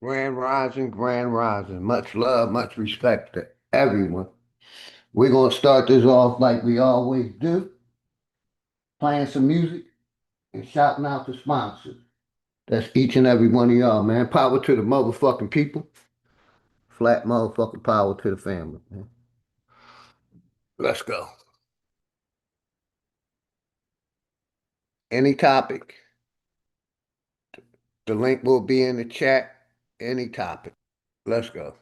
Grand Rising, Grand Rising. Much love, much respect to everyone. We're going to start this off like we always do, playing some music and shouting out the sponsors. That's each and every one of y'all, man. Power to the motherfucking people. Flat motherfucking power to the family, man. Let's go. Any topic. The link will be in the chat. Any topic. Let's go.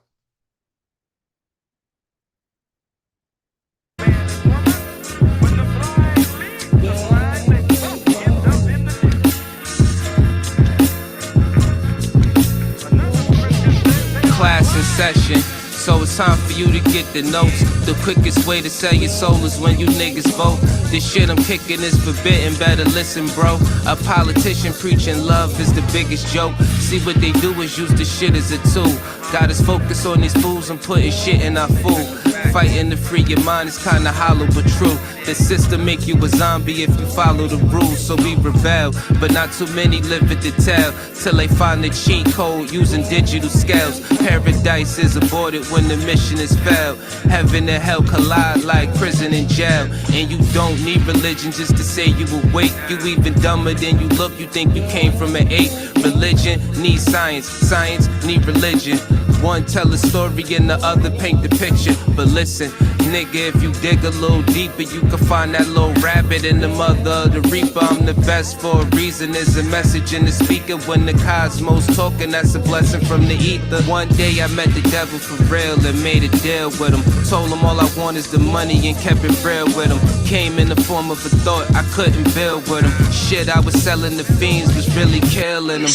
Class in session, so it's time for you to get the notes. The quickest way to sell your soul is when you niggas vote. This shit I'm kicking is forbidden, better listen bro. A politician preaching love is the biggest joke. See what they do is use the shit as a tool. Got us focused on these fools and putting shit in our food. Fighting to free your mind is kinda hollow but true. The system make you a zombie if you follow the rules. So we rebel, but not too many live it to tell. Till they find the cheat code using digital scales. Paradise is aborted when the mission is failed. Heaven and hell collide like prison and jail. And you don't need religion just to say you awake. You even dumber than you look, you think you came from an ape. Religion needs science, science need religion. One tell a story and the other paint the picture. But listen, nigga, if you dig a little deeper, you can find that little rabbit in the mother of the reaper. I'm the best for a reason. There's a message in the speaker when the cosmos talking. That's a blessing from the ether. One day I met the devil for real and made a deal with him. Told him all I want is the money and kept it real with him. Came in the form of a thought I couldn't build with him. Shit I was selling the fiends was really killing them.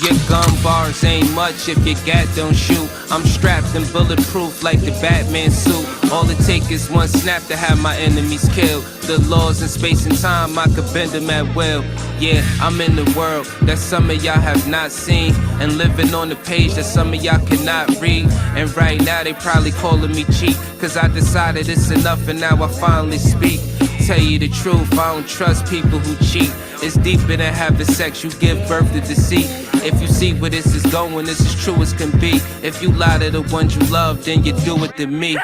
Your gun bars ain't much if your gat don't shoot. I'm strapped and bulletproof like the Batman suit. All it take is one snap to have my enemies killed. The laws in space and time, I could bend them at will. Yeah, I'm in the world that some of y'all have not seen. And living on the page that some of y'all cannot read. And right now they probably calling me cheap. Cause I decided it's enough and now I finally speak. Tell you the truth, I don't trust people who cheat. It's deeper than having sex, you give birth to deceit. If you see where this is going, this is true as can be. If you lie to the ones you love, then you do it to me.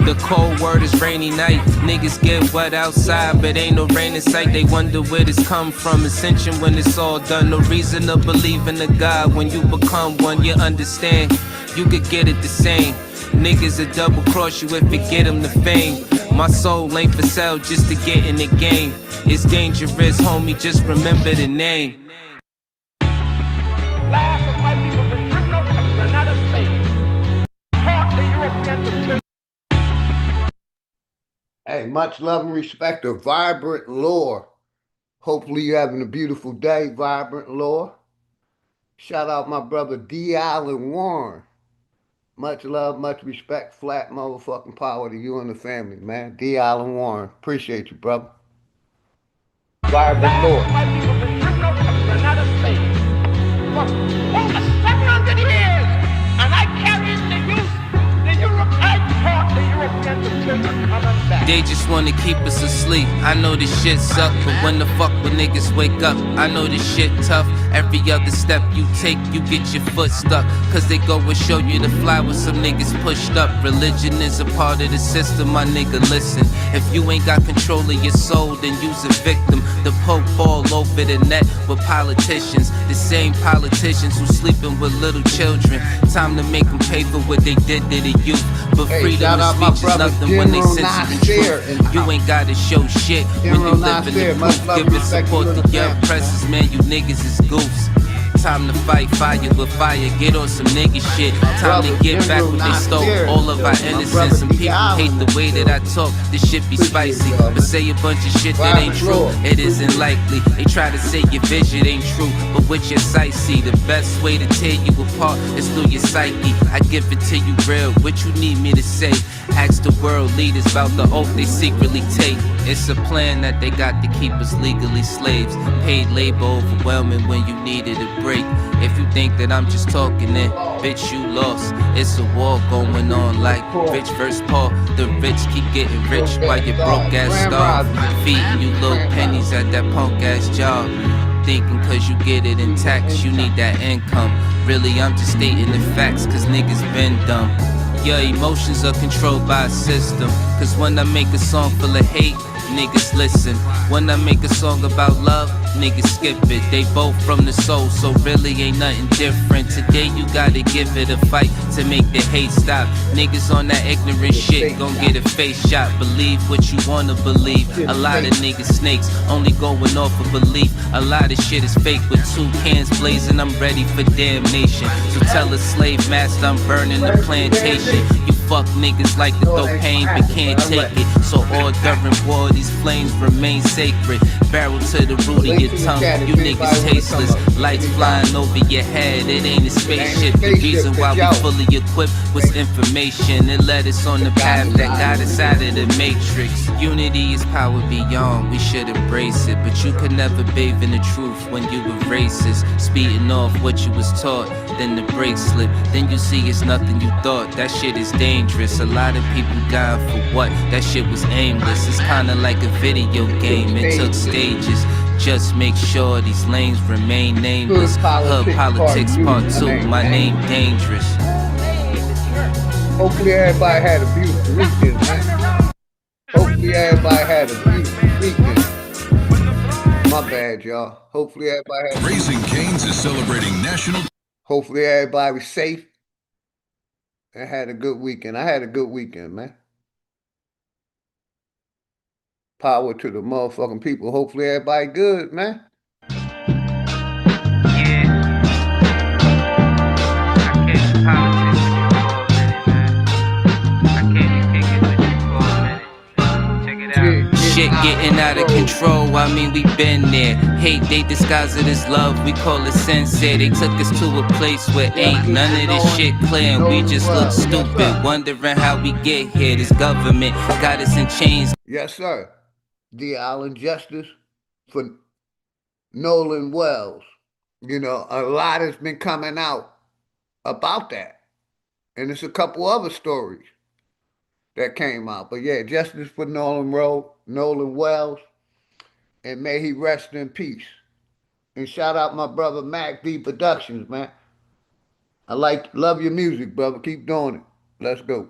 The cold word is rainy night. Niggas get wet outside, but ain't no rain in sight. They wonder where this come from. Ascension when it's all done. No reason to believe in a God. When you become one, you understand. You could get it the same. Niggas will double cross you if you get them the fame. My soul ain't for sale just to get in the game. It's dangerous, homie, just remember the name. Last of my people been driven out of the United States. Taught the Europeans to Hey, much love and respect to Vibrant Lore. Hopefully you're having a beautiful day, Vibrant Lore. Shout out my brother D. Allen Warren. Much love, much respect, flat motherfucking power to you and the family, man. D. Allen Warren. Appreciate you, brother. Vibrant Lore. my people been driven out of the United States for over 700 years. And I carried the Europe. I taught the Europeans the children coming back. They just wanna keep us asleep. I know this shit suck, but when the fuck when niggas wake up, I know this shit tough. Every other step you take, you get your foot stuck. Cause they go and show you the fly with some niggas pushed up. Religion is a part of the system, my nigga, listen. If you ain't got control of your soul, then you's a victim. The Pope fall over the net with politicians. The same politicians who sleeping with little children. Time to make them pay for what they did to the youth. But Hey, freedom shout of out my speech is brother nothing when they General censor the Nasir in truth. the You house. ain't gotta show shit when you General live in Nasir, the much proof. love Give and it respect support to to the young family. presses, man. You niggas is goofs. Time to fight fire with fire, get on some nigga shit. Time to brother get back General what they stole. Nasir, All of our my innocence. brother Some D. people Allen, hate the way that I talk. This shit be Appreciate spicy, you, brother. but say a bunch of shit that ain't Vibrant true. Lord. It isn't likely. They try to say your vision ain't true, but with your sight see, the best way to tear you apart is through your psyche. I give it to you real. What you need me to say? Ask the world leaders about the oath they secretly take. It's a plan that they got to keep us legally slaves. Paid labor overwhelming when you needed a break. If you think that I'm just talking, then bitch, you lost. It's a war going on like rich versus poor. The rich keep getting rich while your broke ass starve. Feeding you little pennies at that punk ass job. thinking cause you get it in tax, you need that income. Really, I'm just stating the facts cause niggas been dumb. Your emotions are controlled by a system. Cause when I make a song full of hate, niggas listen. When I make a song about love, niggas skip it. They both from the soul, so really ain't nothing different. Today you gotta give it a fight to make the hate stop. Niggas on that ignorant shit gon' get a face shot. Believe what you wanna believe. A lot of niggas snakes, only going off of belief. A lot of shit is fake with 2 cans blazing, I'm ready for damnation. So tell a slave master I'm burning the plantation. You fuck niggas like to throw pain but can't take it. So all during war these flames remain sacred. Barrel to the root of your tongue, you niggas tasteless. Lights flying over your head, it ain't a spaceship. The reason why we fully equipped was information. It led us on the path that got us out of the matrix. Unity is power beyond, we should embrace it. But you could never bathe in the truth when you were racist. Speeding off what you was taught, then the brakes slip. Then you see it's nothing you thought, that shit is dangerous. A lot of people dying for what? That shit was aimless. It's kinda like a video game, it took stages. Just make sure these lanes remain nameless. Hood politics part 2, my name dangerous. Hopefully everybody had a beautiful weekend, man. Hopefully everybody had a beautiful weekend. My bad, y'all. Hopefully everybody had. Raising Cane's is celebrating National. Hopefully everybody was safe and had a good weekend. I had a good weekend, man. Power to the motherfucking people. Hopefully everybody good, man. Shit getting out of control, I mean we been there. Hate they disguise it as love, we call it sincere. They took us to a place where ain't none of this shit clear, and we just look stupid, wondering how we get here. This government got us in chains. Yes, sir. The Island Justice for Nolan Wells. You know, a lot has been coming out about that. And there's a couple other stories that came out. But yeah, justice for Nolan Wells. And may he rest in peace. And shout out my brother Mac D Productions, man. Love your music, brother. Keep doing it. Let's go.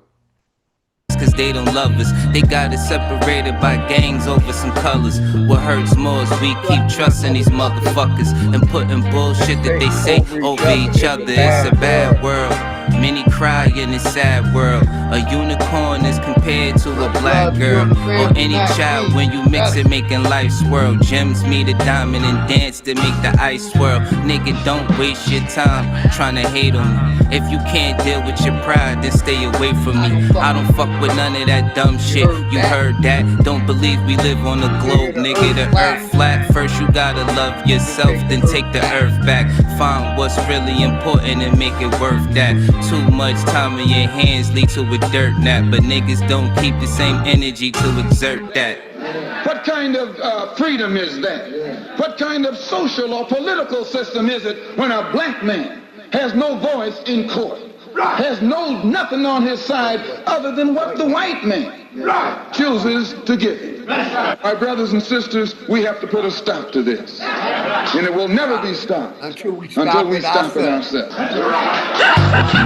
Cause they don't love us. They got us separated by gangs over some colors. What hurts more is we keep trusting these motherfuckers and putting bullshit that they say over each other. It's a bad world. Many cry in this sad world. A unicorn is compared to a black girl or any child. When you mix it, making life swirl. Gems meet a diamond and dance to make the ice swirl. Nigga, don't waste your time trying to hate on me. If you can't deal with your pride, then stay away from me. I don't fuck with none of that dumb shit. You heard that? Don't believe we live on a globe, nigga. The earth flat. First you gotta love yourself, then take the earth back. Find what's really important and make it worth that. Too much time in your hands lead to a dirt nap, but niggas don't keep the same energy to exert that. What kind of freedom is that? What kind of social or political system is it when a black man has no voice in court, has nothing on his side other than what the white man chooses to give him? My brothers and sisters, we have to put a stop to this. And it will never be stopped until we stop it ourselves.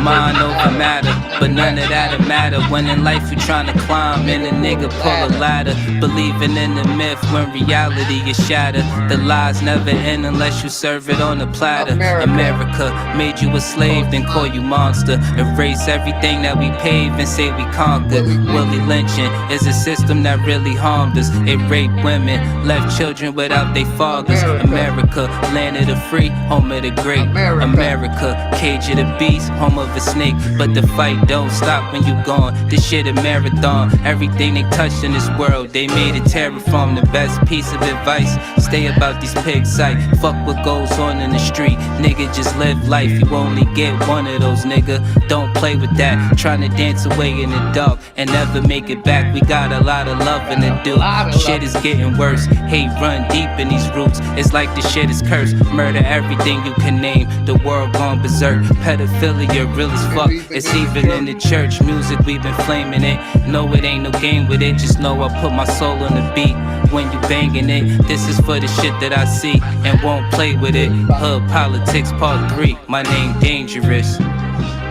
Mind over matter, but none of that'll matter. When in life you're trying to climb and a nigga pull a ladder. Believing in the myth when reality is shattered. The lies never end unless you serve it on a platter. America made you a slave, then call you monster. Erase everything that we paved and say we conquered. Willie lynching is a system that really harmed us. It raped women, left children without their fathers. America, land of the free, home of the great. America, cage of the beast, home of a snake. But the fight don't stop when you gone. This shit a marathon. Everything they touched in this world, they made it terraform. The best piece of advice, stay about these pigs sight. Fuck what goes on in the street. Nigga, just live life. You only get one of those, nigga. Don't play with that. Trying to dance away in the dark and never make it back. We got a lot of loving to do. Shit is getting worse. Hate run deep in these roots. It's like the shit is cursed. Murder everything you can name, the world gone berserk. Pedophilia real as fuck, it's even in the church. Music we've been flaming it. No, it ain't no game with it, just know I put my soul on the beat. When you banging it, this is for the shit that I see and won't play with it. Hood Politics Part 3, my name Dangerous.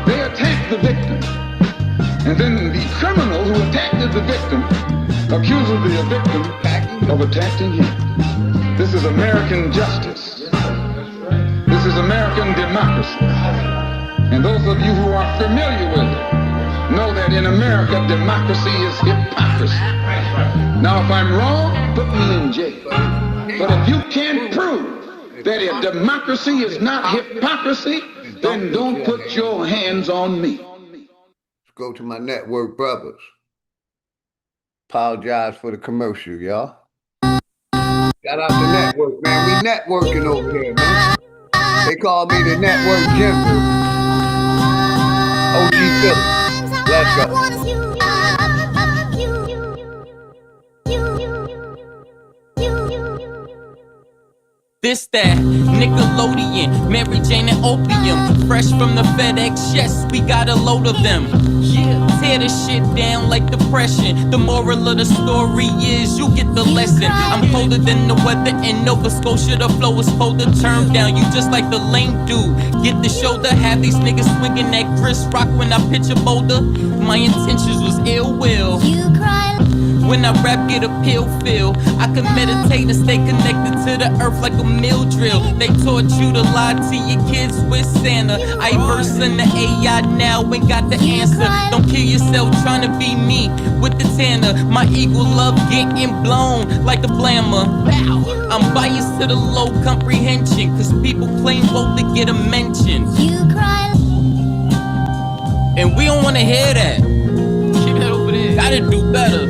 They attacked the victim, and then the criminal who attacked the victim accuses the victim of attacking him. This is American justice. This is American democracy. And those of you who are familiar with it know that in America, democracy is hypocrisy. Now, if I'm wrong, put me in jail. But if you can't prove that a democracy is not hypocrisy, then don't put your hands on me. Let's go to my network brothers. Apologize for the commercial, y'all. Shout out to network, man. We networking over here, man. They call me the network general. OG Phillips. Let's go. This that Nickelodeon, Mary Jane and opium, fresh from the FedEx, yes, we got a load of them. Yeah, tear this shit down like depression. The moral of the story is you get the lesson. I'm colder than the weather in Nova Scotia. The flow is cold to turn down. You just like the lame dude. Get the shoulder, have these niggas swinging that Chris Rock when I pitch a boulder. My intentions was ill will. You cry. When I rap, get a pill feel. I can meditate and stay connected to the earth like a mill drill. They taught you to lie to your kids with Santa. I verse in the AI now, ain't got the answer. Don't kill yourself trying to be me with the tanner. My eagle love getting blown like a blammer. Bow. I'm biased to the low comprehension, cause people claim both to get a mention. You cry. And we don't wanna hear that. Keep that over there. Gotta do better.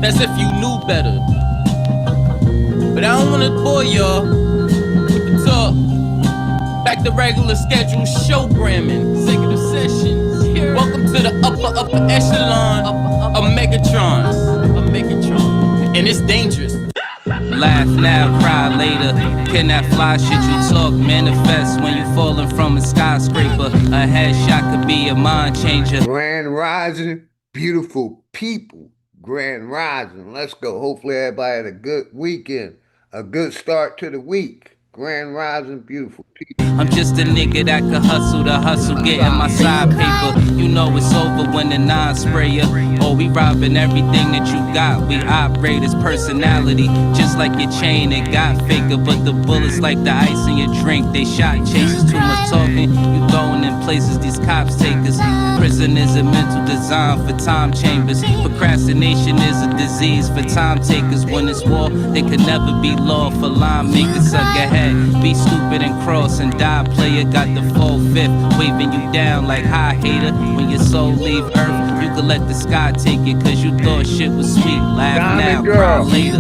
That's if you knew better. But I don't wanna bore y'all with the talk. Back to regular schedule showgramming, executive sessions. Welcome to the upper echelon of Megatrons. And it's dangerous. Laugh now, cry later. Can that fly shit you talk manifest when you falling from a skyscraper? A headshot could be a mind changer. Grand Rising, beautiful people. Grand Rising. Let's go. Hopefully everybody had a good weekend. A good start to the week. Grand Rising, beautiful people. I'm just a nigga that could hustle the hustle, getting my side paper. You know it's over when the non-sprayer. Oh, we robbing everything that you got. We operate as personality, just like your chain. It got faker, but the bullets like the ice in your drink. They shot chasers, too much talking. You going in places these cops take us. Prison is a mental design for time chambers. Procrastination is a disease for time takers. When it's war, they could never be law for line makers. Suck your head, be stupid and cross and die. Player got the full fifth, waving you down like hi hater. When your soul leave earth, you could let the sky take it, cause you thought shit was sweet. Laugh Diamond now, girl. cry later.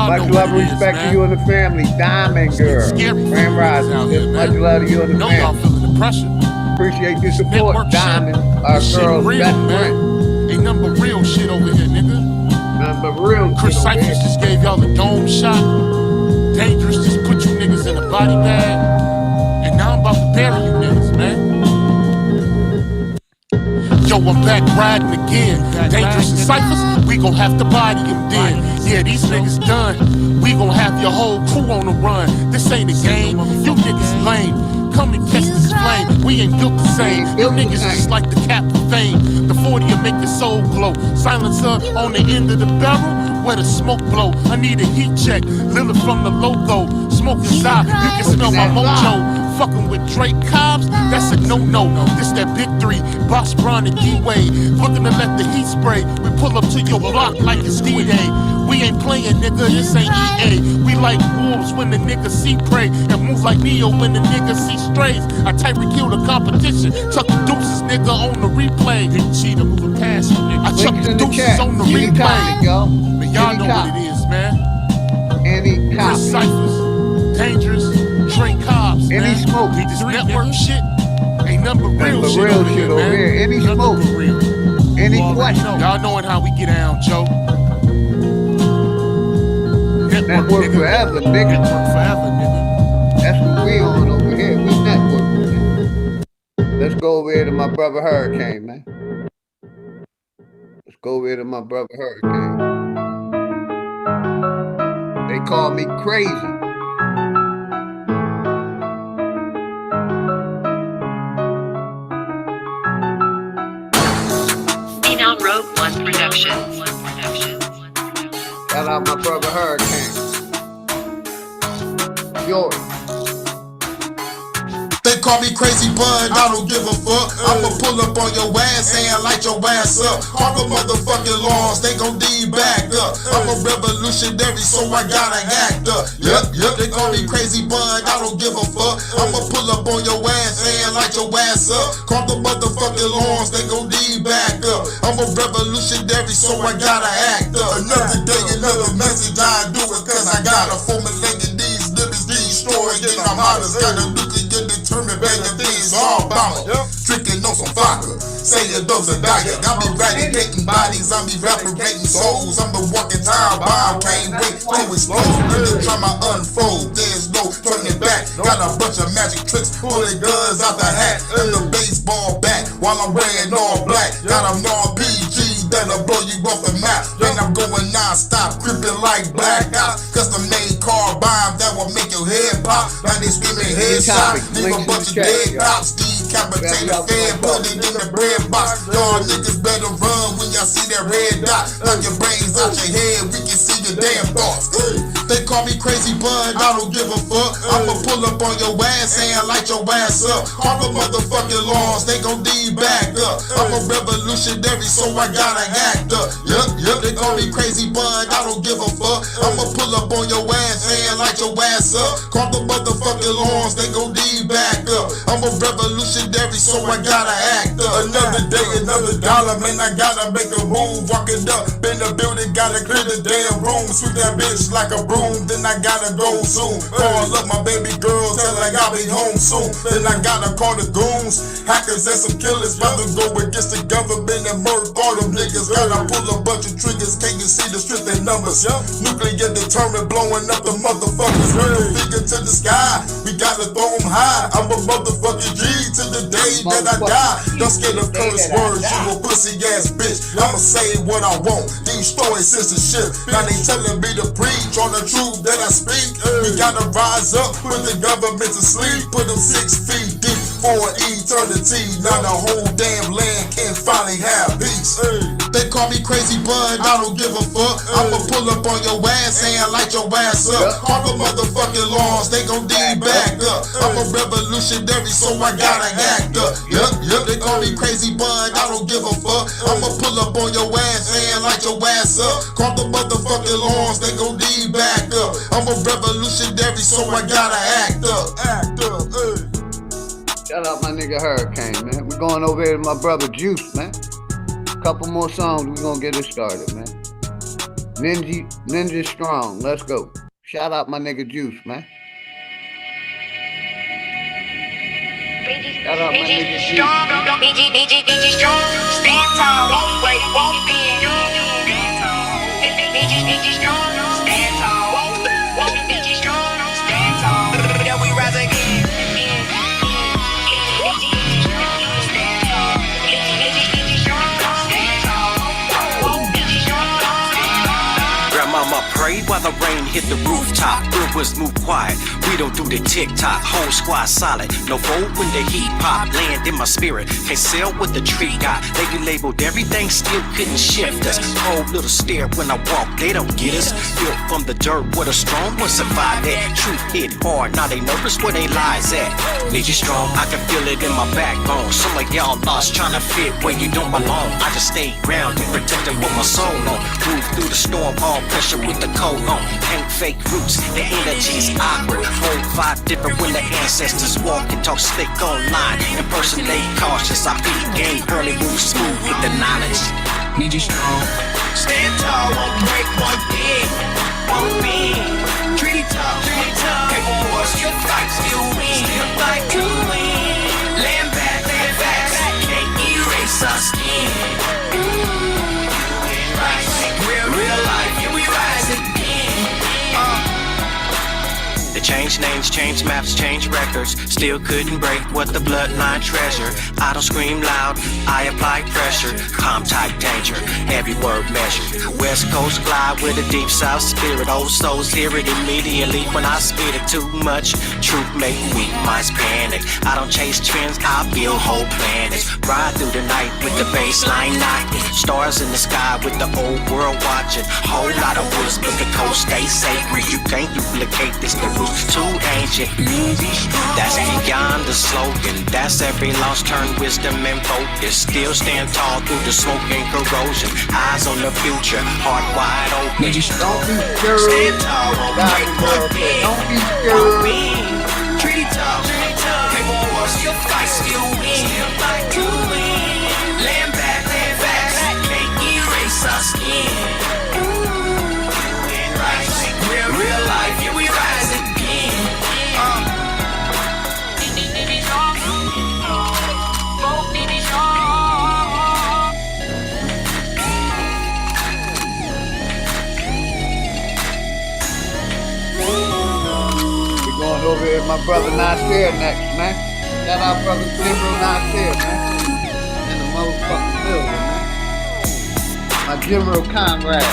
Much love and respect to you and the family. Diamond girl. Grand Rising. Much love to you and the know y'all family. feeling the pressure. Appreciate your support. Network Diamond, shit. our This shit girl's real, best man. friend. Ain't nothing but real shit over here, nigga. Nothing but real Chris shit over Cyphers here. just gave y'all a dome shot. Dangerous just put you niggas in a body bag. And now I'm about to bury you niggas, man. Yo, I'm back riding again. Dangerous and Cyphers, we gon' have to body him then. Yeah, these niggas done. We gon' have your whole crew on the run. This ain't a game, you niggas lame. Come and catch this flame, we ain't built the same. You niggas just like the cap of fame. The 40'll make your soul glow. Silencer on the end of the barrel, where the smoke blow. I need a heat check, Lilith from the logo. Smoke is out, you can smell my mojo. Fucking with Drake Cobbs, that's a no-no. This that big three, Boss Brown and D-Wade. Looking to let the heat spray. We pull up to your block like it's D-Day. We ain't playing, nigga, this ain't EA. We like wolves when the nigga see prey, and move like Neo when the nigga see strays. I Tyreek kill the competition, chuck the deuces, nigga, on the replay. Didn't cheat, I'm moving past you, nigga. I chuck the deuces on the replay. But y'all know what it is, man. Any cop. Chris Cyphers, Dangerous, Drake Cobbs, Any man. smoke. This network shit ain't nothing but real Nothing but shit real over shit here, over man. here. Any Nothing smoke. but real. Any You already question. know. Y'all knowing how we get down, Joe. Network forever, nigga. Network forever, nigga. That's what we on over here. We network. Let's go over here to my brother Hurricane, man. Let's go over here to my brother Hurricane. They call me crazy. Phenom Rogue One Productions. Shout out my brother Hurricane. Yours. They call me Crazy Bud, I don't give a fuck. I'ma pull up on your ass and light your ass up. All the motherfucking laws, they gon' need back up. I'm a revolutionary, so I gotta act up. Yep, they call me Crazy Bud, I don't give a fuck. I'ma pull up on your ass and light your ass up. Call the motherfucking laws, they gon' need back up. I'm a revolutionary, so I gotta act up. Another day, another message, I do it cause I gotta formulate these lyrics, destroying I'm hottest. Got a nuclear determined banging things all bomber. Drinking on some vodka, saying those are diet. I be eradicating bodies, I be evaporating souls. I'm the walking time bomb, can't wait to explode. Let the drama unfold, there's no turning back. Got a bunch of magic tricks, pulling guns out the hat and the baseball bat while I'm wearing all black. Got them all PG that'll blow you off the map. And I'm going non-stop, creeping like black out. Custom made car bomb that will make your head pop. Now they screaming headshot, leave a bunch of dead cops. Decapitated fan, put it in the bread box. Y'all niggas better run when y'all see that red dot. Knock your brains out your head, we can see your damn thoughts. They call me Crazy Bud, I don't give a fuck. I'ma pull up on your ass and light your ass up. All the motherfucking laws, they gon' need back up. I'm a revolutionary, so I gotta act up. Yep, they call me Crazy Bud, I don't give a fuck. I'ma pull up on your ass and light your ass up. Call the motherfucking laws, they gon' need back up. I'm a revolutionary, so I gotta act up. Another day, another dollar, man, I gotta make a move. Walking up in the building, gotta clear the damn room. Sweep that bitch like a broom, then I gotta go soon. Call up my baby girl, tell her I'll be home soon. Then I gotta call the goons, hackers and some killers. Rather go against the government and murder all them niggas. Gotta pull a bunch of triggers, can't you see the strength in numbers? Nuclear determined, blowing up the motherfuckers. Figure to the sky, we gotta throw them high. I'm a motherfucking G to the day that I die. Don't scare the curse words, you a pussy ass bitch. I'ma say what I want, destroy censorship. Now they telling me to preach on the truth that I speak. We gotta rise up, put the government to sleep. Put them 6 feet deep for eternity. Now the whole damn land can finally have peace. They call me Crazy Bud, I don't give a fuck. I'ma pull up on your ass and light your ass up. All the motherfucking laws, they gon' need back up. I'm a revolutionary, so I gotta act up. Yep, they call me Crazy Bud, I don't give a fuck. I'ma pull up on your ass and light your ass up. Call the motherfucking laws, they gon' need back up. I'm a revolutionary, so I gotta act up. Shout out my nigga Hurricane, man. We're going over here to my brother Juice, man. Couple more songs, we gonna get it started, man. Ninja Strong, let's go. Shout out my nigga Juice, man. Shout out my nigga Juice. BG strong, stand tall, won't wait, won't bend. BG strong, stand tall, won't BG strong, stand tall. Yeah, we rise again. Grandmama pray while the rain hit the rooftop. Brewers move quiet, we don't do the tick-tock. Whole squad solid, no fold when the heat pop. Land in my spirit, can't sell what the tree got. They labeled everything, still couldn't shift us. Cold little stare when I walk, they don't get us. Built from the dirt where the strong will survive that. Truth hit hard, now they nervous where they lies at. Need you strong, I can feel it in my backbone. Some of y'all lost trying to fit where you don't belong. I just stay grounded, protected with my soul on. Move through the storm, all pressure with the coat on. Ain't fake roots, the energy's awkward. Whole vibe different when the ancestors walk and talk slick online. Impersonate cautious, I beat game early, move smooth with the knowledge. Need you strong. Stand tall, won't break one thing, won't bend. Treat it tough, paper war, still fight, still win. Still fight to win. Land back, can't erase our skin. Real life, here we rise again. change names, change maps, change records. Still couldn't break what the bloodline treasure. I don't scream loud, I apply pressure. Calm, tight, danger, every word measured. West Coast glide with a deep south spirit. Old souls hear it immediately when I spit it. Too much truth make weak minds panic. I don't chase trends, I build whole planets. Ride through the night with the baseline knocking. Stars in the sky with the old world watching. Whole lot of woods, but the coast stays sacred. You can't duplicate this, the roots too ancient. That's beyond the slogan. That's every lost turn wisdom and focus. Still stand tall through the smoke and corrosion. Eyes on the future, heart wide open. Don't be scared. Stand tall, Don't be scared. Treat tall, paper war, still fight, still win. Land back, can't erase our skin. Real life, here we rise again. We're going over here with my brother Nasir next, man. Shout out brother Jimbo Nasir, man. In the motherfucking building, man. My Jimbo comrade.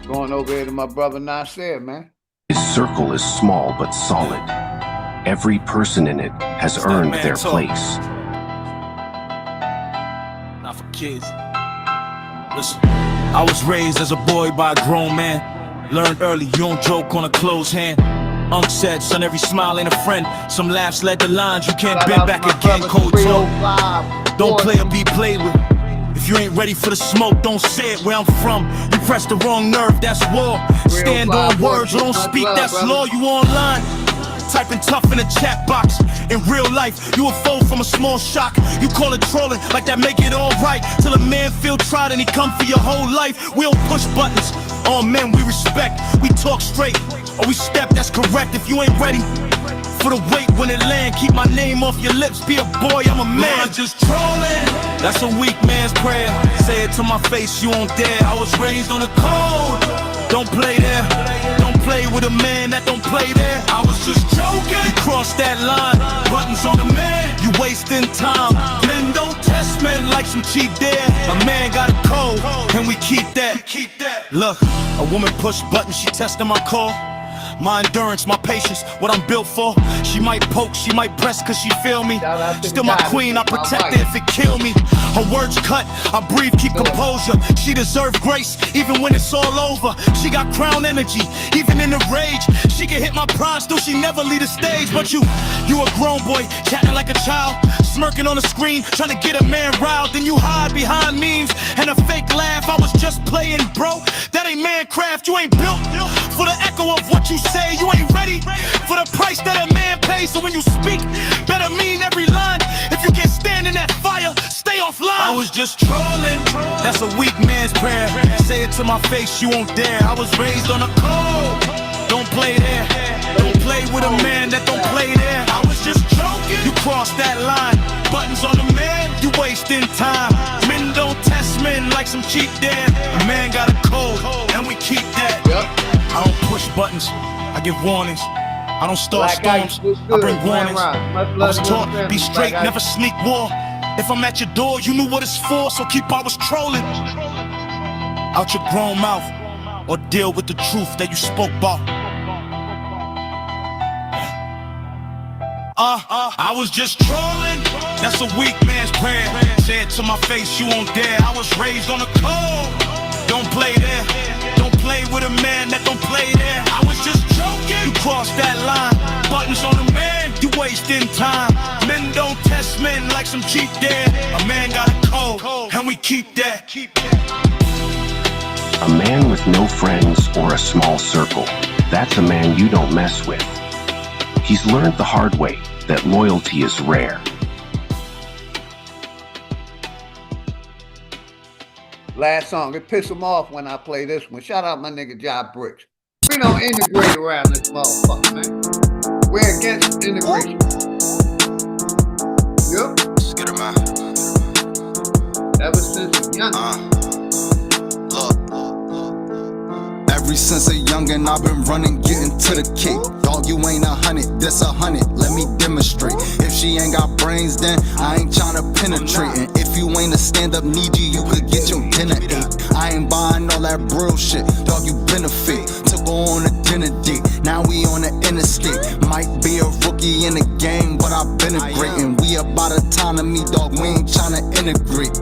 Going over here to my brother Nasir, man. His circle is small but solid. Every person in it has earned their place. Not for kids. Listen, I was raised as a boy by a grown man. Learned early, you don't joke on a closed hand. Unc said, son, every smile ain't a friend. Some laughs led the lines, you can't bend back again. Cold talk, don't play or be played with. If you ain't ready for the smoke, don't say it where I'm from. You press the wrong nerve, that's war. Stand on words, or don't speak, that's law. You online, typing tough in the chat box. In real life, you a foe from a small shock. You call it trolling, like that make it alright. Till a man feel tried and he come for your whole life. We don't push buttons, all men we respect. We talk straight, or we step, that's correct. If you ain't ready for the weight when it land, keep my name off your lips, be a boy, I'm a man. I'm just trolling, that's a weak man's prayer. Say it to my face, you won't dare. I was raised on the code, don't play there. Don't play with a man that don't play there. I was just joking, you crossed that line, buttons on the man, you wasting time. Men don't test men like some cheap dare. A man got a code, and we keep that. Look, a woman push buttons, she testing my call. My endurance, my patience, what I'm built for. She might poke, she might press cause she feel me. Still my queen, I protect her if it kill me. Her words cut, I breathe, keep composure. She deserve grace, even when it's all over. She got crown energy, even in the rage. She can hit my prime, still she never leave the stage. But you a grown boy, chatting like a child. Smirking on the screen, trying to get a man riled. Then you hide behind memes and a fake laugh. I was just playing, bro, that ain't mancraft. You ain't built for the echo of what you say. You ain't ready for the price that a man pays. So when you speak, better mean every line. If you can't stand in that fire, stay offline. I was just trolling, that's a weak man's prayer. Say it to my face, you won't dare. I was raised on a code, don't play there. Don't play with a man that don't play there. I was just joking, you crossed that line. Buttons on the man, you wasting time. Men don't test men like some cheap dare. A man got a code, and we keep that. I don't push buttons, I give warnings. I don't start storms, I bring warnings. I was taught, be straight, never sneak war. If I'm at your door, you knew what it's for, so keep always trolling. Out your grown mouth, or deal with the truth that you spoke about. I was just trolling, that's a weak man's prayer. Say it to my face, you won't dare. I was raised on a code, don't play there. Don't play with a man that don't play there. I was just joking, you crossed that line. Buttons on the man, you wasting time. Men don't test men like some cheap dare. A man got a code, and we keep that. A man with no friends or a small circle, that's a man you don't mess with. He's learned the hard way that loyalty is rare. Last song, it pissed him off when I play this one. Shout out my nigga Job Bricks. We don't integrate around this motherfucker, man. We're against integration. Yep. Let's get him out. Ever since a young. Ever since a youngin', I've been running, getting to the cake. Dog, you ain't 100, this 100, let me demonstrate. If she ain't got brains, then I ain't tryna penetrate. And if you ain't a stand-up needy, you could get your dinner ate. I ain't buying all that real shit, dog, you been a fake. Took her on a dinner date, now we on the interstate. Might be a rookie in the game, but I've been a great. And we about autonomy, dog, we ain't tryna integrate.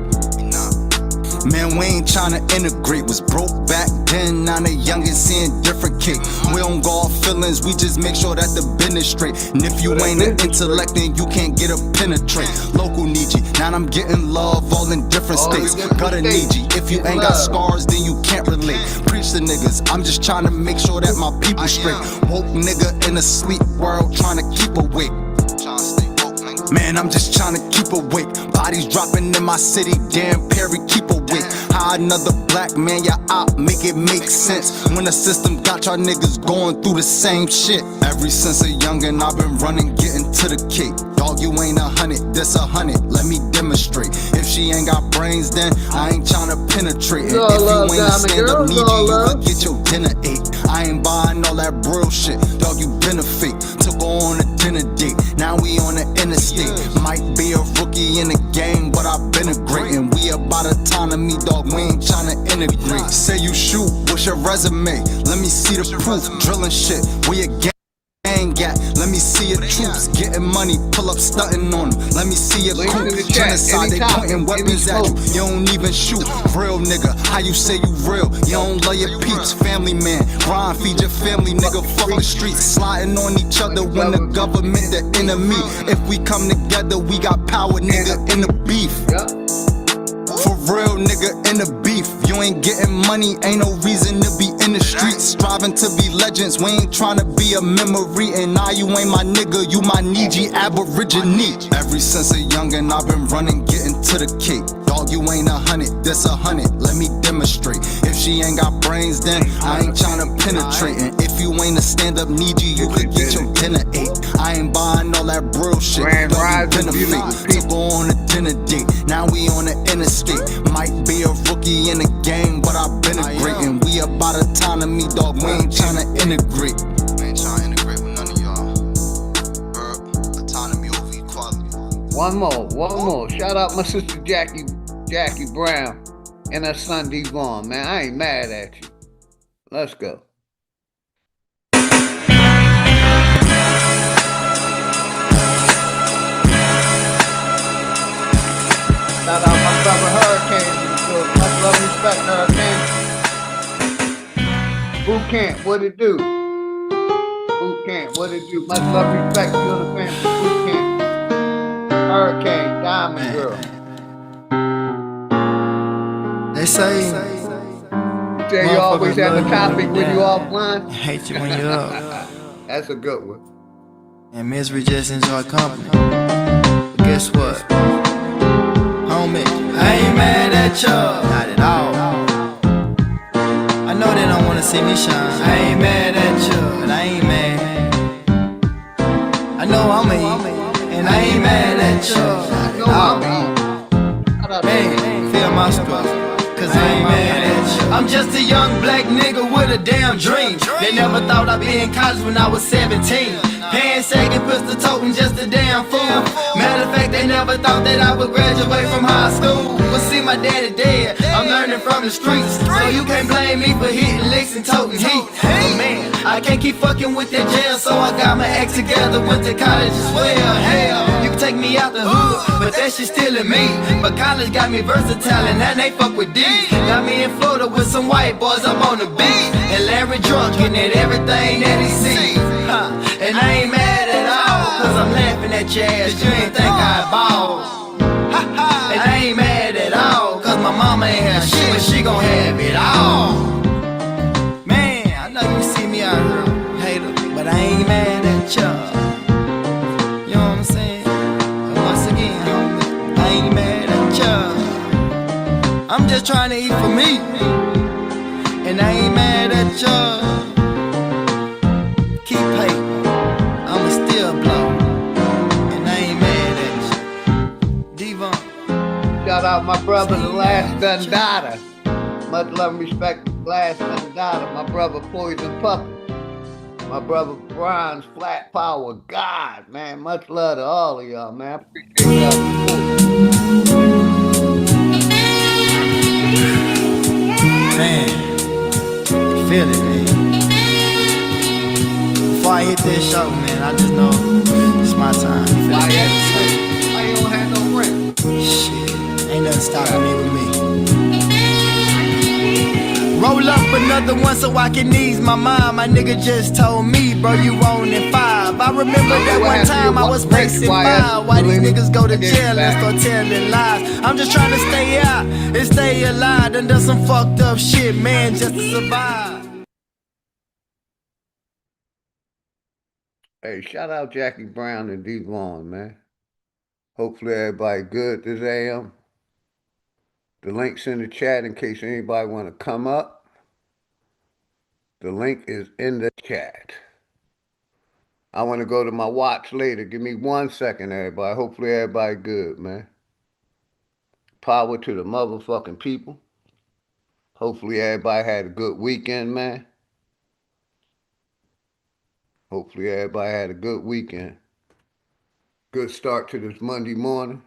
Man, we ain't tryna integrate. Was broke back then, now the youngin' seeing different cake. We don't go off feelings, we just make sure that the business straight. And if you ain't an intellect, then you can't get a penetrate. Local need you, now I'm getting love all in different states. Gotta need you, if you ain't got scars, then you can't relate. Preach the niggas, I'm just tryna make sure that my people straight. Woke nigga in a sleep world, tryna keep awake. Man, I'm just tryna keep awake. Bodies dropping in my city, damn Perry, keep awake. How another black man, ya op, make it make sense. When the system got y'all niggas going through the same shit. Ever since a youngin', I've been running, getting to the cake. Dog, you ain't 100, this 100, let me demonstrate. If she ain't got brains, then I ain't tryna penetrate. And if you ain't a stand-up needy, you could get your dinner ate. I ain't buying all that real shit, dog, you been a fake. Took her on a dinner date, now we on the interstate. Might be a rookie in the game, but I've been a great. And we about autonomy, dog, we ain't tryna integrate. Say you shoot, what's your resume? Let me see the proof. Drilling shit, we a gang gat. Let me see your troops getting money, pull up stunting on them. Let me see your crew. Genocide, they pointing weapons at you. You don't even shoot. Real nigga, how you say you real? You don't love your peeps. Family man, Ron, feed your family, nigga. Fuck the streets, sliding on each other when the government the enemy. If we come together, we got power, nigga, in the beef. For real, nigga, in the beef. You ain't getting money, ain't no reason to be in the streets. Striving to be legends, we ain't tryna be a memory. And now you ain't my nigga, you my Niji Aborigine. Ever since a youngin', I've been running, getting to the cake. Dog, you ain't 100, this 100, let me demonstrate. If she ain't got brains, then I ain't tryna penetrate. And if you ain't a stand-up needy, you could get your dinner ate. I ain't buying all that real shit, dog, you been a fake. Took her on a dinner date, now we on the interstate. Might be a rookie in the game, but I've been a great. And we about autonomy, dog, we ain't tryna integrate. We ain't tryna integrate with none of y'all. Autonomy over equality. One more. Shout out my sister Jackie Brown and her son Devon, man. I ain't mad at you. Let's go. Shout out my brother Hurricane. Much love and respect, Hurricane. Boot camp, what it do? Boot camp, what it do? Much love and respect to the family. Boot camp. Hurricane, Diamond Girl. They say you always have a topic when you offline. I hate you when you're up. That's a good one. And misery just enjoy company. But guess what? Homie, I ain't mad at y'all. Not at all. I know they don't wanna see me shine. I ain't mad at you, but I ain't mad. I know I'ma eat, and I ain't mad at y'all. Not at all. Hey, feel my struggle. Cause I ain't mad at you. I'm just a young black nigga with a damn dream. They never thought I'd be in college when I was 17. Pants sagging, pistol toting, just a damn fool. Matter of fact, they never thought that I would graduate from high school. But see, my daddy dead, I'm learning from the streets. So you can't blame me for hitting licks and toting heat. But man, I can't keep fucking with that jail, so I got my act together, went to college as well. Hell, you can take me out the hood, but that shit still in me. But college got me versatile, and now they fuck with D. Got me in Florida with some white boys up on the beach, and Larry drunken at everything that he see. And I ain't mad at all, cause I'm laughing at your ass, you ain't think I ball. And I ain't mad at all, cause my mama ain't have shit, but she gon' have it all. Man, I know you see me out here, hater, but I ain't mad at y'all. You know what I'm saying? And once again, homie, I ain't mad at y'all. I'm just trying to eat for me, and I ain't mad at y'all. Keep hating, I'ma still blow, and I ain't mad at you. Devon. Shout out my brother, the last Dundada. Much love and respect to Last Dundada. My brother Poison Puppet. My brother Brian's Flat Power. God, man, much love to all of y'all, man. I appreciate y'all support. Man, feel it, man. Before I hit this show, man, I just know it's my time. Why you don't have no rent? Shit, ain't nothing stopping me with me. Roll up another one so I can ease my mind. My nigga just told me, bro, you on in 5. I remember that one time I was facing 5. Why these niggas go to jail and start telling lies? I'm just trying to stay out and stay alive. Done done some fucked up shit, man, just to survive. Hey, shout out Jackie Brown and D. Vaughn, man. Hopefully everybody good this AM. The link's in the chat in case anybody want to come up. The link is in the chat. I want to go to my watch later. Give me 1 second, everybody. Hopefully everybody good, man. Power to the motherfucking people. Hopefully everybody had a good weekend, man. Hopefully everybody had a good weekend. Good start to this Monday morning.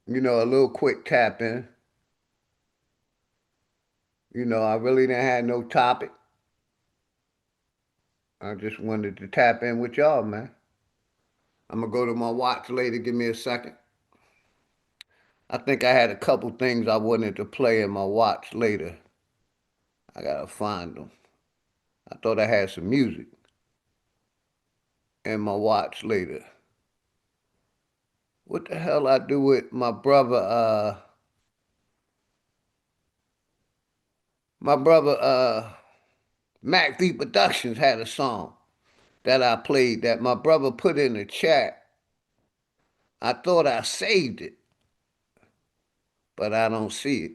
You know, a little quick tap in. You know, I really didn't have no topic. I just wanted to tap in with y'all, man. I'm going to go to my watch later. Give me a second. I think I had a couple things I wanted to play in my watch later. I got to find them. I thought I had some music in my watch later. What the hell I do with my brother, Mac V Productions had a song that I played that my brother put in the chat. I thought I saved it, but I don't see it.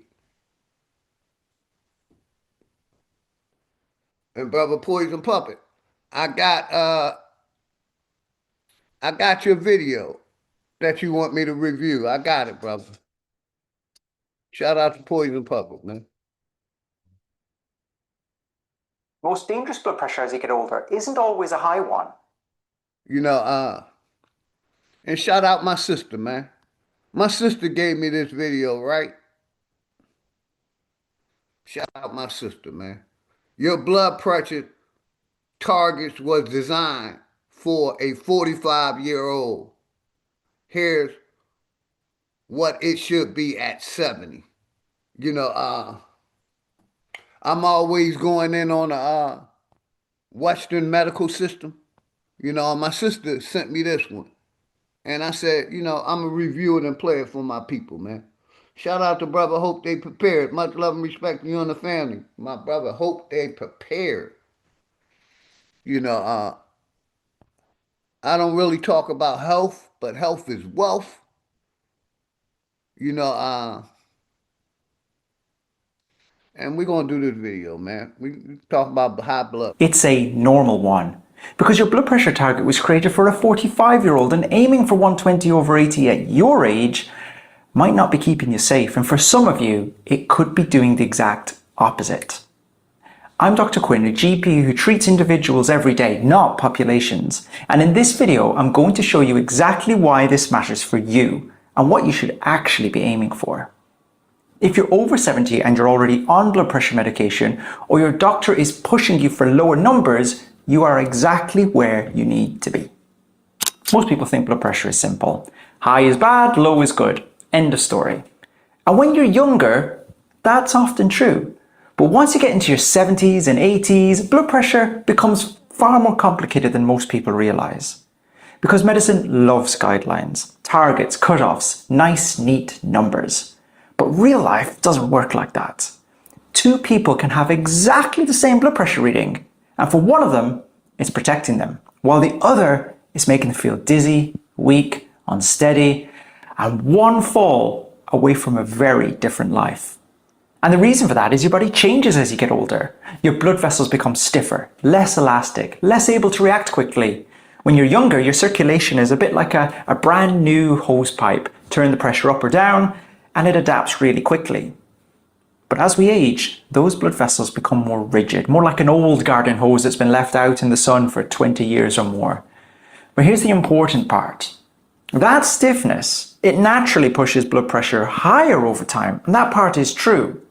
And brother Poison Puppet, I got your video that you want me to review. I got it, brother. Shout out to Poison Puppet, man. Most dangerous blood pressure as you get older isn't always a high one. You know, and shout out my sister, man. My sister gave me this video, right? Shout out my sister, man. Your blood pressure targets was designed for a 45-year-old. Here's what it should be at 70. You know, I'm always going in on the Western medical system. You know, my sister sent me this one. And I said, you know, I'm going to review it and play it for my people, man. Shout out to brother Hope They Prepared. Much love and respect to you and the family. My brother Hope They Prepared. You know, I don't really talk about health, but health is wealth. You know, and we're going to do this video, man. We talk about high blood. It's a normal one, because your blood pressure target was created for a 45-year-old, and aiming for 120/80 at your age might not be keeping you safe, and for some of you, it could be doing the exact opposite. I'm Dr. Quinn, a GP who treats individuals every day, not populations, and in this video, I'm going to show you exactly why this matters for you and what you should actually be aiming for. If you're over 70 and you're already on blood pressure medication, or your doctor is pushing you for lower numbers, you are exactly where you need to be. Most people think blood pressure is simple. High is bad, low is good. End of story. And when you're younger, that's often true. But once you get into your 70s and 80s, blood pressure becomes far more complicated than most people realize. Because medicine loves guidelines, targets, cutoffs, nice, neat numbers. But real life doesn't work like that. Two people can have exactly the same blood pressure reading, and for one of them, it's protecting them, while the other is making them feel dizzy, weak, unsteady, and one fall away from a very different life. And the reason for that is your body changes as you get older. Your blood vessels become stiffer, less elastic, less able to react quickly. When you're younger, your circulation is a bit like a brand new hose pipe, turn the pressure up or down, and it adapts really quickly. But as we age, those blood vessels become more rigid, more like an old garden hose that's been left out in the sun for 20 years or more. But here's the important part. That stiffness, it naturally pushes blood pressure higher over time, and that part is true.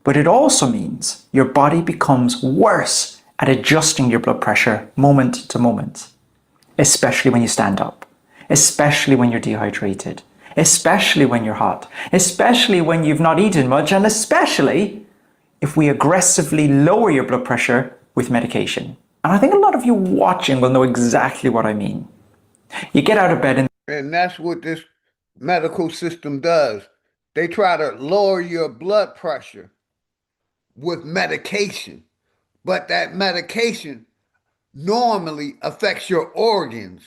But it also means your body becomes worse at adjusting your blood pressure moment to moment, especially when you stand up, especially when you're dehydrated, especially when you're hot, especially when you've not eaten much, and especially if we aggressively lower your blood pressure with medication. And I think a lot of you watching will know exactly what I mean. You get out of bed and that's what this medical system does. They try to lower your blood pressure with medication, but that medication normally affects your organs,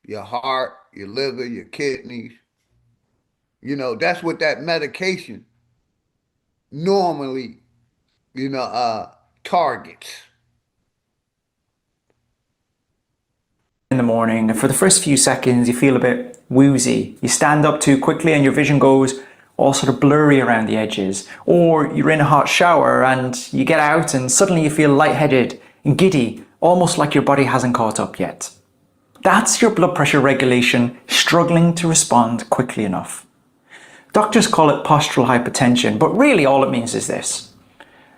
your heart, your liver, your kidneys. That's what that medication normally, targets. in the morning, and for the first few seconds you feel a bit woozy. You stand up too quickly and your vision goes all sort of blurry around the edges. Or you're in a hot shower and you get out and suddenly you feel lightheaded and giddy, almost like your body hasn't caught up yet. That's your blood pressure regulation struggling to respond quickly enough. Doctors call it postural hypertension, but really all it means is this.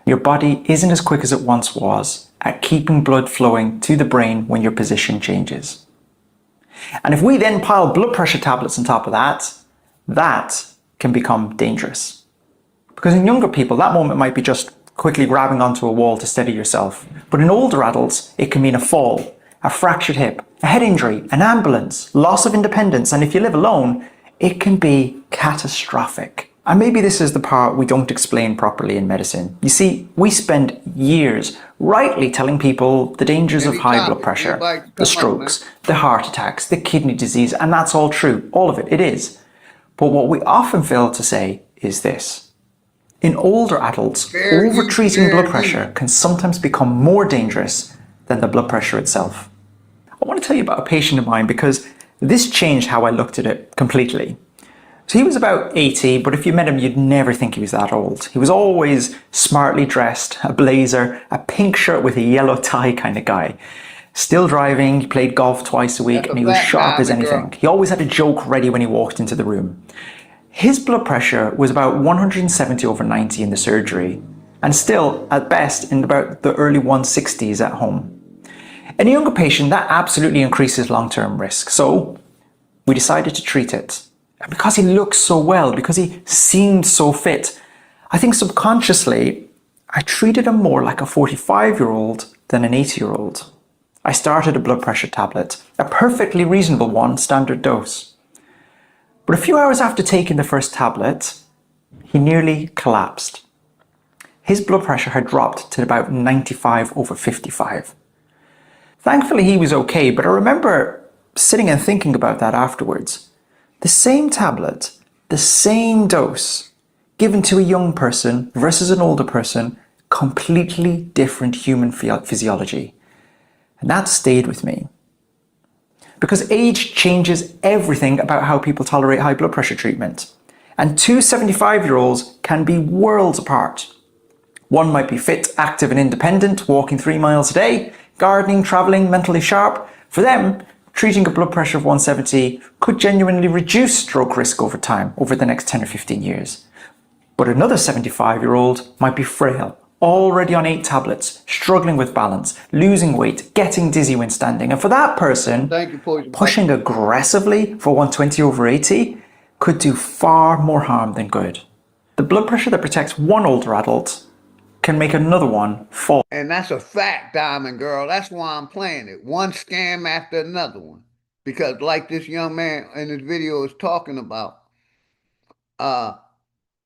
Your body isn't as quick as it once was at keeping blood flowing to the brain when your position changes. And if we then pile blood pressure tablets on top of that, that can become dangerous. Because in younger people, that moment might be just quickly grabbing onto a wall to steady yourself. But in older adults, it can mean a fall, a fractured hip, a head injury, an ambulance, loss of independence, and if you live alone, it can be catastrophic. And maybe this is the part we don't explain properly in medicine. You see, we spend years rightly telling people the dangers of high blood pressure, the strokes, the heart attacks, the kidney disease, and that's all true. All of it, it is. But what we often fail to say is this. In older adults, over-treating blood pressure can sometimes become more dangerous than the blood pressure itself. I want to tell you about a patient of mine because this changed how I looked at it completely. So he was about 80, but if you met him, you'd never think he was that old. He was always smartly dressed, a blazer, a pink shirt with a yellow tie kind of guy. Still driving, he played golf twice a week, and he was sharp as anything. He always had a joke ready when he walked into the room. His blood pressure was about 170/90 in the surgery, and still, at best, in about the early 160s at home. In a younger patient, that absolutely increases long-term risk, so we decided to treat it. And because he looked so well, because he seemed so fit, I think subconsciously, I treated him more like a 45-year-old than an 80-year-old. I started a blood pressure tablet, a perfectly reasonable one, standard dose. But a few hours after taking the first tablet, he nearly collapsed. His blood pressure had dropped to about 95/55. Thankfully, he was okay, but I remember sitting and thinking about that afterwards. The same tablet, the same dose, given to a young person versus an older person, completely different human physiology. And that stayed with me. Because age changes everything about how people tolerate high blood pressure treatment. And two 75-year-olds can be worlds apart. One might be fit, active and independent, walking 3 miles a day, gardening, travelling, mentally sharp. For them, treating a blood pressure of 170 could genuinely reduce stroke risk over time, over the next 10 or 15 years. But another 75-year-old might be frail, already on 8 tablets, struggling with balance, losing weight, getting dizzy when standing. And for that person, pushing aggressively for 120/80 could do far more harm than good. The blood pressure that protects one older adult can make another one fall. And that's a fact, Diamond Girl. That's why I'm playing it. One scam after another one. Because like this young man in this video is talking about,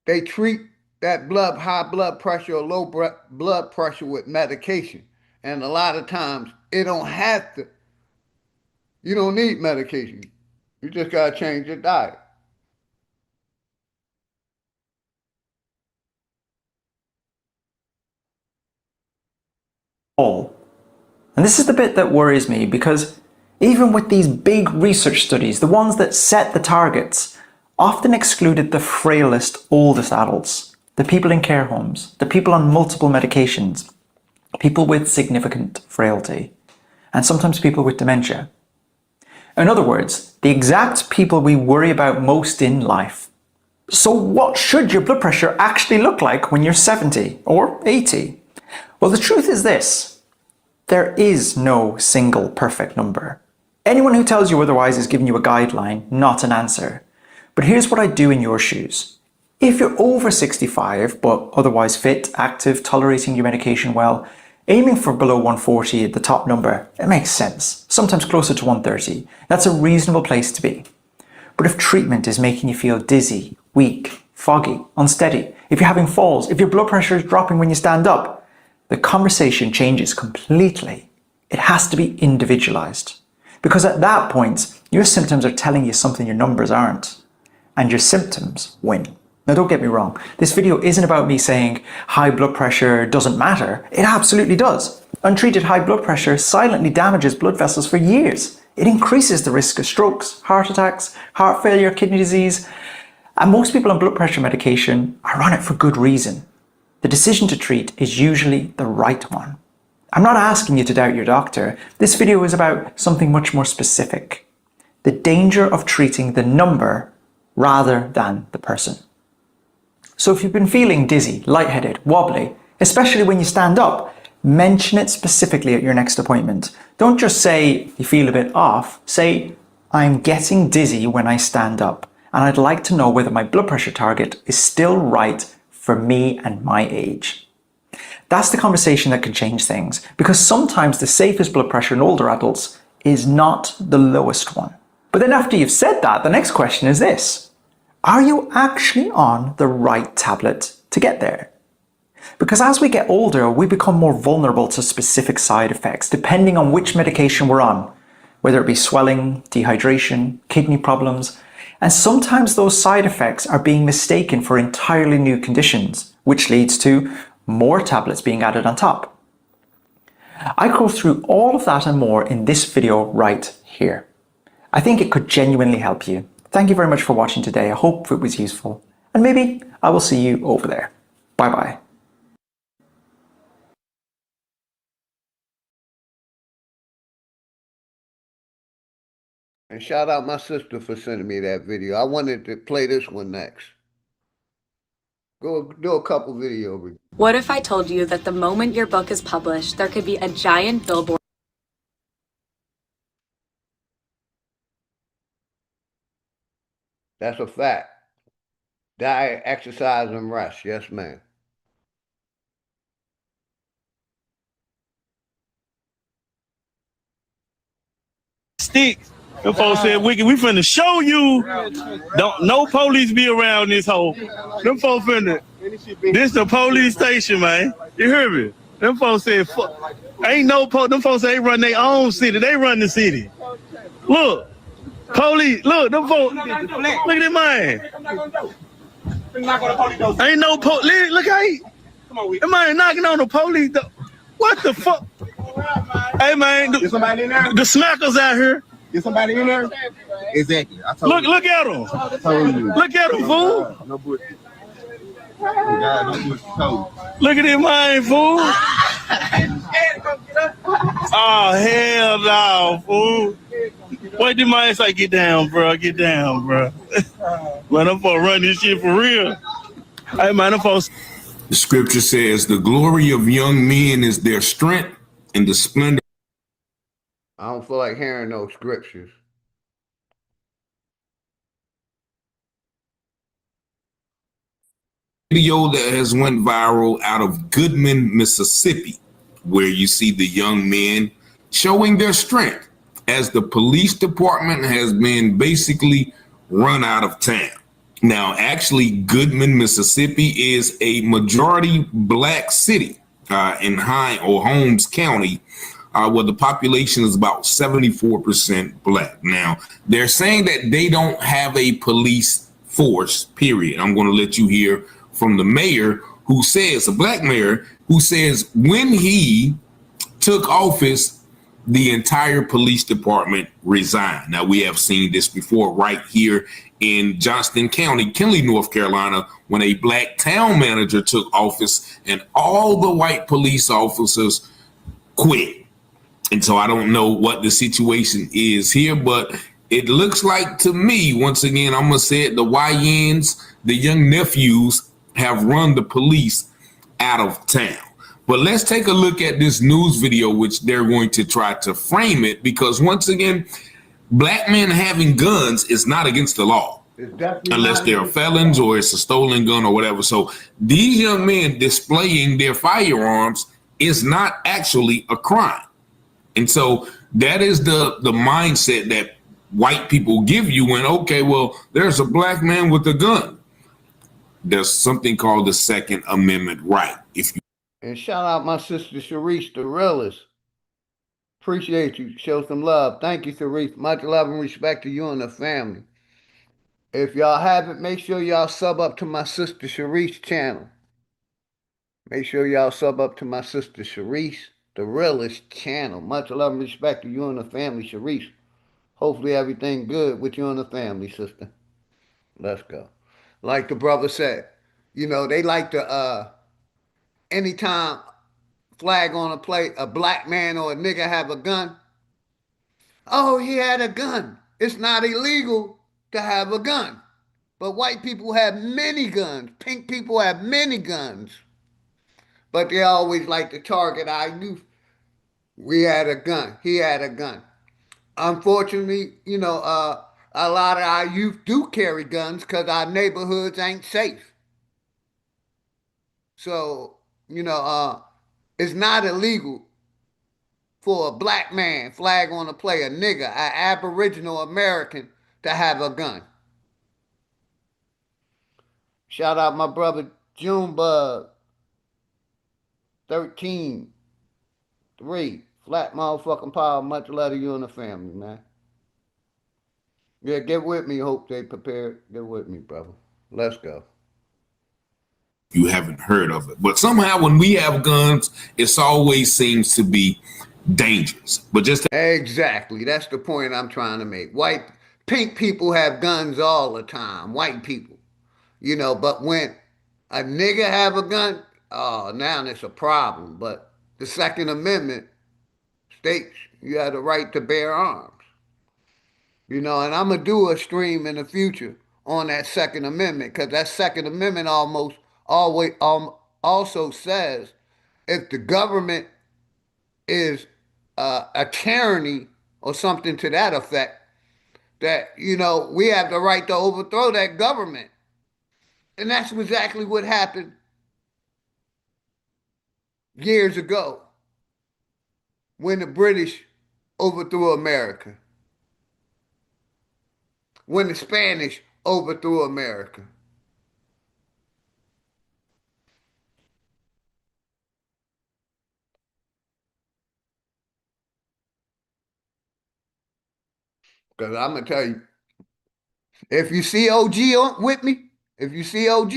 they treat that high blood pressure or low blood pressure with medication. And a lot of times it don't have to. You don't need medication. You just got to change your diet. And this is the bit that worries me because Even with these big research studies, the ones that set the targets often excluded the frailest, oldest adults, the people in care homes, the people on multiple medications, people with significant frailty, and sometimes people with dementia. In other words, the exact people we worry about most in life. So what should your blood pressure actually look like when you're 70 or 80? Well, the truth is this: there is no single perfect number. Anyone who tells you otherwise is giving you a guideline, not an answer. But here's what I'd do in your shoes. If you're over 65, but otherwise fit, active, tolerating your medication well, aiming for below 140 at the top number, it makes sense. Sometimes closer to 130. That's a reasonable place to be. But if treatment is making you feel dizzy, weak, foggy, unsteady, if you're having falls, if your blood pressure is dropping when you stand up, the conversation changes completely. It has to be individualized. Because at that point, your symptoms are telling you something your numbers aren't. And your symptoms win. Now don't get me wrong, this video isn't about me saying high blood pressure doesn't matter. It absolutely does. Untreated high blood pressure silently damages blood vessels for years. It increases the risk of strokes, heart attacks, heart failure, kidney disease. And most people on blood pressure medication are on it for good reason. The decision to treat is usually the right one. I'm not asking you to doubt your doctor. This video is about something much more specific. The danger of treating the number rather than the person. So if you've been feeling dizzy, lightheaded, wobbly, especially when you stand up, mention it specifically at your next appointment. Don't just say you feel a bit off. Say, I'm getting dizzy when I stand up, and I'd like to know whether my blood pressure target is still right for me and my age. That's the conversation that can change things, because sometimes the safest blood pressure in older adults is not the lowest one. But then after you've said that, the next question is this: are you actually on the right tablet to get there? Because as we get older, we become more vulnerable to specific side effects, depending on which medication we're on, whether it be swelling, dehydration, kidney problems, and sometimes those side effects are being mistaken for entirely new conditions, which leads to more tablets being added on top. I go through all of that and more in this video right here. I think it could genuinely help you. Thank you very much for watching today. I hope it was useful. And maybe I will see you over there. Bye bye. And shout out my sister for sending me that video. I wanted to play this one next. Go do a couple video reviews. What if I told you that the moment your book is published, there could be a giant billboard? That's a fact. Diet, exercise, and rest. Yes, ma'am. Sticks. Them folks said, "Wicked, we finna show you. Don't no police be around this hole." Them folks finna. This the police station, man. You hear me? Them folks said, "Fuck." Ain't no them folks say they run their own city. They run the city. Look, police. Look, them folks. Look at that man. Ain't no police. Look how he. That man knocking on the police. What the fuck? Hey man, the smackers out here. Get somebody in there? Exactly. I told look at him. I told you. Look at him, fool. No bullshit. God, no bullshit. Look at him, man, fool. Oh, hell no, fool. What did my ass say? Get down, bro. Get down, bro. Man, I'm gonna run this shit for real. Hey, man, I'm supposed. The scripture says, the glory of young men is their strength, and the splendor. I don't feel like hearing those scriptures. Video that has went viral out of Goodman, Mississippi, where you see the young men showing their strength as the police department has been basically run out of town. Now, actually, Goodman, Mississippi is a majority black city in Holmes County, where the population is about 74% black. Now, they're saying that they don't have a police force, period. I'm going to let you hear from the mayor, who says, a black mayor, who says when he took office, the entire police department resign. Now, we have seen this before right here in Johnston County, Kinley, North Carolina, when a black town manager took office and all the white police officers quit. And so I don't know what the situation is here, but it looks like to me, once again, I'm going to say it, the YNs, the young nephews, have run the police out of town. But let's take a look at this news video, which they're going to try to frame it, because once again, black men having guns is not against the law. Unless they're felons or it's a stolen gun or whatever. So these young men displaying their firearms is not actually a crime. And so that is the mindset that white people give you when, okay, well, there's a black man with a gun. There's something called the Second Amendment right. And shout out my sister Sharice, the realist. Appreciate you. Show some love. Thank you, Sharice. Much love and respect to you and the family. If y'all haven't, make sure y'all sub up to my sister Sharice channel. Make sure y'all sub up to my sister Sharice, the realest channel. Much love and respect to you and the family, Sharice. Hopefully everything good with you and the family, sister. Let's go. Like the brother said, you know, they like to, anytime flag on a plate, a black man or a nigga have a gun. Oh, he had a gun. It's not illegal to have a gun. But white people have many guns. Pink people have many guns. But they always like to target our youth. We had a gun. He had a gun. Unfortunately, you know, a lot of our youth do carry guns because our neighborhoods ain't safe. So, you know, it's not illegal for a black man, flag on the play, a nigga, an Aboriginal American, to have a gun. Shout out my brother Junebug, 13, 3, flat motherfucking power, much love to you and the family, man. Yeah, get with me, hope they prepared. Get with me, brother. Let's go. You haven't heard of it. But somehow when we have guns, it always seems to be dangerous. But just exactly, that's the point I'm trying to make. Pink people have guns all the time, white people. You know, but when a nigga have a gun, oh, now it's a problem. But the Second Amendment states you have the right to bear arms. You know, and I'm going to do a stream in the future on that Second Amendment, because that Second Amendment also says if the government is a tyranny or something to that effect, that, you know, we have the right to overthrow that government. And that's exactly what happened years ago when the British overthrew America, when the Spanish overthrew America. Because I'm going to tell you, if you see OG with me, if you see OG,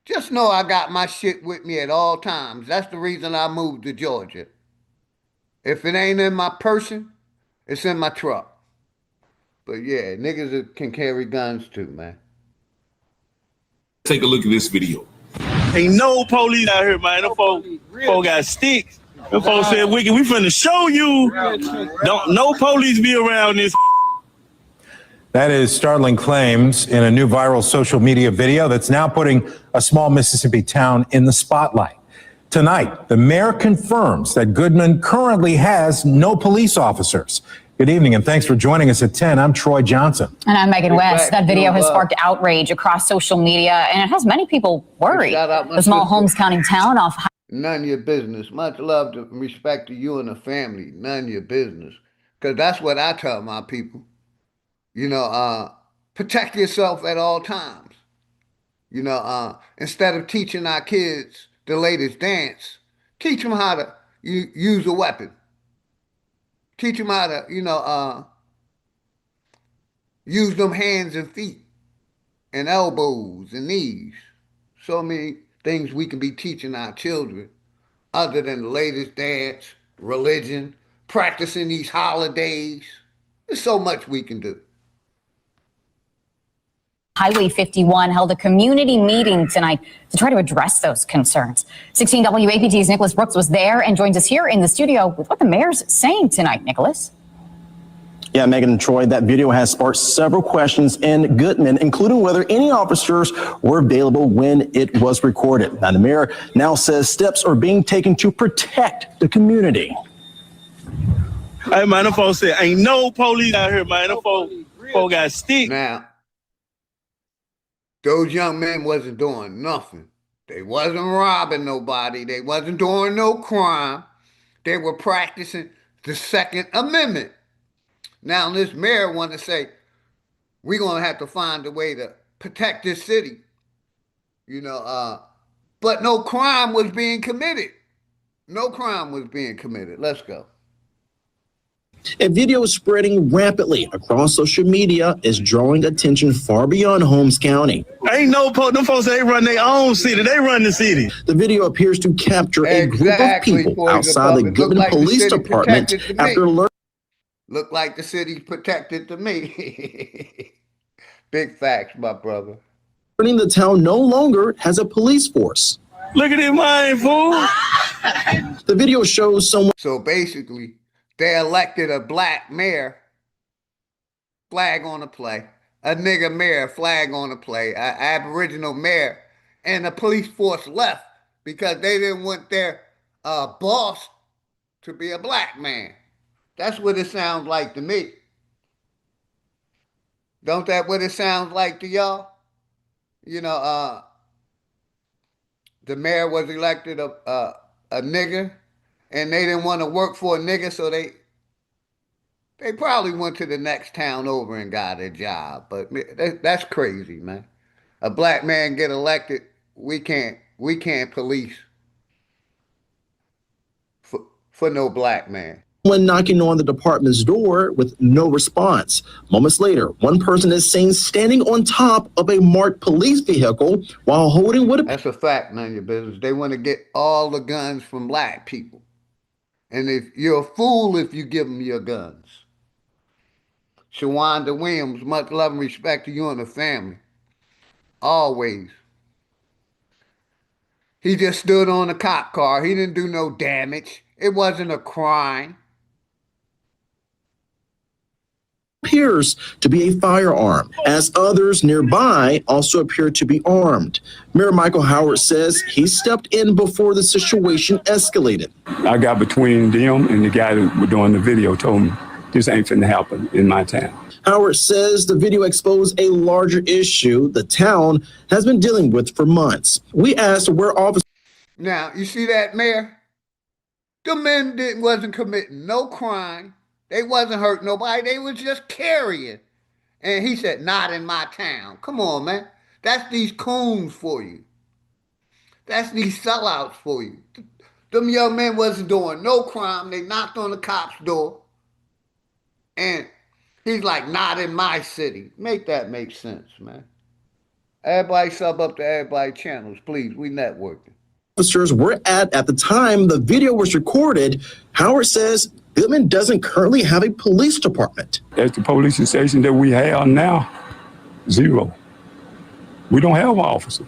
just know I got my shit with me at all times. That's the reason I moved to Georgia. If it ain't in my person, it's in my truck. But yeah, niggas can carry guns too, man. Take a look at this video. Ain't no police out here, man. Them folks got sticks. Them folks said, "Wicked, we finna show you. Don't no police be around this." That is startling claims in a new viral social media video that's now putting a small Mississippi town in the spotlight. Tonight, the mayor confirms that Goodman currently has no police officers. Good evening, and thanks for joining us at 10. I'm Troy Johnson. And I'm Megan West. That video has sparked outrage across social media, and it has many people worried. The small Holmes County town off. None of your business. Much love and respect to you and the family. None of your business. Because that's what I tell my people. You know, protect yourself at all times. You know, instead of teaching our kids the latest dance, teach them how to use a weapon. Teach them how to, you know, use them hands and feet and elbows and knees. So many things we can be teaching our children other than the latest dance, religion, practicing these holidays. There's so much we can do. Highway 51 held a community meeting tonight to try to address those concerns. 16 WAPT's Nicholas Brooks was there and joins us here in the studio with what the mayor's saying tonight. Nicholas? Yeah, Megan and Troy, that video has sparked several questions in Goodman, including whether any officers were available when it was recorded. Now, the mayor now says steps are being taken to protect the community. Hey, man, them folks said, ain't no police out here, man. Them folks got sticks. Now, those young men wasn't doing nothing. They wasn't robbing nobody. They wasn't doing no crime. They were practicing the Second Amendment. Now, this mayor want to say, we're going to have to find a way to protect this city. You know, but no crime was being committed. No crime was being committed. Let's go. A video spreading rapidly across social media is drawing attention far beyond Holmes County. Ain't no them folks, they run their own city. They run the city. The video appears to capture a group of people outside the Goodman Police Department after learning. Look like the city's protected to me. Big facts, my brother. The town no longer has a police force. Look at it, mine, fool. The video shows someone. So basically, they elected a black mayor, flag on the play. A nigga mayor, flag on the play. An Aboriginal mayor. And the police force left because they didn't want their boss to be a black man. That's what it sounds like to me. Don't that what it sounds like to y'all? You know, the mayor was elected a nigger, and they didn't want to work for a nigger, so they probably went to the next town over and got a job. But that's crazy, man. A black man get elected, we can't police for no black man. When knocking on the department's door with no response. Moments later, one person is seen standing on top of a marked police vehicle while holding what. That's a fact, none of your business. They want to get all the guns from black people. And if you're a fool if you give them your guns. Shawanda Williams, much love and respect to you and the family. Always. He just stood on a cop car. He didn't do no damage. It wasn't a crime. Appears to be a firearm, as others nearby also appear to be armed. Mayor Michael Howard says he stepped in before the situation escalated. I got between them and the guy that was doing the video told me this ain't finna happen in my town. Howard says the video exposed a larger issue the town has been dealing with for months. We asked where officers. Now, you see that, Mayor? The men wasn't committing no crime. They wasn't hurting nobody. They was just carrying. And he said, not in my town. Come on, man. That's these coons for you. That's these sellouts for you. Them young men wasn't doing no crime. They knocked on the cop's door. And he's like, not in my city. Make that make sense, man. Everybody sub up to everybody's channels, please. We networking. Officers were at the time the video was recorded. Howard says Goodman doesn't currently have a police department. At the police station that we have now, zero. We don't have an officer.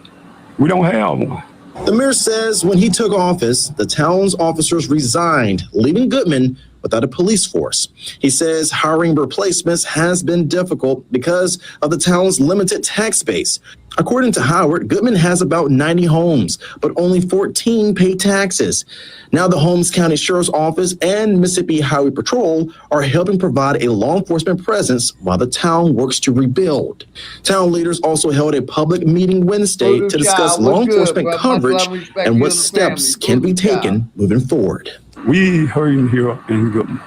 We don't have one. The mayor says when he took office, the town's officers resigned, leaving Goodman without a police force. He says hiring replacements has been difficult because of the town's limited tax base. According to Howard, Goodman has about 90 homes, but only 14 pay taxes. Now the Holmes County Sheriff's Office and Mississippi Highway Patrol are helping provide a law enforcement presence while the town works to rebuild. Town leaders also held a public meeting Wednesday to discuss law enforcement coverage and what steps can be taken moving forward. We hurting here in Goodman,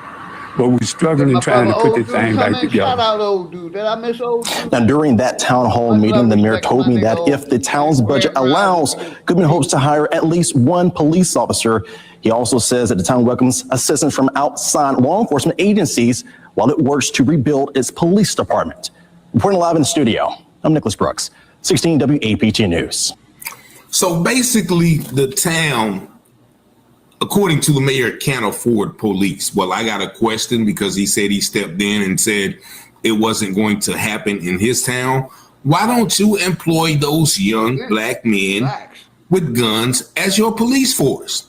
but we're struggling trying to put this thing back together. Shout out old dude. Did I miss old dude? Now, during that town hall meeting, the mayor told me that if the town's budget allows, Goodman hopes to hire at least one police officer. He also says that the town welcomes assistance from outside law enforcement agencies while it works to rebuild its police department. Reporting live in the studio, I'm Nicholas Brooks, 16 WAPT News. So basically, the town according to the mayor, can't afford police. Well, I got a question because he said he stepped in and said it wasn't going to happen in his town. Why don't you employ those young black men with guns as your police force?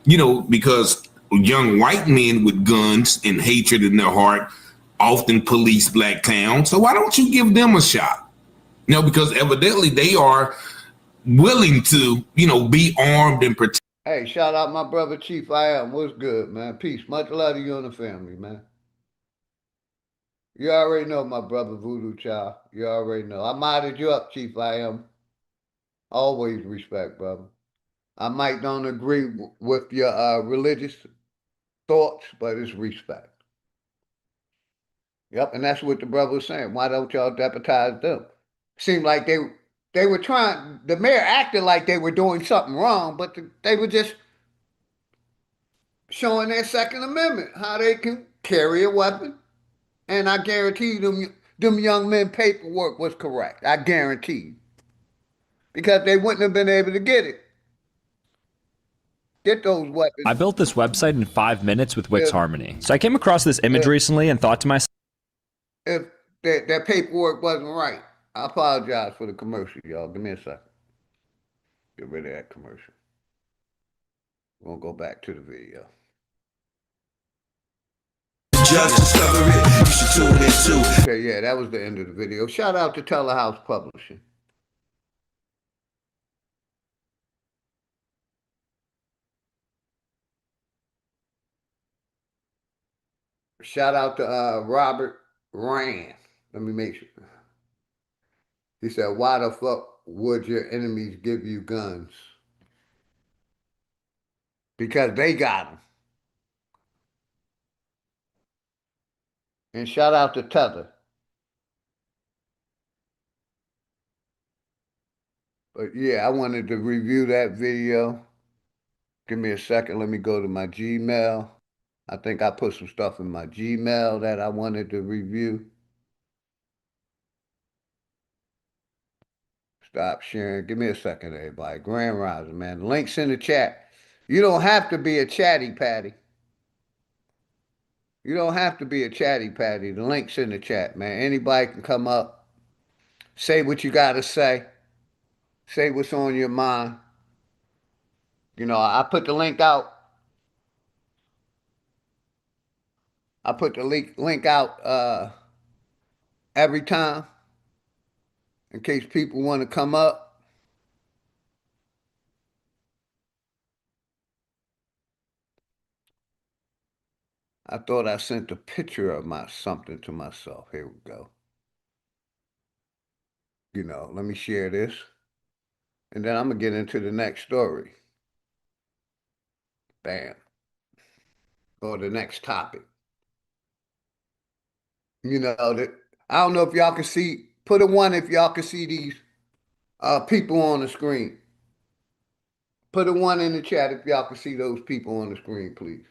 You know, because young white men with guns and hatred in their heart often police black towns. So why don't you give them a shot? You know, because evidently they are willing to, you know, be armed and protect. Hey, shout out my brother Chief I Am. What's good, man? Peace. Much love to you and the family, man. You already know my brother Voodoo Child. You already know. I modded you up, Chief I Am. Always respect, brother. I might don't agree with your religious thoughts, but it's respect. Yep, and that's what the brother was saying. Why don't y'all deputize them? Seemed like they were trying. The mayor acted like they were doing something wrong, but they were just showing their Second Amendment, how they can carry a weapon. And I guarantee you, them young men paperwork was correct. I guarantee you. Because they wouldn't have been able to get it. Get those weapons. I built this website in 5 minutes with Wix Harmony. So I came across this image recently and thought to myself, if that paperwork wasn't right. I apologize for the commercial, y'all. Give me a second. Get rid of that commercial. We'll go back to the video. Just discover it. You should tune in too. Okay, yeah, that was the end of the video. Shout out to Telehouse Publishing. Shout out to Robert Rand. Let me make sure. He said, why the fuck would your enemies give you guns? Because they got them. And shout out to Tether. But yeah, I wanted to review that video. Give me a second. Let me go to my Gmail. I think I put some stuff in my Gmail that I wanted to review. Stop sharing. Give me a second, everybody. Grand Rising, man. Links in the chat. You don't have to be a chatty patty. You don't have to be a chatty patty. The link's in the chat, man. Anybody can come up, say what you got to say, say what's on your mind. You know, I put the link out. I put the link out every time in case people want to come up. I thought I sent a picture of my something to myself. Here we go. You know, let me share this. And then I'm going to get into the next story. Bam. Or the next topic. You know, that I don't know if y'all can see, put a 1 if y'all can see these people on the screen. Put a 1 in the chat if y'all can see those people on the screen, please.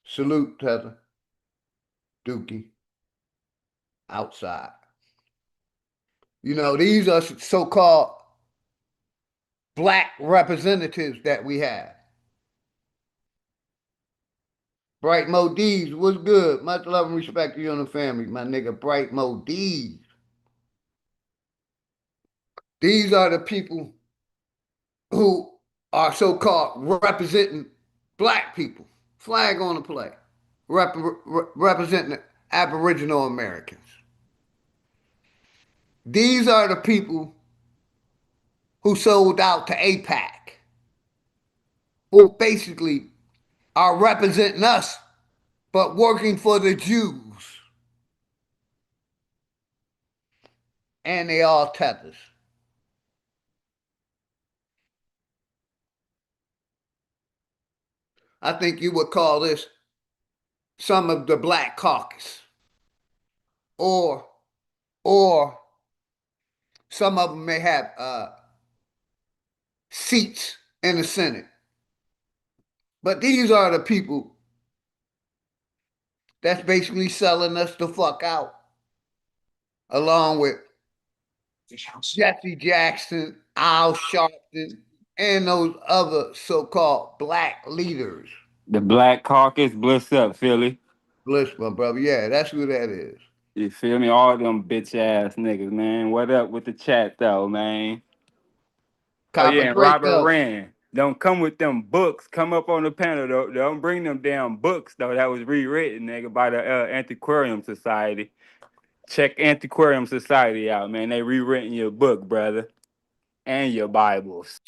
Salute, Tether. Dookie. Outside. You know, these are so-called black representatives that we have. Bright Mo D's, what's good? Much love and respect to you and the family, my nigga Bright Mo D's. These are the people who are so-called representing black people. Flag on the play. Representing Aboriginal Americans. These are the people who sold out to APAC, who basically are representing us, but working for the Jews. And they all tethers. I think you would call this some of the Black Caucus. Or some of them may have seats in the Senate. But these are the people that's basically selling us the fuck out along with Jesse Jackson, Al Sharpton, and those other so-called black leaders. The Black Caucus, bliss up, Philly. Bliss, my brother. Yeah, that's who that is. You feel me? All them bitch ass niggas, man. What up with the chat though, man? Oh Copper yeah, and Drake Robert though. Rand. Don't come with them books. Come up on the panel though. Don't bring them damn books though. That was rewritten, nigga, by the Antiquarium Society. Check Antiquarium Society out, man. They rewritten your book, brother, and your Bibles.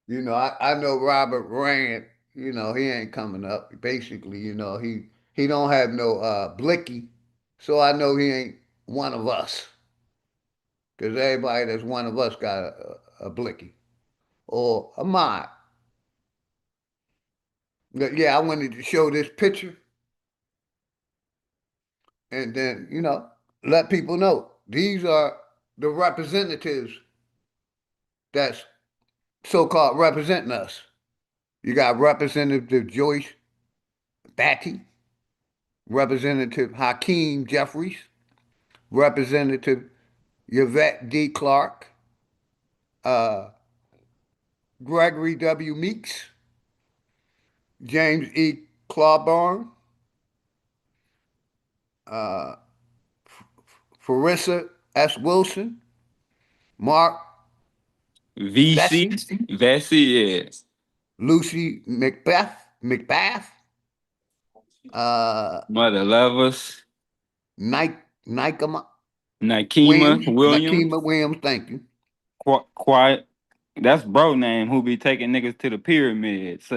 You know, I know Robert Rand, you know, he ain't coming up. Basically, you know, he don't have no blicky. So I know he ain't one of us. Because everybody that's one of us got a blicky or a mod. But yeah, I wanted to show this picture and then, you know, let people know these are the representatives that's so-called representing us. You got Representative Joyce Batty, Representative Hakeem Jeffries, Representative Yvette D. Clark, Gregory W. Meeks, James E. Clawborn, Farissa S. Wilson, Mark VC, Vesey, yeah. Lucy McBath, Mother Lovers, Nikema Nikema Williams, Nikema Williams, thank you. Quiet. That's bro name who be taking niggas to the pyramids.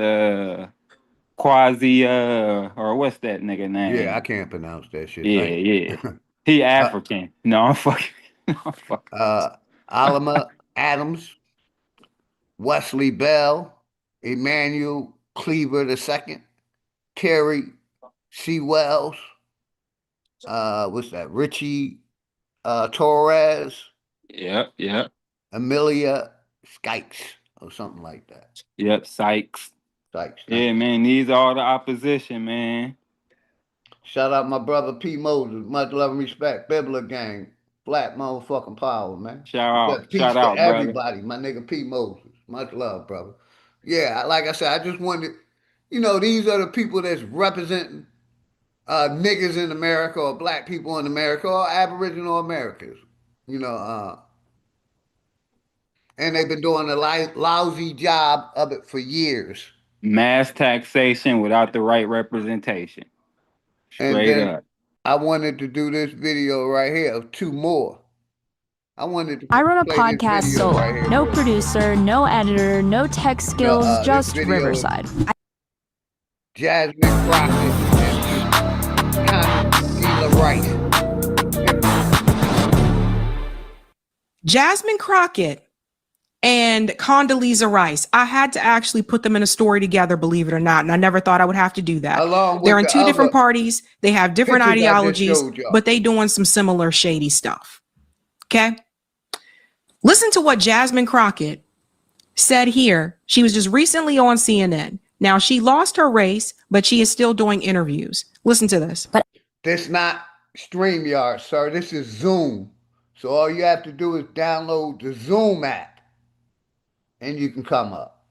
Quasi, or what's that nigga name? Yeah, I can't pronounce that shit. Yeah. He African. No, I'm fucking. No, I'm fucking. Alma Adams, Wesley Bell, Emmanuel Cleaver II, Terry C. Wells, what's that? Richie Torres. Yep. Amelia Skykes or something like that. Yep, Sykes. Yeah, man, these are the opposition, man. Shout out my brother P. Moses. Much love and respect. Bibler gang. Flat motherfucking power, man. Shout Peace out, to brother. everybody. My nigga P. Moses. Much love, brother. Yeah, like I said, I just wanted, you know, these are the people that's representing niggas in America or black people in America or Aboriginal Americans. You know, and they've been doing a lousy job of it for years. Mass taxation without the right representation. Straight up. I wanted to do this video right here of two more. I run a podcast solo. Right, no producer, no editor, no tech skills, just Riverside. Jasmine Crockett and Condoleezza Rice. Jasmine Crockett and Condoleezza Rice. I had to actually put them in a story together, believe it or not, and I never thought I would have to do that. They're in two different parties. They have different ideologies, but they doing some similar shady stuff. Okay? Listen to what Jasmine Crockett said here. She was just recently on CNN. Now, she lost her race, but she is still doing interviews. Listen to this. This not StreamYard, sir. This is Zoom. So all you have to do is download the Zoom app and you can come up.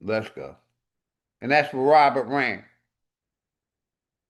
Let's go. And that's for Robert Rand.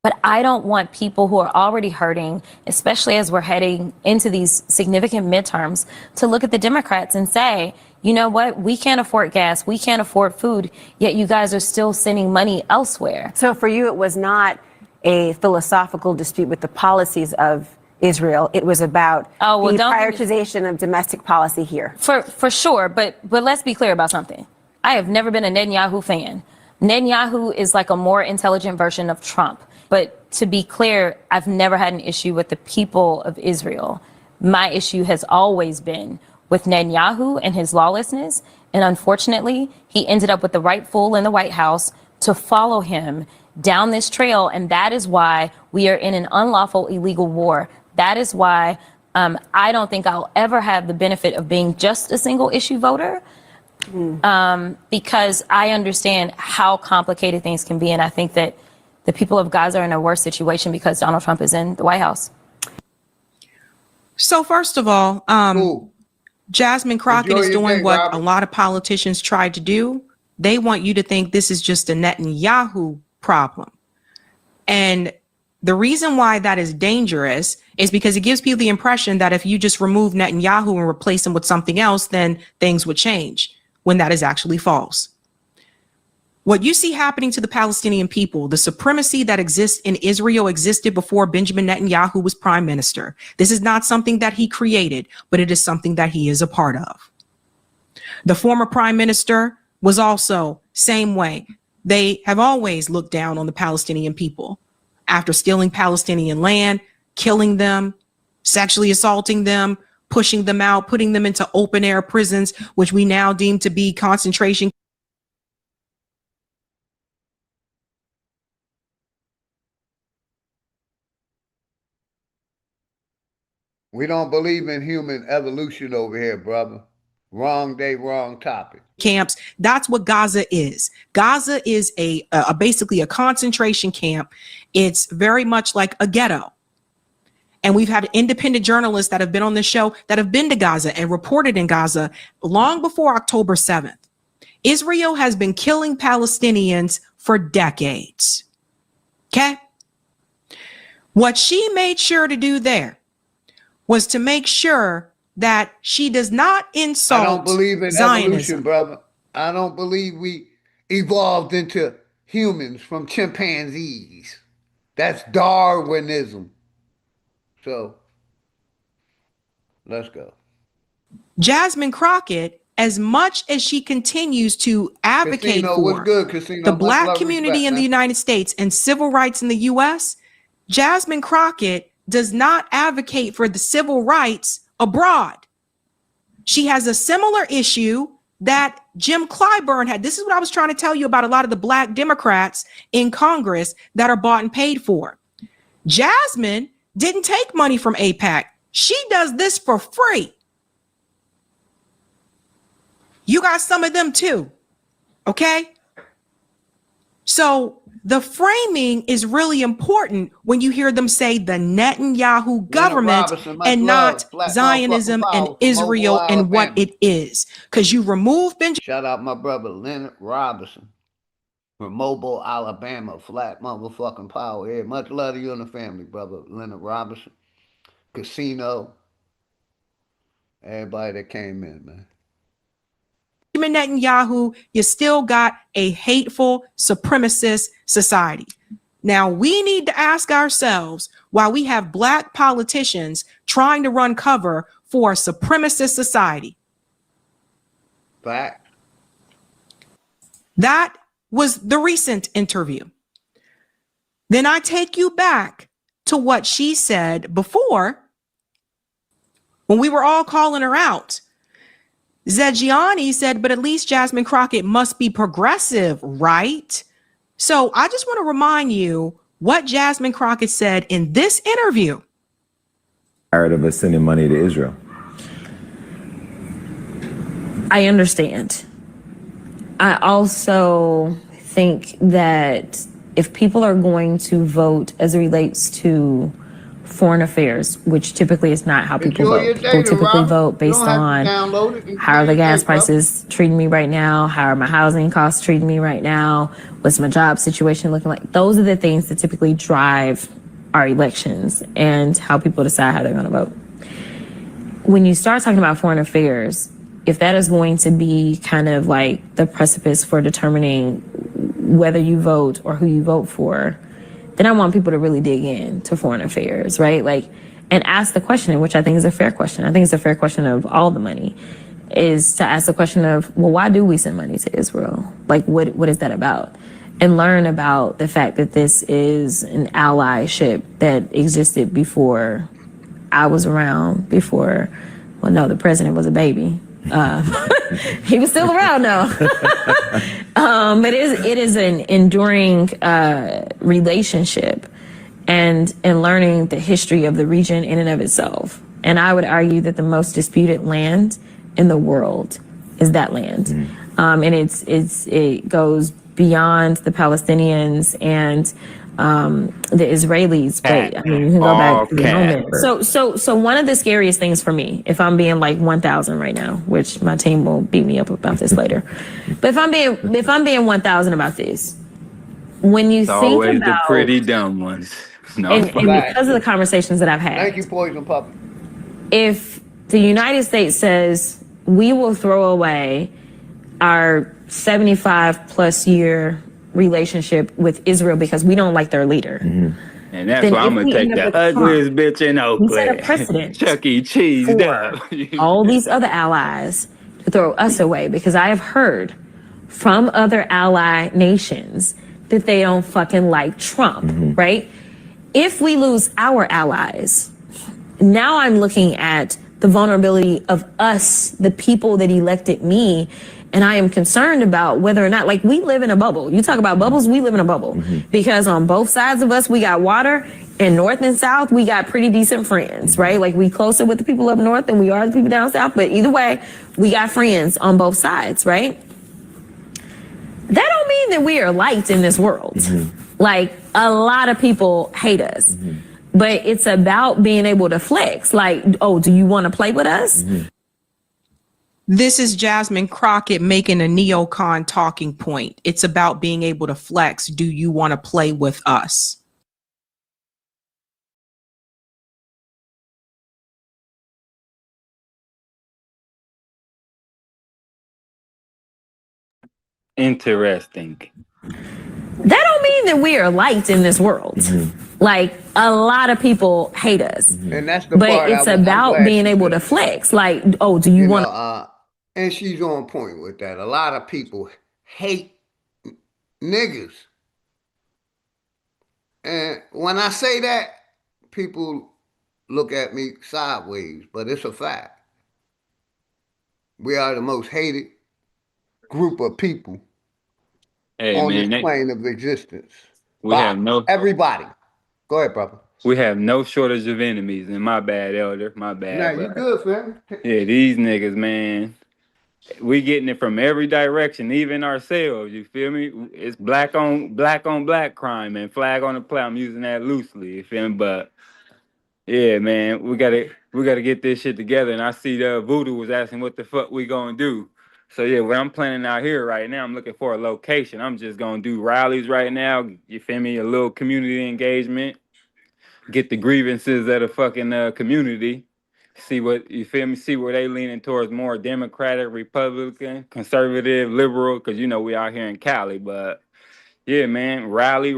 But I don't want people who are already hurting, especially as we're heading into these significant midterms, to look at the Democrats and say, you know what, we can't afford gas, we can't afford food, yet you guys are still sending money elsewhere. So for you, it was not a philosophical dispute with the policies of Israel. It was about the prioritization of domestic policy here. For sure, but let's be clear about something. I have never been a Netanyahu fan. Netanyahu is like a more intelligent version of Trump. But to be clear, I've never had an issue with the people of Israel. My issue has always been with Netanyahu and his lawlessness. And unfortunately, he ended up with the right fool in the White House to follow him down this trail. And that is why we are in an unlawful, illegal war. That is why I don't think I'll ever have the benefit of being just a single issue voter. because I understand how complicated things can be. And I think that the people of Gaza are in a worse situation because Donald Trump is in the White House. So first of all, Jasmine Crockett is doing what a lot of politicians tried to do. They want you to think this is just a Netanyahu problem. And the reason why that is dangerous is because it gives people the impression that if you just remove Netanyahu and replace him with something else, then things would change, when that is actually false. What you see happening to the Palestinian people, the supremacy that exists in Israel existed before Benjamin Netanyahu was prime minister. This is not something that he created, but it is something that he is a part of. The former prime minister was also same way. They have always looked down on the Palestinian people after stealing Palestinian land, killing them, sexually assaulting them, pushing them out, putting them into open air prisons, which we now deem to be concentration. We don't believe in human evolution over here, brother. Wrong day, wrong topic. Camps. That's what Gaza is. Gaza is basically a concentration camp. It's very much like a ghetto. And we've had independent journalists that have been on this show that have been to Gaza and reported in Gaza long before October 7th. Israel has been killing Palestinians for decades. Okay? What she made sure to do there was to make sure that she does not insult I don't believe in Zionism. evolution, brother. I don't believe we evolved into humans from chimpanzees. That's Darwinism. So, let's go. Jasmine Crockett, as much as she continues to advocate for the Black community in the United States and civil rights in the U.S., Jasmine Crockett does not advocate for the civil rights abroad. She has a similar issue that Jim Clyburn had. This is what I was trying to tell you about a lot of the Black Democrats in Congress that are bought and paid for. Jasmine didn't take money from AIPAC. She does this for free. You got some of them too, okay? So the framing is really important when you hear them say the Netanyahu government and not Zionism and Israel and what it is. Because you remove Benjamin. Shout out my brother Leonard Robinson from Mobile, Alabama. Flat motherfucking power here. Much love to you and the family, brother Leonard Robinson. Casino. Everybody that came in, man. Netanyahu, you still got a hateful supremacist society. Now we need to ask ourselves why we have Black politicians trying to run cover for a supremacist society. Fact. That was the recent interview. Then I take you back to what she said before when we were all calling her out. Zegiani said, but at least Jasmine Crockett must be progressive, right? So I just want to remind you what Jasmine Crockett said in this interview. Tired of us sending money to Israel. I understand. I also think that if people are going to vote as it relates to foreign affairs, which typically is not how people vote. People typically vote based on how are the gas prices treating me right now? How are my housing costs treating me right now? What's my job situation looking like? Those are the things that typically drive our elections and how people decide how they're going to vote. When you start talking about foreign affairs, if that is going to be kind of like the precipice for determining whether you vote or who you vote for, then I want people to really dig in to foreign affairs, right? Like, and ask the question, which I think is a fair question. I think it's a fair question of all the money, is to ask the question of, well, why do we send money to Israel? Like, what is that about? And learn about the fact that this is an allyship that existed before I was around, before, well, no, the president was a baby. He was still around though. But it is an enduring relationship and learning the history of the region in and of itself. And I would argue that the most disputed land in the world is that land. And it goes beyond the Palestinians and the Israelis, but I mean, you can go back to the moment. So one of the scariest things for me, if I'm being like 1,000 right now, which my team will beat me up about this later, but if I'm being 1,000 about this, when you It's think always the about pretty dumb ones. No, and because of the conversations that I've had, Thank you, Poison Puppy. if the United States says we will throw away our 75 plus year relationship with Israel because we don't like their leader. and that's why I'm gonna take the ugliest bitch in We set a Oakland. precedent Chuck E. Cheese up. all these other allies to throw us away, because I have heard from other ally nations that they don't fucking like Trump, right? If we lose our allies, now I'm looking at the vulnerability of us, the people that elected me, and I am concerned about whether or not, like, we live in a bubble. You talk about bubbles, we live in a bubble. Because on both sides of us, we got water, and north and south, we got pretty decent friends, right? Like, we closer with the people up north than we are the people down south, but either way, we got friends on both sides, right? That don't mean that we are liked in this world. Like, a lot of people hate us. But it's about being able to flex. Like, oh, do you want to play with us? This is Jasmine Crockett making a neocon talking point. It's about being able to flex. Do you want to play with us? Interesting. That don't mean that we are liked in this world. Like, a lot of people hate us. And that's the but part it's I'm about glad being she able did. to flex. Like, oh, do you want to? And she's on point with that. A lot of people hate niggas. And when I say that, people look at me sideways, but it's a fact. We are the most hated group of people on this plane of existence. We have no everybody. Go ahead, brother. We have no shortage of enemies, and my bad, Elder. My bad. Nah, you good, fam. Yeah, these niggas, man. We getting it from every direction, even ourselves. You feel me? It's black on black crime, and flag on the play. I'm using that loosely. You feel me? But yeah, man, we gotta get this shit together. And I see the Voodoo was asking what the fuck we gonna do. So yeah, what I'm planning out here right now, I'm looking for a location. I'm just gonna do rallies right now. You feel me? A little community engagement. Get the grievances of the fucking community. See what you feel me. See where they leaning towards more Democratic, Republican, conservative, liberal. Because you know we out here in Cali, but yeah, man, rally.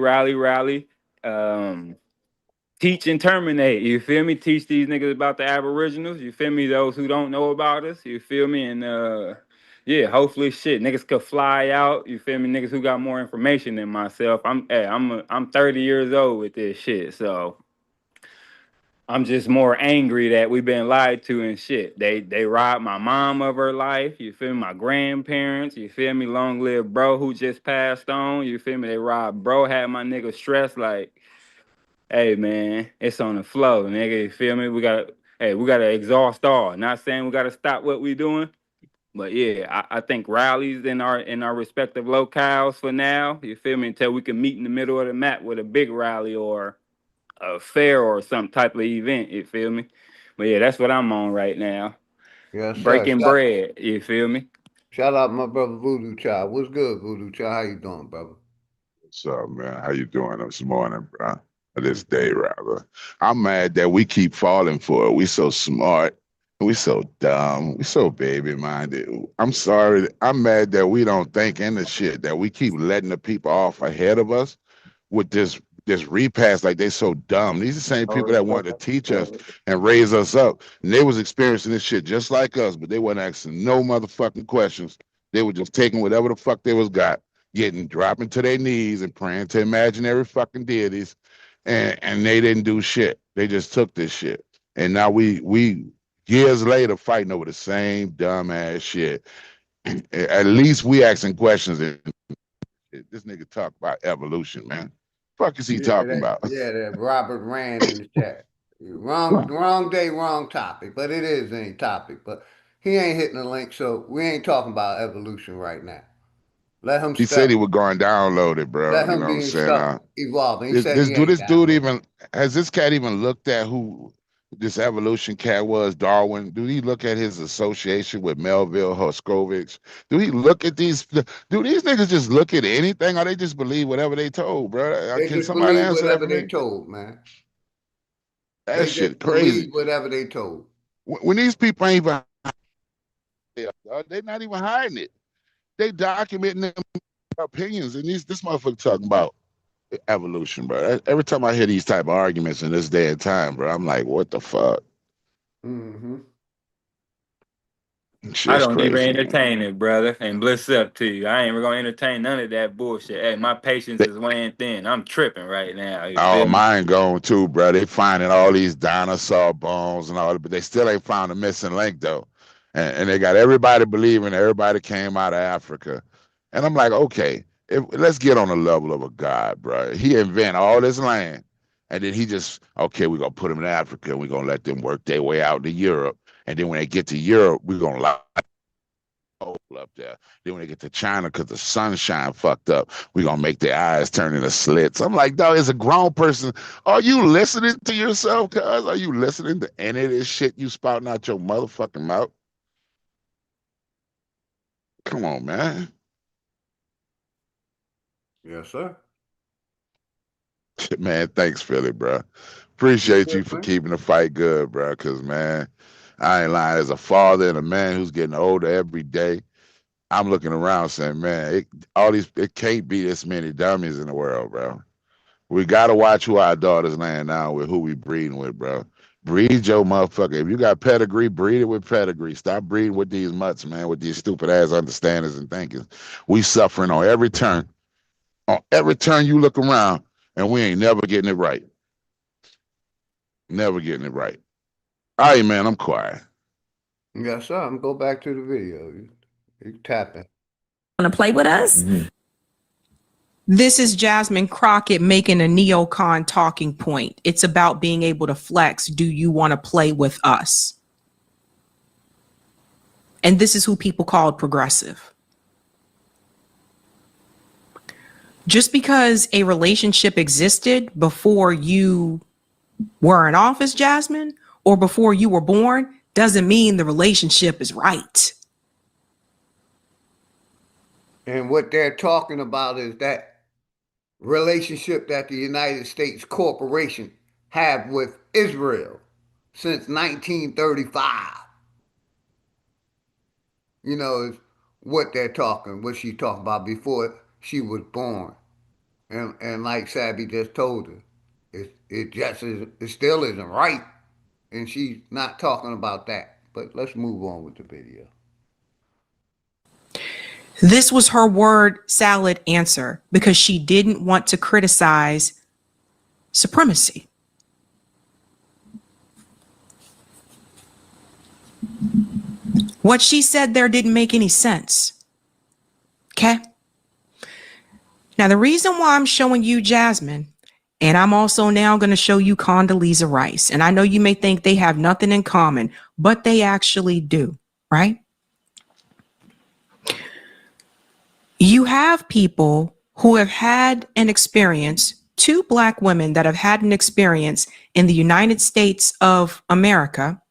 Teach and terminate. You feel me? Teach these niggas about the Aboriginals. You feel me? Those who don't know about us. You feel me? And yeah, hopefully shit niggas could fly out. You feel me? Niggas who got more information than myself. I'm 30 years old with this shit, so I'm just more angry that we've been lied to and shit. They robbed my mom of her life. You feel me? My grandparents. You feel me? Long live bro who just passed on. You feel me? They robbed bro. Had my nigga stressed like, hey man, it's on the flow, nigga. You feel me? We gotta exhaust all. Not saying we gotta stop what we doing, but yeah, I think rallies in our respective locales for now. You feel me? Until we can meet in the middle of the map with a big rally or a fair or some type of event. You feel me? But yeah, that's what I'm on right now. Yes, sir. Breaking bread. You feel me? Shout out my brother Voodoo Child. What's good, Voodoo Child? How you doing, brother? What's up, man? How you doing this morning, bro? Or this day, rather. I'm mad that we keep falling for it. We so smart. We so dumb. We so baby-minded. I'm sorry. I'm mad that we don't think in the shit, that we keep letting the people off ahead of us with this repass, like they so dumb. These are the same people that wanted to teach us and raise us up. And they was experiencing this shit just like us, but they wasn't asking no motherfucking questions. They were just taking whatever the fuck they was got, dropping to their knees and praying to imaginary fucking deities, and they didn't do shit. They just took this shit. And now we years later fighting over the same dumb ass shit. At least we asking questions. This nigga talk about evolution, man. Fuck is he talking about? Yeah, that Robert Rand in the chat. Wrong day, wrong topic, but it is a topic. But He ain't hitting the link, so we ain't talking about evolution right now. Let him He said step. he was going to download it, bro. Let You him know what I'm be in saying? stuff evolving. He said he Do ain't this dude downloading. even, has this cat even looked at who this evolution cat was, Darwin? Do he look at his association with Melville Hoskovich? Do he look at these? Do these niggas just look at anything, or they just believe whatever they told, bro? They Can just somebody believe answer that whatever for they me? told, man. That They just shit crazy. believe whatever they told. When these people ain't even, they're not even hiding it. They documenting their opinions, and this motherfucker talking about evolution, bro. Every time I hear these type of arguments in this day and time, bro, I'm like, what the fuck? Mm-hmm. I Shit's don't even crazy. entertain it, brother. And bless up to you. I ain't even gonna entertain none of that bullshit. Hey, my patience is weighing thin. I'm tripping right now. You Oh, feel me? mine going too, bro. They finding all these dinosaur bones and all that, but they still ain't found a missing link though. And they got everybody believing everybody came out of Africa. And I'm like, okay, let's get on the level of a god, bro. He invent all this land, and then he just, okay, we're gonna put them in Africa and we're gonna let them work their way out to Europe. And then when they get to Europe, we're gonna lock up there. Then when they get to China, because the sunshine fucked up, we're gonna make their eyes turn into slits. I'm like, dog, as a grown person, are you listening to yourself, cuz? Are you listening to any of this shit you spouting out your motherfucking mouth? Come on, man. Yes, sir. Man, thanks, Philly, bro. Appreciate you for keeping the fight good, bro. Cause man, I ain't lying. As a father and a man who's getting older every day, I'm looking around saying, man, it can't be this many dummies in the world, bro. We gotta watch who our daughters laying down with, who we breeding with, bro. Breed your motherfucker. If you got pedigree, breed it with pedigree. Stop breeding with these mutts, man, with these stupid ass understandings and thinkings. We suffering on every turn. On every turn you look around, and we ain't never getting it right. Never getting it right. All right, man, I'm quiet. Yes, sir. I'm go back to the video. You tapping. Want to play with us? This is Jasmine Crockett making a neocon talking point. It's about being able to flex. Do you want to play with us? And this is who people called progressive. Just because a relationship existed before you were in office, Jasmine, or before you were born, doesn't mean the relationship is right. And what they're talking about is that relationship that the United States Corporation have with Israel since 1935. You know, is what they're talking, what she talking about before she was born. And like Sabby just told her, it still isn't right. And she's not talking about that. But let's move on with the video. This was her word salad answer because she didn't want to criticize supremacy. What she said there didn't make any sense. Okay? Now, the reason why I'm showing you Jasmine, and I'm also now going to show you Condoleezza Rice, and I know you may think they have nothing in common, but they actually do, right? You have people who have had an experience, two Black women that have had an experience in the United States of America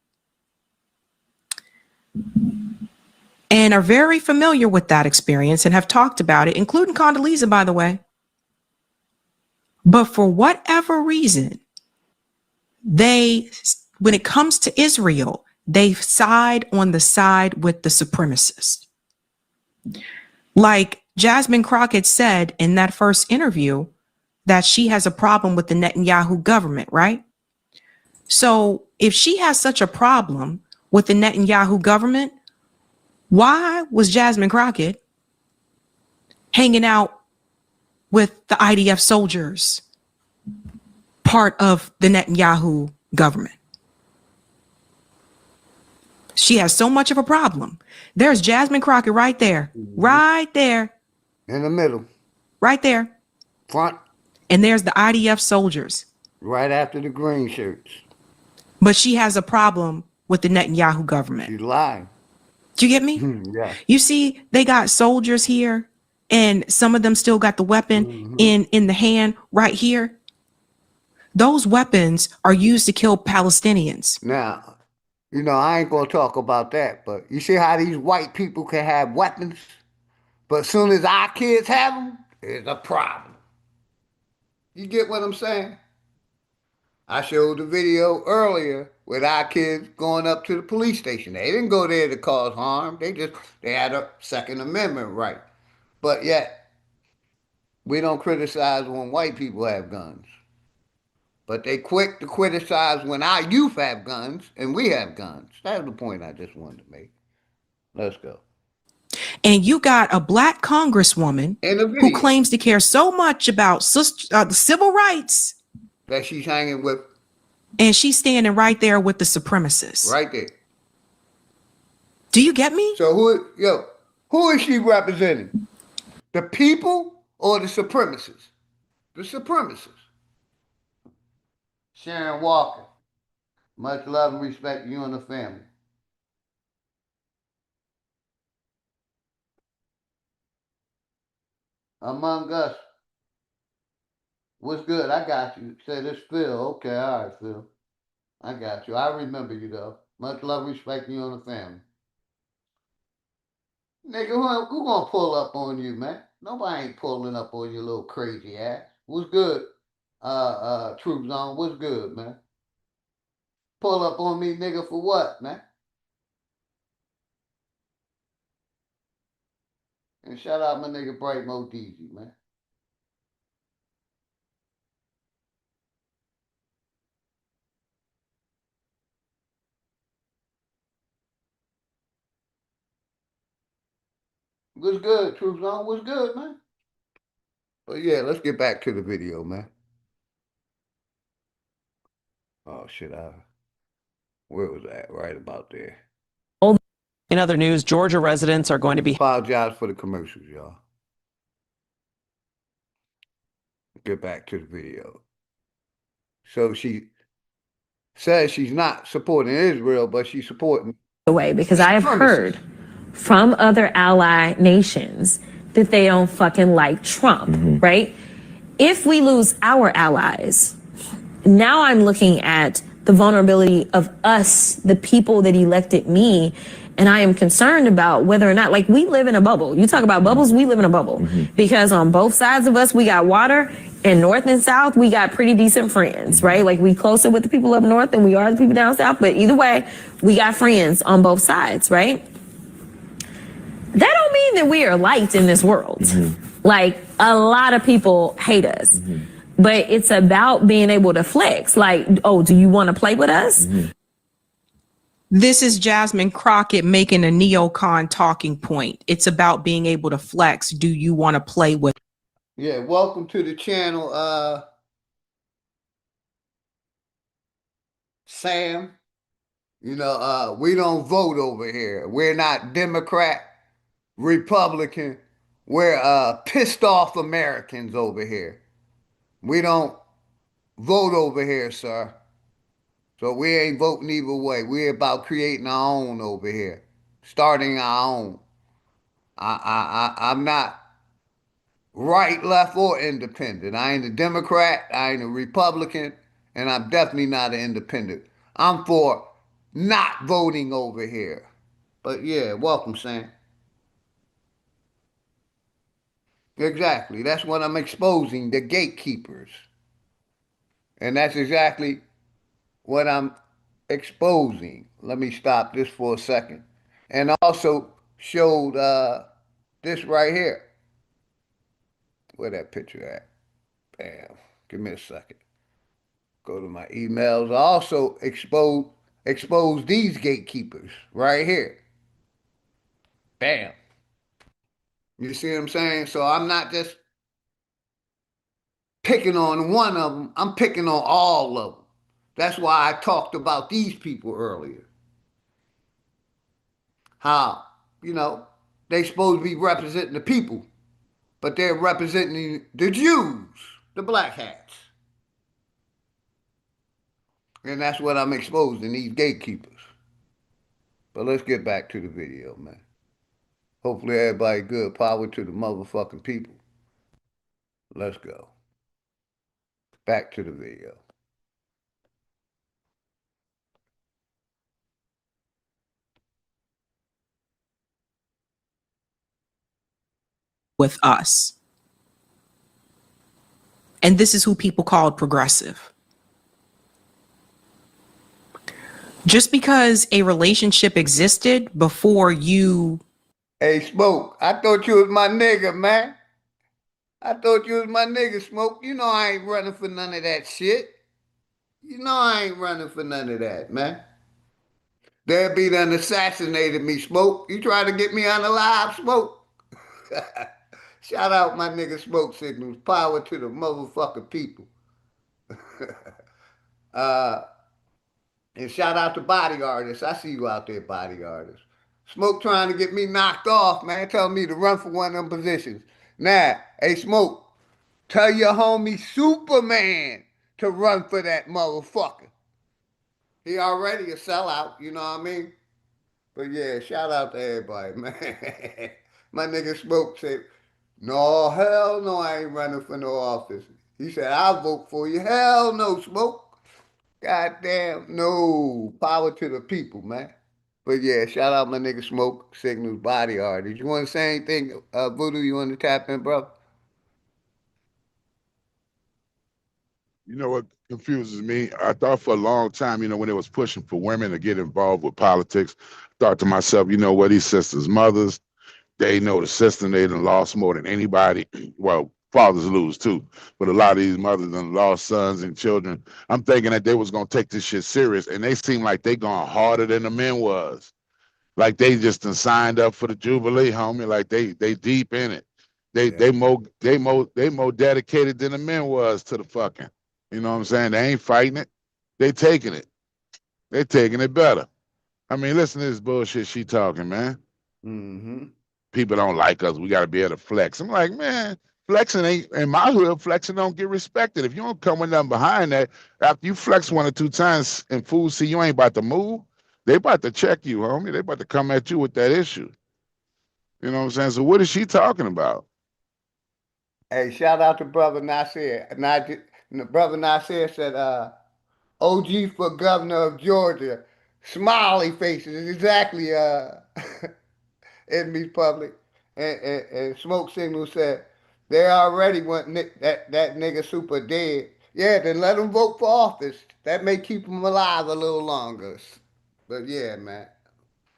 and are very familiar with that experience and have talked about it, including Condoleezza, by the way. But for whatever reason, when it comes to Israel, they side on the side with the supremacists. Like Jasmine Crockett said in that first interview that she has a problem with the Netanyahu government, right? So if she has such a problem with the Netanyahu government, why was Jasmine Crockett hanging out with the IDF soldiers, part of the Netanyahu government? She has so much of a problem. There's Jasmine Crockett right there, right there. In the middle. Right there. Front. And there's the IDF soldiers. Right after the green shirts. But she has a problem with the Netanyahu government. She's lying. Do you get me? Yeah. You see, they got soldiers here, and some of them still got the weapon in the hand right here. Those weapons are used to kill Palestinians. Now, you know, I ain't gonna talk about that, but you see how these white people can have weapons, but as soon as our kids have them, it's a problem. You get what I'm saying? I showed the video earlier with our kids going up to the police station. They didn't go there to cause harm. They had a Second Amendment right. But yet, we don't criticize when white people have guns. But they quick to criticize when our youth have guns and we have guns. That's the point I just wanted to make. Let's go. And you got a black congresswoman who claims to care so much about the civil rights that she's hanging with. And she's standing right there with the supremacists. Right there. Do you get me? So who is she representing? The people or the supremacists? The supremacists. Sharon Walker. Much love and respect to you and the family. Among Us. What's good? I got you. Say this Phil. Okay, all right, Phil. I got you. I remember you though. Much love and respect to you and the family. Nigga, who gonna pull up on you, man? Nobody ain't pulling up on your little crazy ass. What's good? Troop Zone, what's good, man? Pull up on me, nigga, for what, man? And shout out my nigga Bright Modeezy, man. What's good, Troop Zone? What's good, man? But yeah, let's get back to the video, man. Oh shit, where was that? Right about there. In other news, Georgia residents are going to be... Apologize for the commercials, y'all. Get back to the video. So she says she's not supporting Israel, but she's supporting... Way, because I have heard from other ally nations that they don't fucking like Trump, right? If we lose our allies, now I'm looking at the vulnerability of us, the people that elected me, and I am concerned about whether or not, like, we live in a bubble. You talk about bubbles, we live in a bubble. Because on both sides of us, we got water, and north and south, we got pretty decent friends, right? Like, we closer with the people up north than we are the people down south, but either way, we got friends on both sides, right? That don't mean that we are liked in this world. Like, a lot of people hate us. But it's about being able to flex. Like, oh, do you want to play with us? This is Jasmine Crockett making a neocon talking point. It's about being able to flex. Do you want to play with? Yeah, welcome to the channel, Sam. You know, we don't vote over here. We're not Democrat, Republican. We're pissed off Americans over here. We don't vote over here, sir. So we ain't voting either way. We're about creating our own over here, starting our own. I'm not right, left, or independent. I ain't a Democrat, I ain't a Republican, and I'm definitely not an independent. I'm for not voting over here. But yeah, welcome, Sam. Exactly. That's what I'm exposing, the gatekeepers. And that's exactly what I'm exposing. Let me stop this for a second. And also showed this right here. Where that picture at? Bam. Give me a second. Go to my emails. I also expose these gatekeepers right here. Bam. You see what I'm saying? So I'm not just picking on one of them. I'm picking on all of them. That's why I talked about these people earlier. How, you know, they supposed to be representing the people, but they're representing the Jews, the black hats. And that's what I'm exposing, these gatekeepers. So let's get back to the video, man. Hopefully everybody good. Power to the motherfucking people. Let's go. Back to the video. With us. And this is who people called progressive. Just because a relationship existed before you. Hey, Smoke, I thought you was my nigga, man. I thought you was my nigga, Smoke. You know I ain't running for none of that shit. You know I ain't running for none of that, man. They'll be done assassinated me, Smoke. You try to get me on the live, Smoke? Shout out my nigga Smoke Signals. Power to the motherfucking people. And shout out to body artists. I see you out there, body artists. Smoke trying to get me knocked off, man. Telling me to run for one of them positions. Nah, hey, Smoke, tell your homie Superman to run for that motherfucker. He already a sellout, you know what I mean? But yeah, shout out to everybody, man. My nigga Smoke said, no, hell no, I ain't running for no office. He said, I'll vote for you. Hell no, Smoke. Goddamn, no. Power to the people, man. But yeah, shout out my nigga Smoke Signals body art. Did you want to say anything, Voodoo? You want to tap in, bro? You know what confuses me? I thought for a long time, when they was pushing for women to get involved with politics, I thought to myself, you know what, these sisters' mothers, they know the system. They done lost more than anybody. Well, fathers lose too, but a lot of these mothers done lost sons and children. I'm thinking that they was gonna take this shit serious, and they seem like they going harder than the men was. Like they just done signed up for the Jubilee, homie. Like they deep in it. They more dedicated than the men was to the fucking. You know what I'm saying? They ain't fighting it. They taking it. They taking it better. I mean, listen to this bullshit she talking, man. Mm-hmm. People don't like us. We got to be able to flex. I'm like, man, flexing ain't in my hood. Flexing don't get respected. If you don't come with nothing behind that, after you flex 1 or 2 times and fools see you ain't about to move, they about to check you, homie. They about to come at you with that issue. You know what I'm saying? So what is she talking about? Hey, shout out to Brother Nasir. Brother Nasir said, OG for governor of Georgia. Smiley faces, exactly, Enemy's public. And Smoke Signal said, they already want that nigga super dead. Yeah, then let him vote for office. That may keep him alive a little longer. But yeah, man.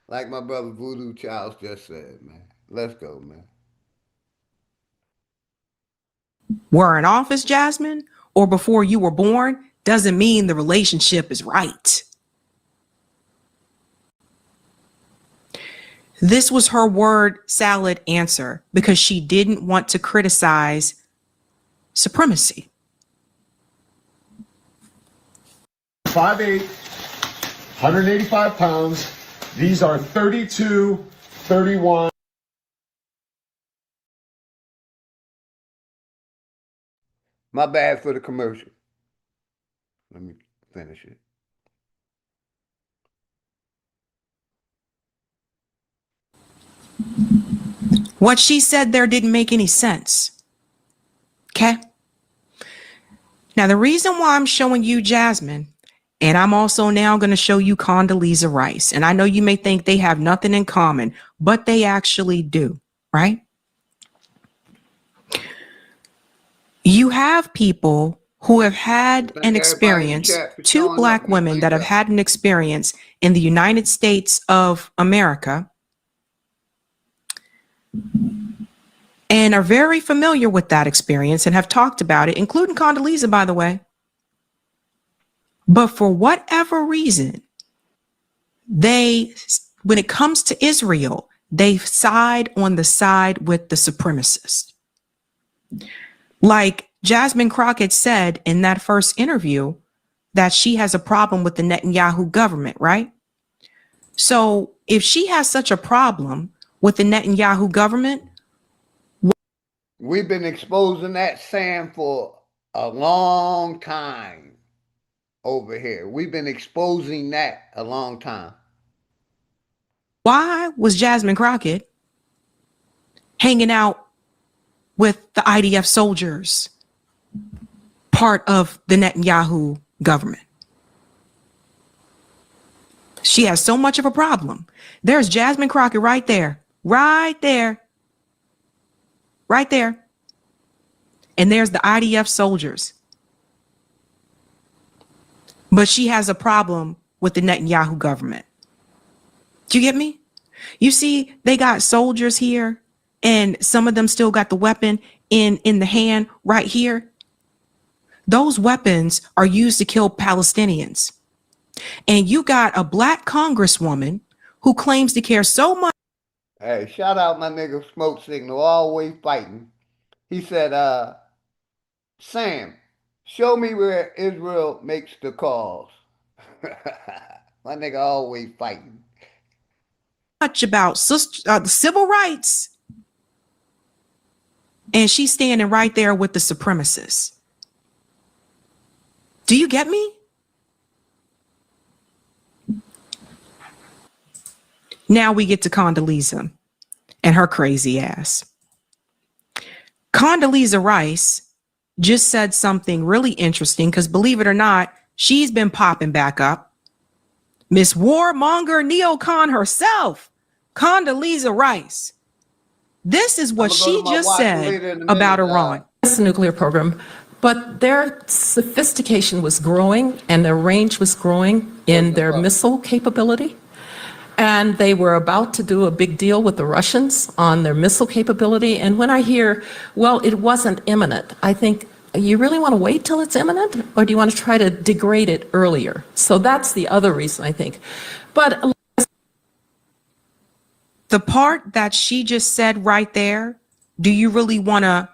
Like my brother Voodoo Charles just said, man. Let's go, man. Were in office, Jasmine, or before you were born, doesn't mean the relationship is right. This was her word salad answer because she didn't want to criticize supremacy. 5'8", 185 pounds. These are 32, 31. My bad for the commercial. Let me finish it. What she said there didn't make any sense. Okay? Now, the reason why I'm showing you Jasmine, and I'm also now going to show you Condoleezza Rice, and I know you may think they have nothing in common, but they actually do, right? You have people who have had an experience, 2 Black women that have had an experience in the United States of America and are very familiar with that experience and have talked about it, including Condoleezza, by the way. But for whatever reason, when it comes to Israel, they side on the side with the supremacists. Like Jasmine Crockett said in that first interview that she has a problem with the Netanyahu government, right? So if she has such a problem with the Netanyahu government, we've been exposing that Sam for a long time over here. We've been exposing that a long time. Why was Jasmine Crockett hanging out with the IDF soldiers, part of the Netanyahu government? She has so much of a problem. There's Jasmine Crockett right there, right there, right there. And there's the IDF soldiers. But she has a problem with the Netanyahu government. Do you get me? You see, they got soldiers here, and some of them still got the weapon in the hand right here. Those weapons are used to kill Palestinians. And you got a black congresswoman who claims to care so much. Hey, shout out my nigga Smoke Signal, always fighting. He said, Sam, show me where Israel makes the calls. My nigga always fighting. Much about the civil rights. And she's standing right there with the supremacists. Do you get me? Now we get to Condoleezza and her crazy ass. Condoleezza Rice just said something really interesting because, believe it or not, she's been popping back up. Miss Warmonger neocon herself, Condoleezza Rice. This is what she just said about Iran. It's a nuclear program, but their sophistication was growing and their range was growing in their missile capability. And they were about to do a big deal with the Russians on their missile capability. And when I hear, well, it wasn't imminent, I think, you really want to wait till it's imminent? Or do you want to try to degrade it earlier? So that's the other reason, I think. But the part that she just said right there, do you really want to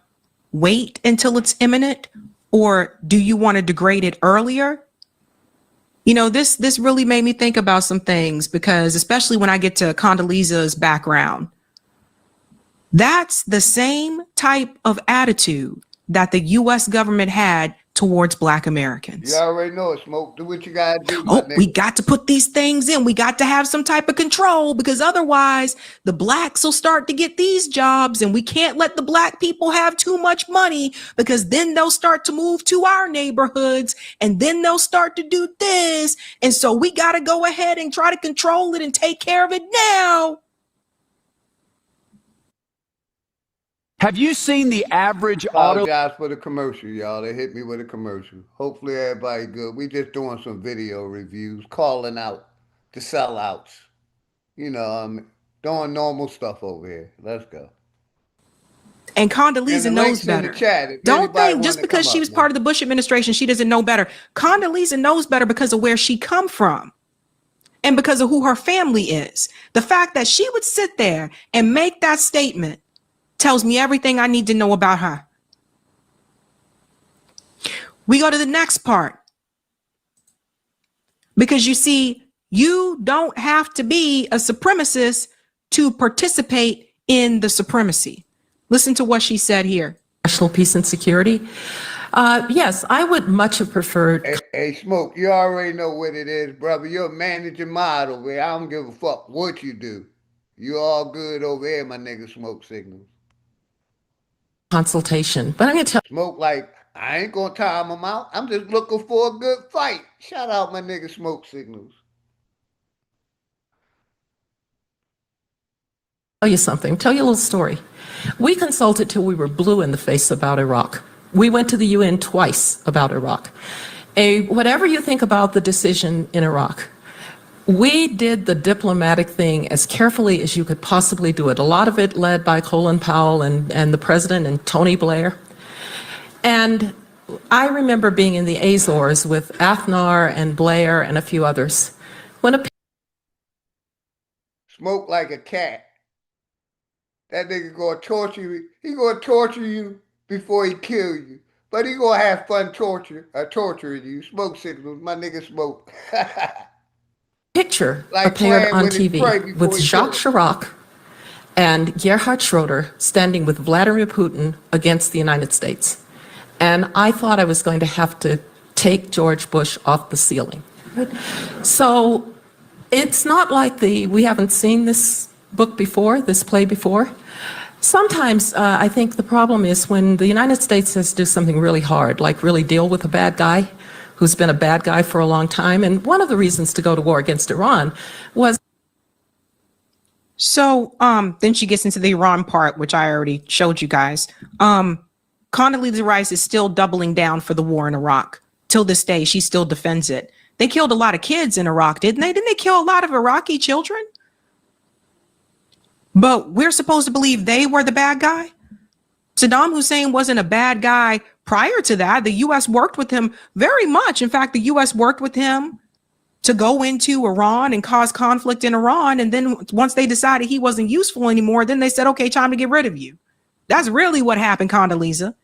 wait until it's imminent? Or do you want to degrade it earlier? You know, this really made me think about some things, because especially when I get to Condoleezza's background, that's the same type of attitude that the U.S. government had towards Black Americans. You already know it, Smoke. Do what you gotta do. Oh, we got to put these things in. We got to have some type of control, because otherwise the blacks will start to get these jobs, and we can't let the black people have too much money, because then they'll start to move to our neighborhoods, and then they'll start to do this. And so we got to go ahead and try to control it and take care of it now. Have you seen the average auto? Apologize for the commercial, y'all. They hit me with a commercial. Hopefully everybody good. We just doing some video reviews, calling out the sellouts. You know, doing normal stuff over here. Let's go. And Condoleezza knows better. Don't think just because she was part of the Bush administration, she doesn't know better. Condoleezza knows better because of where she come from and because of who her family is. The fact that she would sit there and make that statement tells me everything I need to know about her. We go to the next part. Because you see, you don't have to be a supremacist to participate in the supremacy. Listen to what she said here. National peace and security. Yes, I would much have preferred. Hey, Smoke, you already know what it is, brother. You're a managing mod over here. I don't give a fuck what you do. You all good over here, my nigga Smoke Signals. Consultation, but I'm going to tell Smoke like, I ain't going to time them out. I'm just looking for a good fight. Shout out my nigga Smoke Signals. Tell you something, tell you a little story. We consulted till we were blue in the face about Iraq. We went to the UN twice about Iraq. Whatever you think about the decision in Iraq, we did the diplomatic thing as carefully as you could possibly do it. A lot of it led by Colin Powell and the president and Tony Blair. And I remember being in the Azores with Aznar and Blair and a few others. When Smoke like a cat. That nigga gonna torture you. He gonna torture you before he kill you. But he gonna have fun torturing you. Smoke Signals, my nigga Smoke. picture like appeared on TV with Jacques Chirac and Gerhard Schroeder standing with Vladimir Putin against the United States. And I thought I was going to have to take George Bush off the ceiling. So It's not like we haven't seen this book before, this play before. Sometimes I think the problem is when the United States has to do something really hard, like really deal with a bad guy who's been a bad guy for a long time. And one of the reasons to go to war against Iran was. So then she gets into the Iran part, which I already showed you guys. Condoleezza Rice is still doubling down for the war in Iraq. Till this day, she still defends it. They killed a lot of kids in Iraq, didn't they? Didn't they kill a lot of Iraqi children? But we're supposed to believe they were the bad guy? Saddam Hussein wasn't a bad guy prior to that. The U.S. worked with him very much. In fact, the U.S. worked with him to go into Iran and cause conflict in Iran. And then once they decided he wasn't useful anymore, then they said, okay, time to get rid of you. That's really what happened, Condoleezza.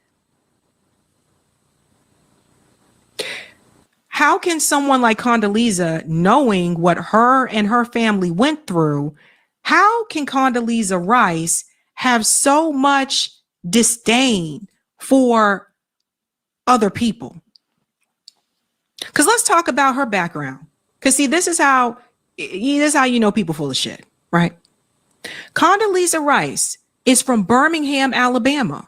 How can someone like Condoleezza, knowing what her and her family went through, how can Condoleezza Rice have so much disdain for other people? Because let's talk about her background. Because see, this is how you know people full of shit, right? Condoleezza Rice is from Birmingham, Alabama.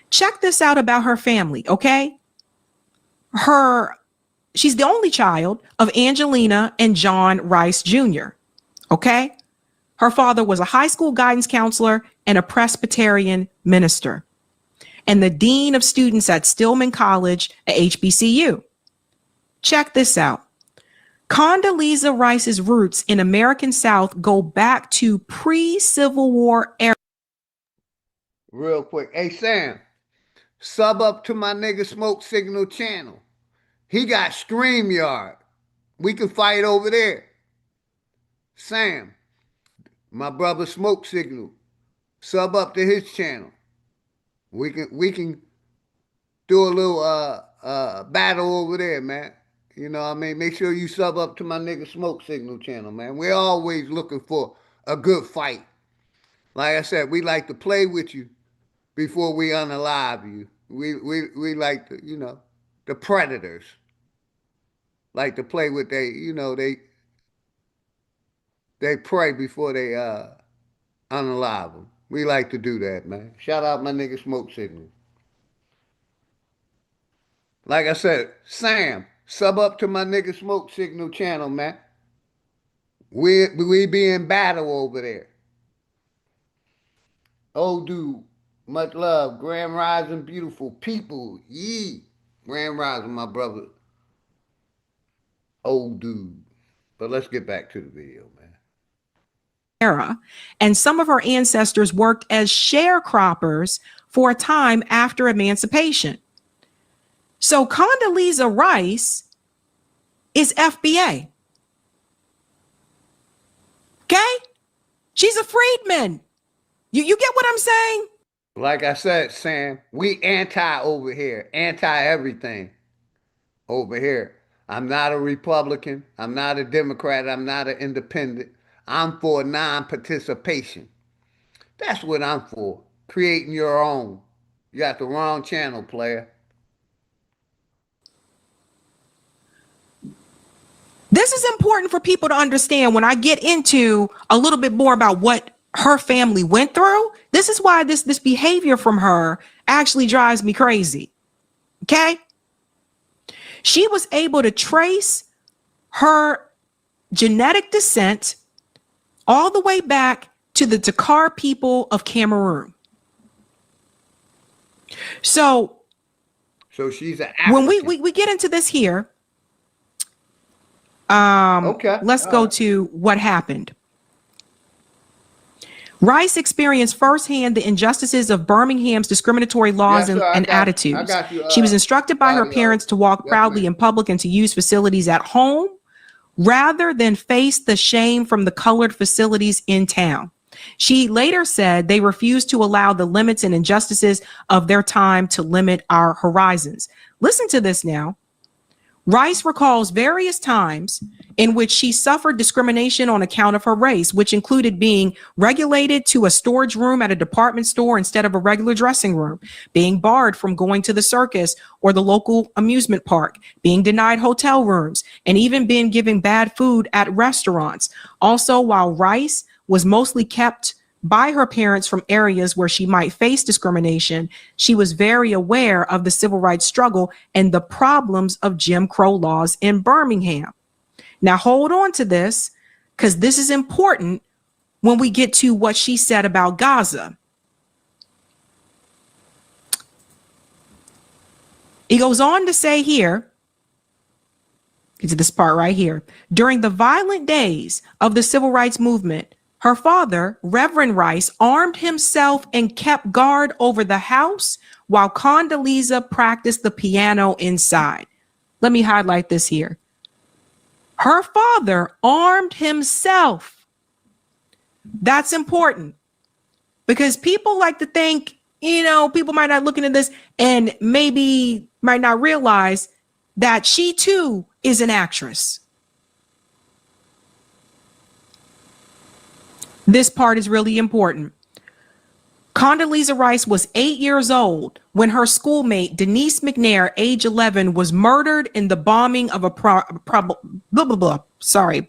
Check this out about her family, okay? She's the only child of Angelina and John Rice Jr., okay? Her father was a high school guidance counselor and a Presbyterian minister, and the dean of students at Stillman College at HBCU. Check this out. Condoleezza Rice's roots in American South go back to pre-Civil War era. Real quick. Hey, Sam, sub up to my nigga Smoke Signal channel. He got StreamYard. We can fight over there. Sam, my brother Smoke Signal, sub up to his channel. We can do a little battle over there, man. You know what I mean? Make sure you sub up to my nigga Smoke Signal channel, man. We're always looking for a good fight. Like I said, we like to play with you before we unalive you. We like to, you know, the predators like to play with they prey before they unalive them. We like to do that, man. Shout out my nigga Smoke Signal. Like I said, Sam, sub up to my nigga Smoke Signal channel, man. We be in battle over there. Oh, dude, much love. Grand Rising, beautiful people. Yee. Grand Rising, my brother. Old dude. But let's get back to the video, man. Era, and some of her ancestors worked as sharecroppers for a time after emancipation. So Condoleezza Rice is FBA. Okay? She's a freedman. You get what I'm saying? Like I said, Sam, we anti over here, anti everything over here. I'm not a Republican. I'm not a Democrat. I'm not an independent. I'm for non-participation. That's what I'm for. Creating your own. You got the wrong channel, player. This is important for people to understand when I get into a little bit more about what her family went through. This is why this behavior from her actually drives me crazy. Okay? She was able to trace her genetic descent all the way back to the Dakar people of Cameroon. So she's an African. When we get into this here, let's go to what happened. Rice experienced firsthand the injustices of Birmingham's discriminatory laws and attitudes. She was instructed by her parents to walk proudly in public and to use facilities at home rather than face the shame from the colored facilities in town. She later said they refused to allow the limits and injustices of their time to limit our horizons. Listen to this now. Rice recalls various times in which she suffered discrimination on account of her race, which included being regulated to a storage room at a department store instead of a regular dressing room, being barred from going to the circus or the local amusement park, being denied hotel rooms, and even being given bad food at restaurants. Also, while Rice was mostly kept by her parents from areas where she might face discrimination, she was very aware of the civil rights struggle and the problems of Jim Crow laws in Birmingham. Now, hold on to this, because this is important when we get to what she said about Gaza. He goes on to say here, to this part right here, during the violent days of the civil rights movement, her father, Reverend Rice, armed himself and kept guard over the house while Condoleezza practiced the piano inside. Let me highlight this here. Her father armed himself. That's important, because people like to think, people might not look into this and maybe might not realize that she too is an actress. This part is really important. Condoleezza Rice was 8 years old when her schoolmate, Denise McNair, age 11, was murdered in the bombing of a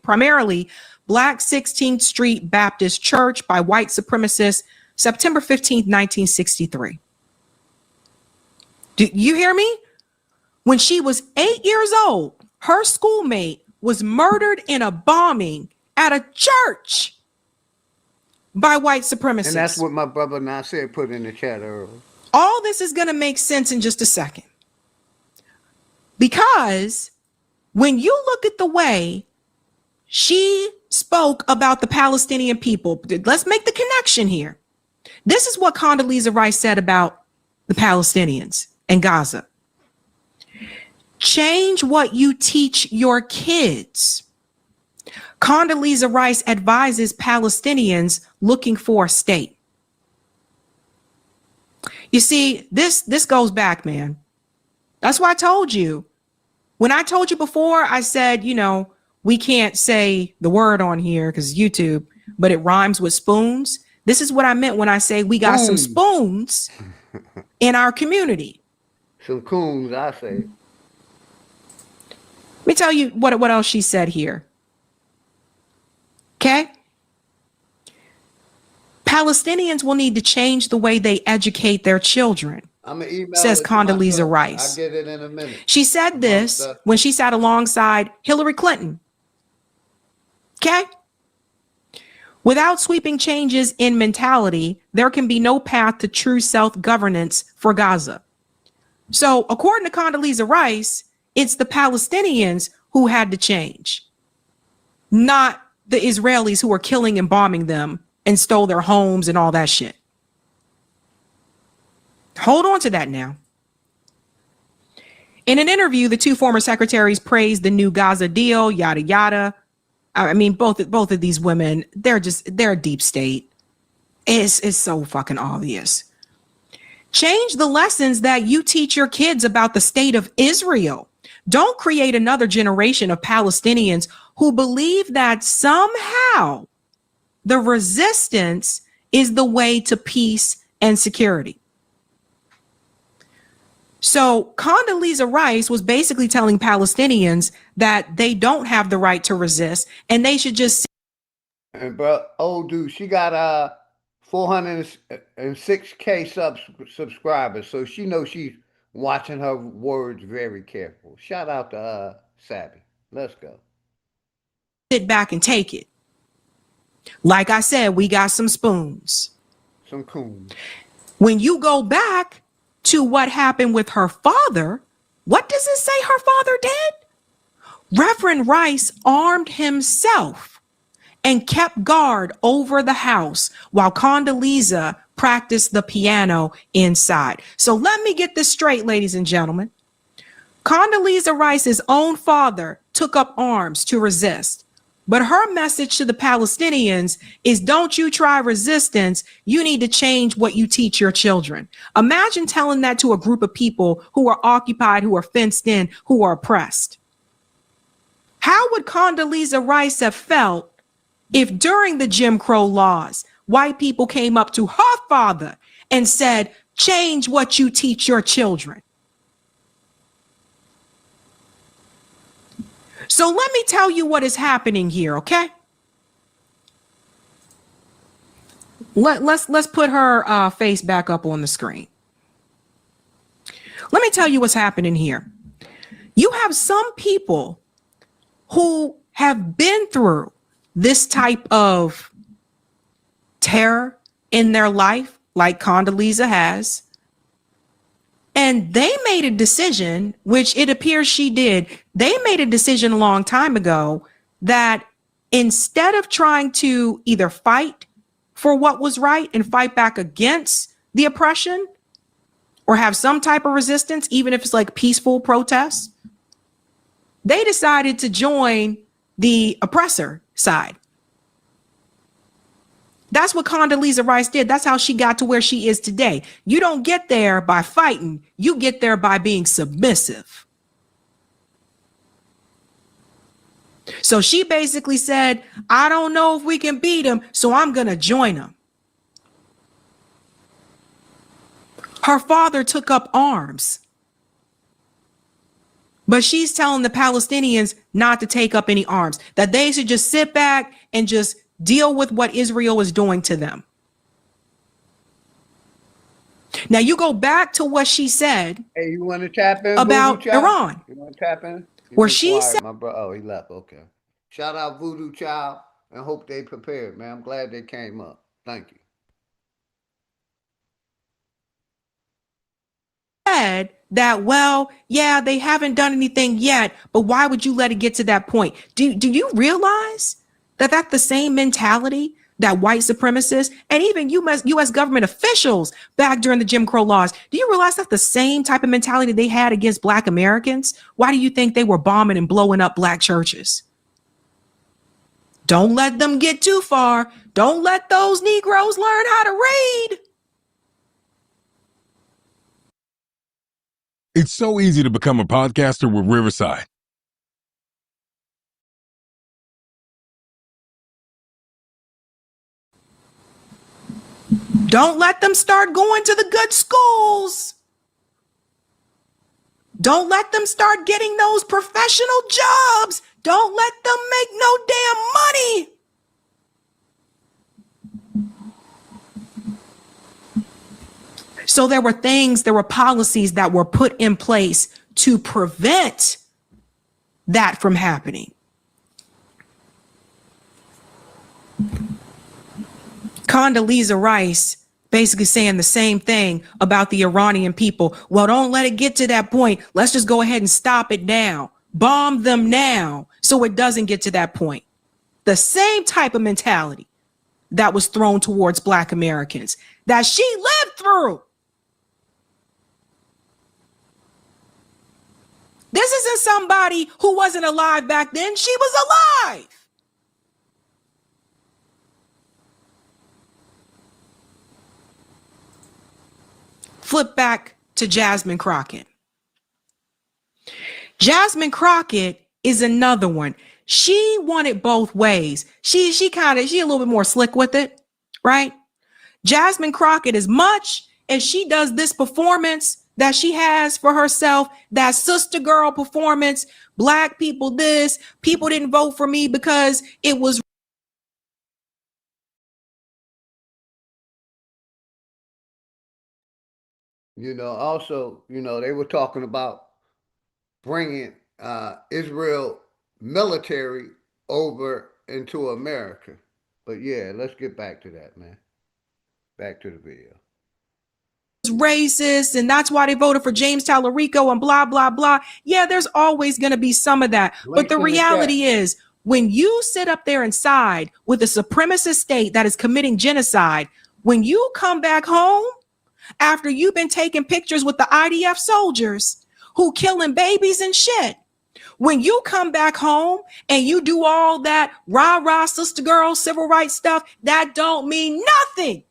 primarily Black 16th Street Baptist Church by white supremacists, September 15th, 1963. Do you hear me? When she was 8 years old, her schoolmate was murdered in a bombing at a church by white supremacists. And that's what my brother Nasir put in the chat earlier. All this is going to make sense in just a second. Because when you look at the way she spoke about the Palestinian people, let's make the connection here. This is what Condoleezza Rice said about the Palestinians and Gaza. Change what you teach your kids. Condoleezza Rice advises Palestinians looking for a state. You see, this goes back, man. That's why I told you. When I told you before, I said, we can't say the word on here because YouTube, but it rhymes with spoons. This is what I meant when I say we got some spoons in our community. Some coons, I say. Let me tell you what else she said here. Okay? Palestinians will need to change the way they educate their children, says Condoleezza Rice. I'll get it in a minute. She said this when she sat alongside Hillary Clinton. Okay? Without sweeping changes in mentality, there can be no path to true self-governance for Gaza. So, according to Condoleezza Rice, it's the Palestinians who had to change, not the Israelis who were killing and bombing them and stole their homes and all that shit. Hold on to that now. In an interview, the two former secretaries praised the new Gaza deal, yada, yada. I mean, both of these women, they're a deep state. It's so fucking obvious. Change the lessons that you teach your kids about the state of Israel. Don't create another generation of Palestinians who believe that somehow the resistance is the way to peace and security. So Condoleezza Rice was basically telling Palestinians that they don't have the right to resist and they should just. And bro, old dude, she got 406K subscribers, so she knows she's watching her words very careful. Shout out to Savvy. Let's go. Sit back and take it. Like I said, we got some spoons. Some coons. When you go back to what happened with her father, what does it say her father did? Reverend Rice armed himself and kept guard over the house while Condoleezza practiced the piano inside. So let me get this straight, ladies and gentlemen. Condoleezza Rice's own father took up arms to resist. But her message to the Palestinians is, don't you try resistance. You need to change what you teach your children. Imagine telling that to a group of people who are occupied, who are fenced in, who are oppressed. How would Condoleezza Rice have felt if during the Jim Crow laws, white people came up to her father and said, change what you teach your children? So let me tell you what is happening here, okay? Let's put her face back up on the screen. Let me tell you what's happening here. You have some people who have been through this type of terror in their life, like Condoleezza has, and they made a decision, which it appears she did. They made a decision a long time ago that instead of trying to either fight for what was right and fight back against the oppression or have some type of resistance, even if it's like peaceful protests, they decided to join the oppressor side. That's what Condoleezza Rice did. That's how she got to where she is today. You don't get there by fighting. You get there by being submissive. So she basically said, I don't know if we can beat him, so I'm going to join him. Her father took up arms. But she's telling the Palestinians not to take up any arms, that they should just sit back and just deal with what Israel is doing to them. Now you go back to what she said. Hey, you want to tap in about Iran? You want to tap in? Where she said, my bro. Oh, he left. Okay. Shout out Voodoo Child and hope they prepared, man. I'm glad they came up. Thank you. Said that, well, yeah, they haven't done anything yet, but why would you let it get to that point? Do you realize that that's the same mentality that white supremacists and even U.S. government officials back during the Jim Crow laws, do you realize that's the same type of mentality they had against Black Americans? Why do you think they were bombing and blowing up Black churches? Don't let them get too far. Don't let those Negroes learn how to read. It's so easy to become a podcaster with Riverside. Don't let them start going to the good schools. Don't let them start getting those professional jobs. Don't let them make no damn money. So there were policies that were put in place to prevent that from happening. Condoleezza Rice basically saying the same thing about the Iranian people. Well, don't let it get to that point. Let's just go ahead and stop it now. Bomb them now so it doesn't get to that point. The same type of mentality that was thrown towards Black Americans that she lived through. This isn't somebody who wasn't alive back then. She was alive. Flip back to Jasmine Crockett. Jasmine Crockett is another one. She wanted both ways. She a little bit more slick with it, right? Jasmine Crockett, as much as she does this performance that she has for herself, that sister girl performance, Black people this, people didn't vote for me because it was. Also, they were talking about bringing Israel military over into America. But yeah, let's get back to that, man. Back to the video. Racist, and that's why they voted for James Tallarico and blah, blah, blah. Yeah, there's always going to be some of that. But the reality is, when you sit up there and side with a supremacist state that is committing genocide, when you come back home, after you've been taking pictures with the IDF soldiers who killing babies and shit, when you come back home and you do all that rah-rah sister girl civil rights stuff, that don't mean nothing.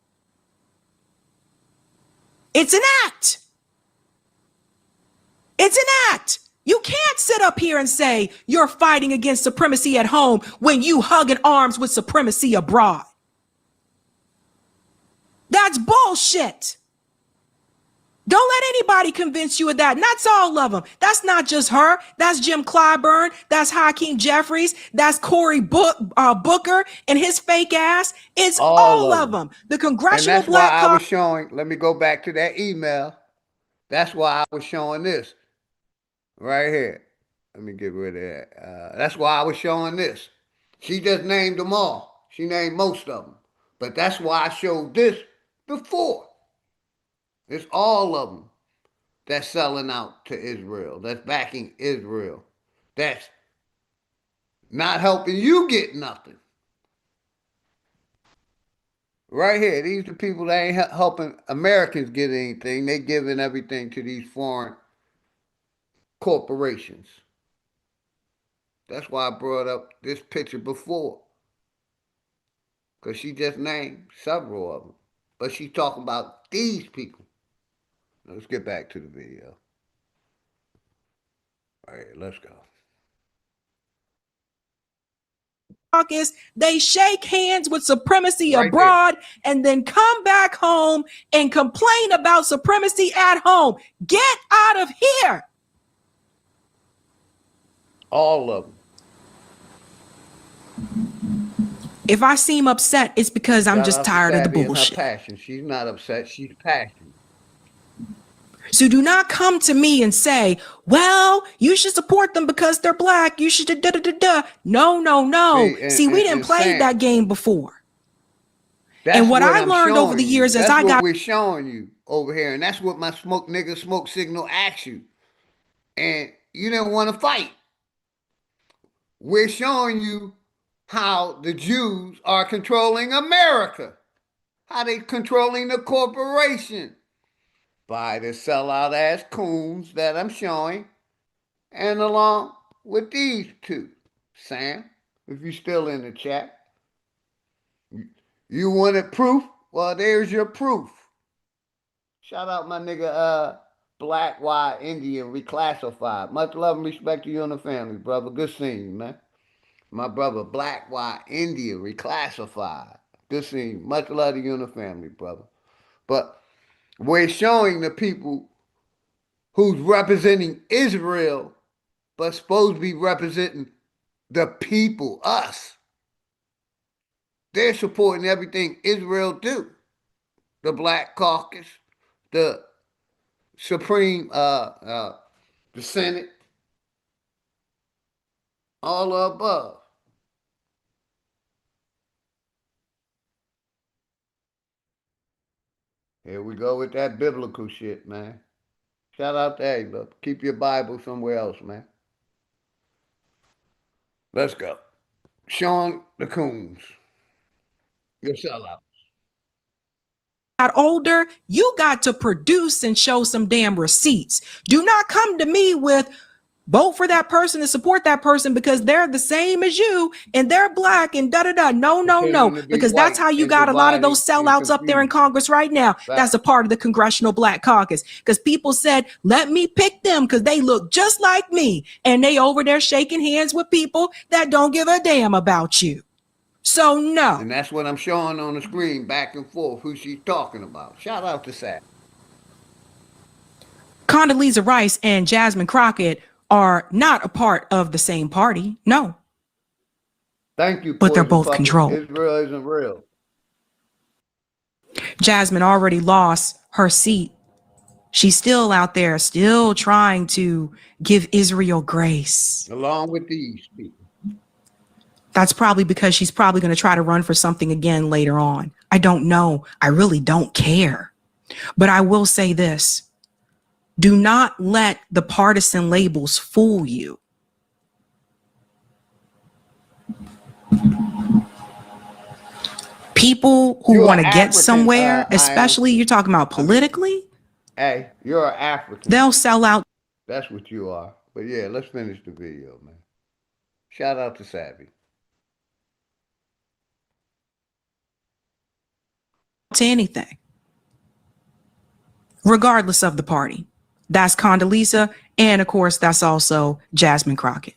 It's an act. It's an act. You can't sit up here and say you're fighting against supremacy at home when you hugging arms with supremacy abroad. That's bullshit. Don't let anybody convince you of that. And that's all of them. That's not just her. That's Jim Clyburn. That's Hakeem Jeffries. That's Cory Booker and his fake ass. It's all of them. The Congressional and that's Black why I was Caucus. showing, let me go back to that email. That's why I was showing this right here. Let me get rid of that. That's why I was showing this. She just named them all. She named most of them. But that's why I showed this before. It's all of them that's selling out to Israel, that's backing Israel, that's not helping you get nothing. Right here, these are the people that ain't helping Americans get anything. They giving everything to these foreign corporations. That's why I brought up this picture before. Because she just named several of them. But she's talking about these people. Let's get back to the video. All right, let's go. Caucus, they shake hands with supremacy abroad and then come back home and complain about supremacy at home. Get out of here. All of them. If I seem upset, it's because I'm just tired of the Sabby bullshit. And her passion. She's not upset. She's passionate. So do not come to me and say, well, you should support them because they're black. You should da-da-da-da. No, no, no. See, we didn't play that game before. And what I learned over the years as I got... That's what we're showing you over here. And that's what my smoke signal asked you. And you didn't want to fight. We're showing you how the Jews are controlling America. How they controlling the corporation. By the sellout ass coons that I'm showing, and along with these two. Sam, if you're still in the chat. You wanted proof? Well, there's your proof. Shout out my nigga Black White Indian Reclassified. Much love and respect to you and the family, brother. Good seeing you, man. My brother Black White Indian Reclassified. Good seeing you. Much love to you and the family, brother. But we're showing the people who's representing Israel, but supposed to be representing the people, us. They're supporting everything Israel do. The Black Caucus, the Supreme, the Senate, all above. Here we go with that biblical shit, man. Shout out to hey, look, keep your Bible somewhere else, man. Let's go. Sean the Coons. Your sellout. Got older, you got to produce and show some damn receipts. Do not come to me with vote for that person and support that person because they're the same as you and they're black and da-da-da. No, no, no. Because that's how you got a lot of those sellouts up there in Congress right now. That's a part of the Congressional Black Caucus. Because people said, let me pick them because they look just like me. And they over there shaking hands with people that don't give a damn about you. So no. And that's what I'm showing on the screen back and forth, who she's talking about. Shout out to Seth. Condoleezza Rice and Jasmine Crockett are not a part of the same party. No. Thank you. But they're both controlled. Israel isn't real. Jasmine already lost her seat. She's still out there, still trying to give Israel grace. Along with these people. That's probably because she's probably going to try to run for something again later on. I don't know. I really don't care. But I will say this. Do not let the partisan labels fool you. People who want to get somewhere, especially you're talking about politically. Hey, you're an African. They'll sell out. That's what you are. But yeah, let's finish the video, man. Shout out to Savvy. To anything. Regardless of the party. That's Condoleezza And of course, that's also Jasmine Crockett.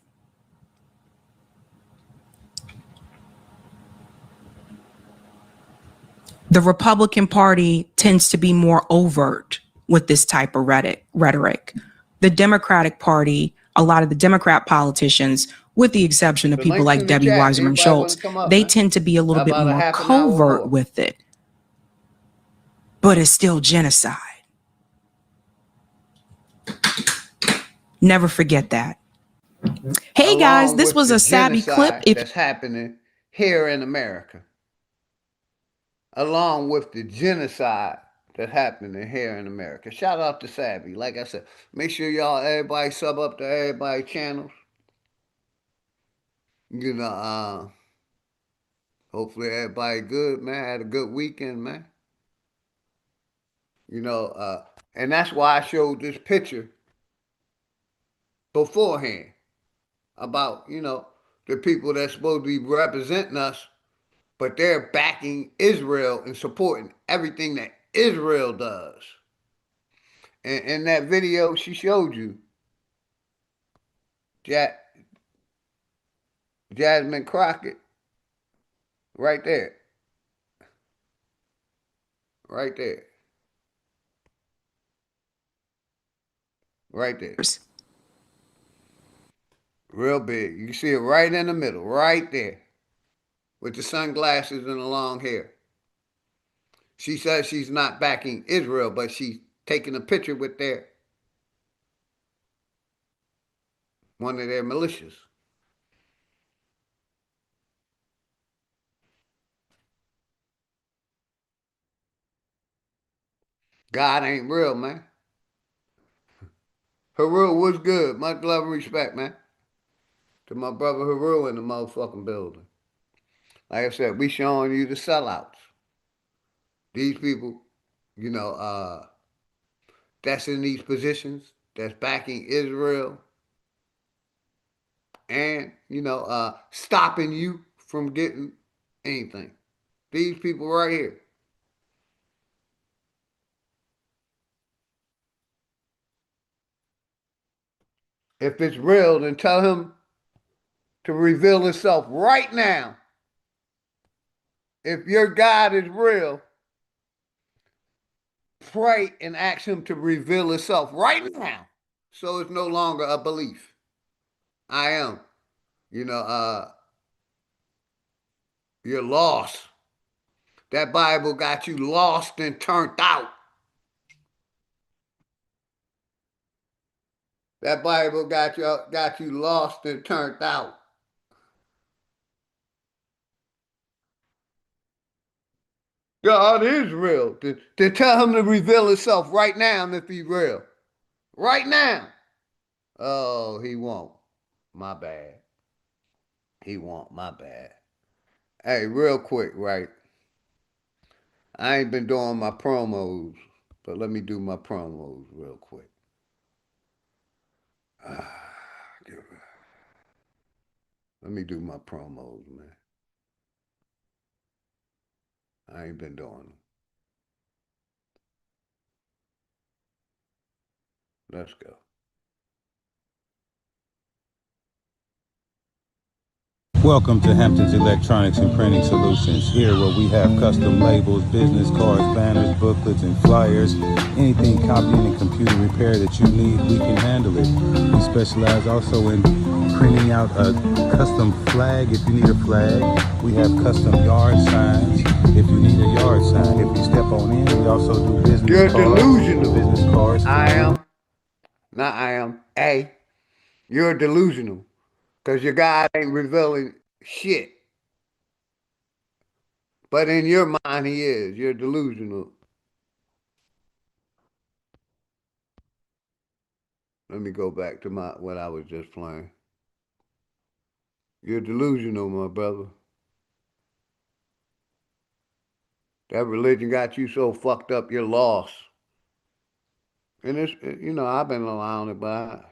The Republican Party tends to be more overt with this type of rhetoric. The Democratic Party, a lot of the Democrat politicians, with the exception of people like Debbie Weiserman Schultz, they tend to be a little bit more covert with it. But it's still genocide. Never forget that. Hey guys, this was a savvy clip. That's happening here in America. Along with the genocide that's happening here in America. Shout out to Savvy. Like I said, make sure y'all, everybody sub up to everybody's channels. You know, hopefully everybody good, man. Had a good weekend, man. You know, and that's why I showed this picture beforehand about, you know, the people that's supposed to be representing us, but they're backing Israel and supporting everything that Israel does. And in that video she showed you, Jasmine Crockett, right there. Right there. Right there. Real big. You can see it right in the middle, right there. With the sunglasses and the long hair. She says she's not backing Israel, but she's taking a picture with one of their militias. God ain't real, man. Haru was good. Much love and respect, man. To my brother Haru in the motherfucking building. Like I said, we showing you the sellouts. These people, you know, that's in these positions, that's backing Israel, and, you know, stopping you from getting anything. These people right here. If it's real, then tell him to reveal himself right now. If your God is real, pray and ask him to reveal himself right now. So it's no longer a belief. I am. You know, you're lost. That Bible got you lost and turned out. That Bible got you lost and turned out. God is real. Then tell him to reveal himself right now if he's real. Right now. Oh, he won't. My bad. He won't. My bad. Hey, real quick, right? I ain't been doing my promos, but let me do my promos real quick. Let me do my promos, man. I ain't been doing them. Let's go. Welcome to Hampton's Electronics and Printing Solutions. Here where we have custom labels, business cards, banners, booklets, and flyers. Anything copying and computer repair that you need, we can handle it. We specialize also in printing out a custom flag if you need a flag. We have custom yard signs if you need a yard sign. If you step on in, we also do business You're cards. delusional. Business cards. You're delusional. Because your God ain't revealing shit. But in your mind, he is. You're delusional. Let me go back to what I was just playing. You're delusional, my brother. That religion got you so fucked up, you're lost. And it's, you know, I've been allowing it, but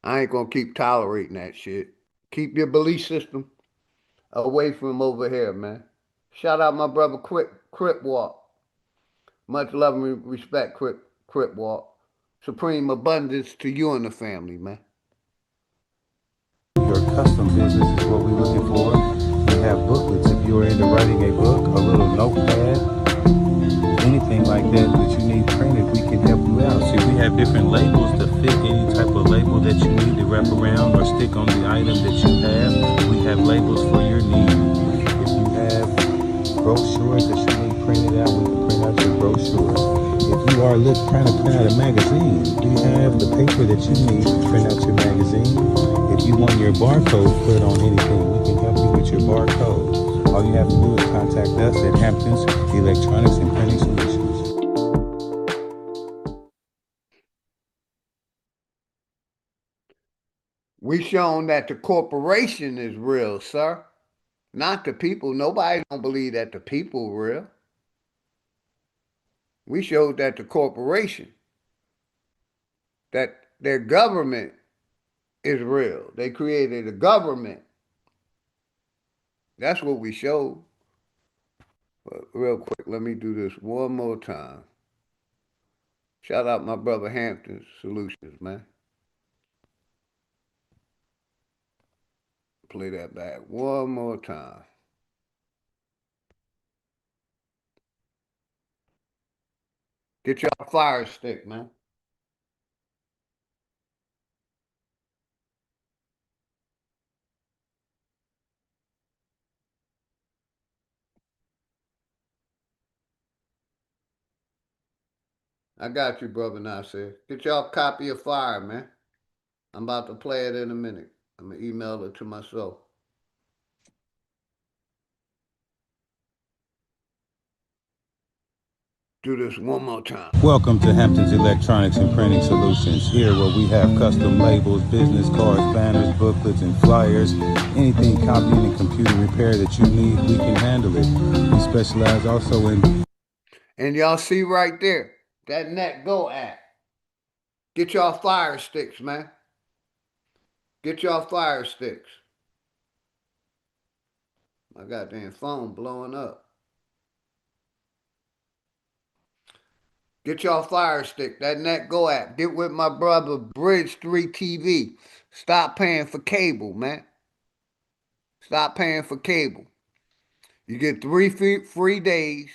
I ain't gonna keep tolerating that shit. Keep your belief system away from over here, man. Shout out my brother Crip Walk. Much love and respect, Crip Walk. supreme abundance to you and the family, man. Your custom business is what we're looking for. We have booklets if you're into writing a book, a little notepad, anything like that that you need printed, we can help you out. See, we have different labels to fit any type of label that you need to wrap around or stick on the item that you have. We have labels for your need. If you have brochures that you need printed out, we can print out your brochures. If you are trying to print out a magazine, we have the paper that you need to print out your magazine. If you want your barcode put on anything, we can help you with your barcode. All you have to do is contact us at Hampton's Electronics and Printing Solutions. We shown that the corporation is real, sir. Not the people. Nobody don't believe that the people real. We showed that the corporation, that their government is real. They created a government. That's what we showed. But real quick, let me do this one more time. Shout out my brother Hampton Solutions, man. Play that back one more time. Get your fire stick, man. I got you, brother Nasir. Get y'all a copy of Fire, man. I'm about to play it in a minute. I'm going to email it to myself. Do this one more time. Welcome to Hampton's Electronics and Printing Solutions. Here where we have custom labels, business cards, banners, booklets, and flyers. Anything copying and computer repair that you need, we can handle it. We specialize also in... And y'all see right there, that NetGo app. Get y'all fire sticks, man. Get y'all fire sticks. My goddamn phone blowing up. Get y'all fire stick, that NetGo app. Get with my brother Bridge 3 TV. Stop paying for cable, man. Stop paying for cable. You get 3 free days.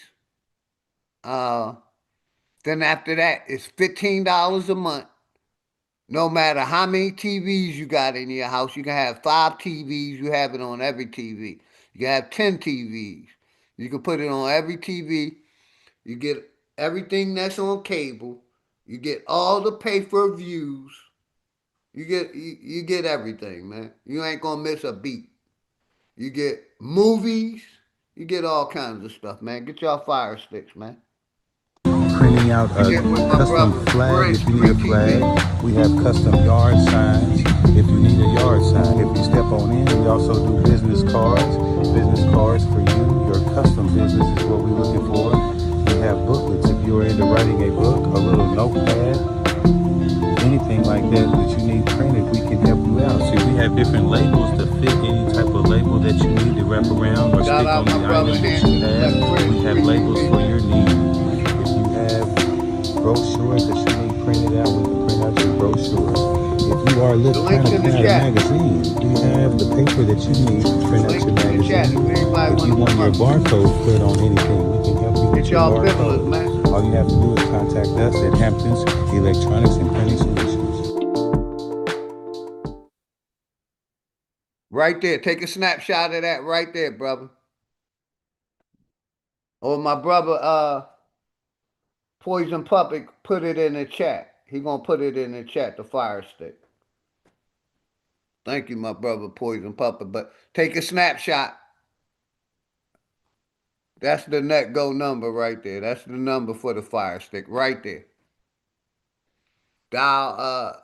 Then after that, it's $15 a month. No matter how many TVs you got in your house, you can have 5 TVs. You have it on every TV. You can have 10 TVs. You can put it on every TV. You get everything that's on cable. You get all the pay-per-views. You get everything, man. You ain't gonna miss a beat. You get movies. You get all kinds of stuff, man. Get y'all fire sticks, man. Printing out a custom flag if you need a flag. We have custom yard signs if you need a yard sign. If you step on in, we also do business cards. Business cards for you. Your custom business is what we're looking for. We have booklets if you're into writing a book, a little notepad, anything like that that you need printed, we can help you out. See, we have different labels to fit any type of label that you need to wrap around or stick on the item that you have. We have labels for your needs. If you have brochures that you need printed out, we can print out your brochures. If you are trying to print out a magazine, we have the paper that you need to print out your magazine. If you want your barcode put on anything, we can help you with your barcode. All you have to do is contact us at Hampton's Electronics and Printing Solutions. Right there. Take a snapshot of that right there, brother. Or my brother, Poison Puppet, put it in the chat. He gonna put it in the chat, the fire stick. Thank you, my brother, Poison Puppet. But take a snapshot. That's the NetGo number right there. That's the number for the fire stick right there. Dial,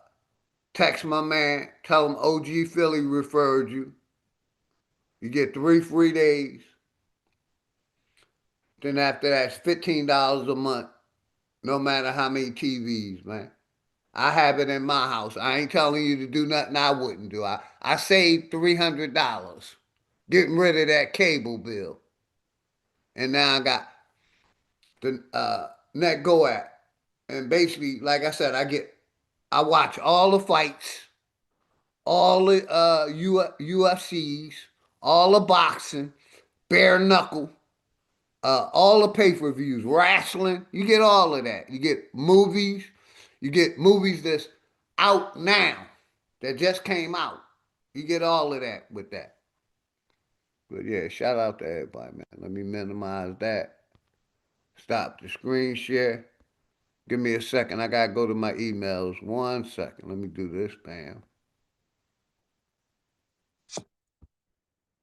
text my man. Tell him OG Philly referred you. You get 3 free days. Then after that, it's $15 a month. No matter how many TVs, man. I have it in my house. I ain't telling you to do nothing I wouldn't do. I saved $300 getting rid of that cable bill. And now I got the NetGo app. And basically, like I said, I watch all the fights, all the UFCs, all the boxing, bare knuckle, all the pay-per-views, wrestling. You get all of that. You get movies. You get movies that's out now, that just came out. You get all of that with that. But yeah, shout out to everybody, man. Let me minimize that. Stop the screen share. Give me a second. I gotta go to my emails. 1 second. Let me do this, bam.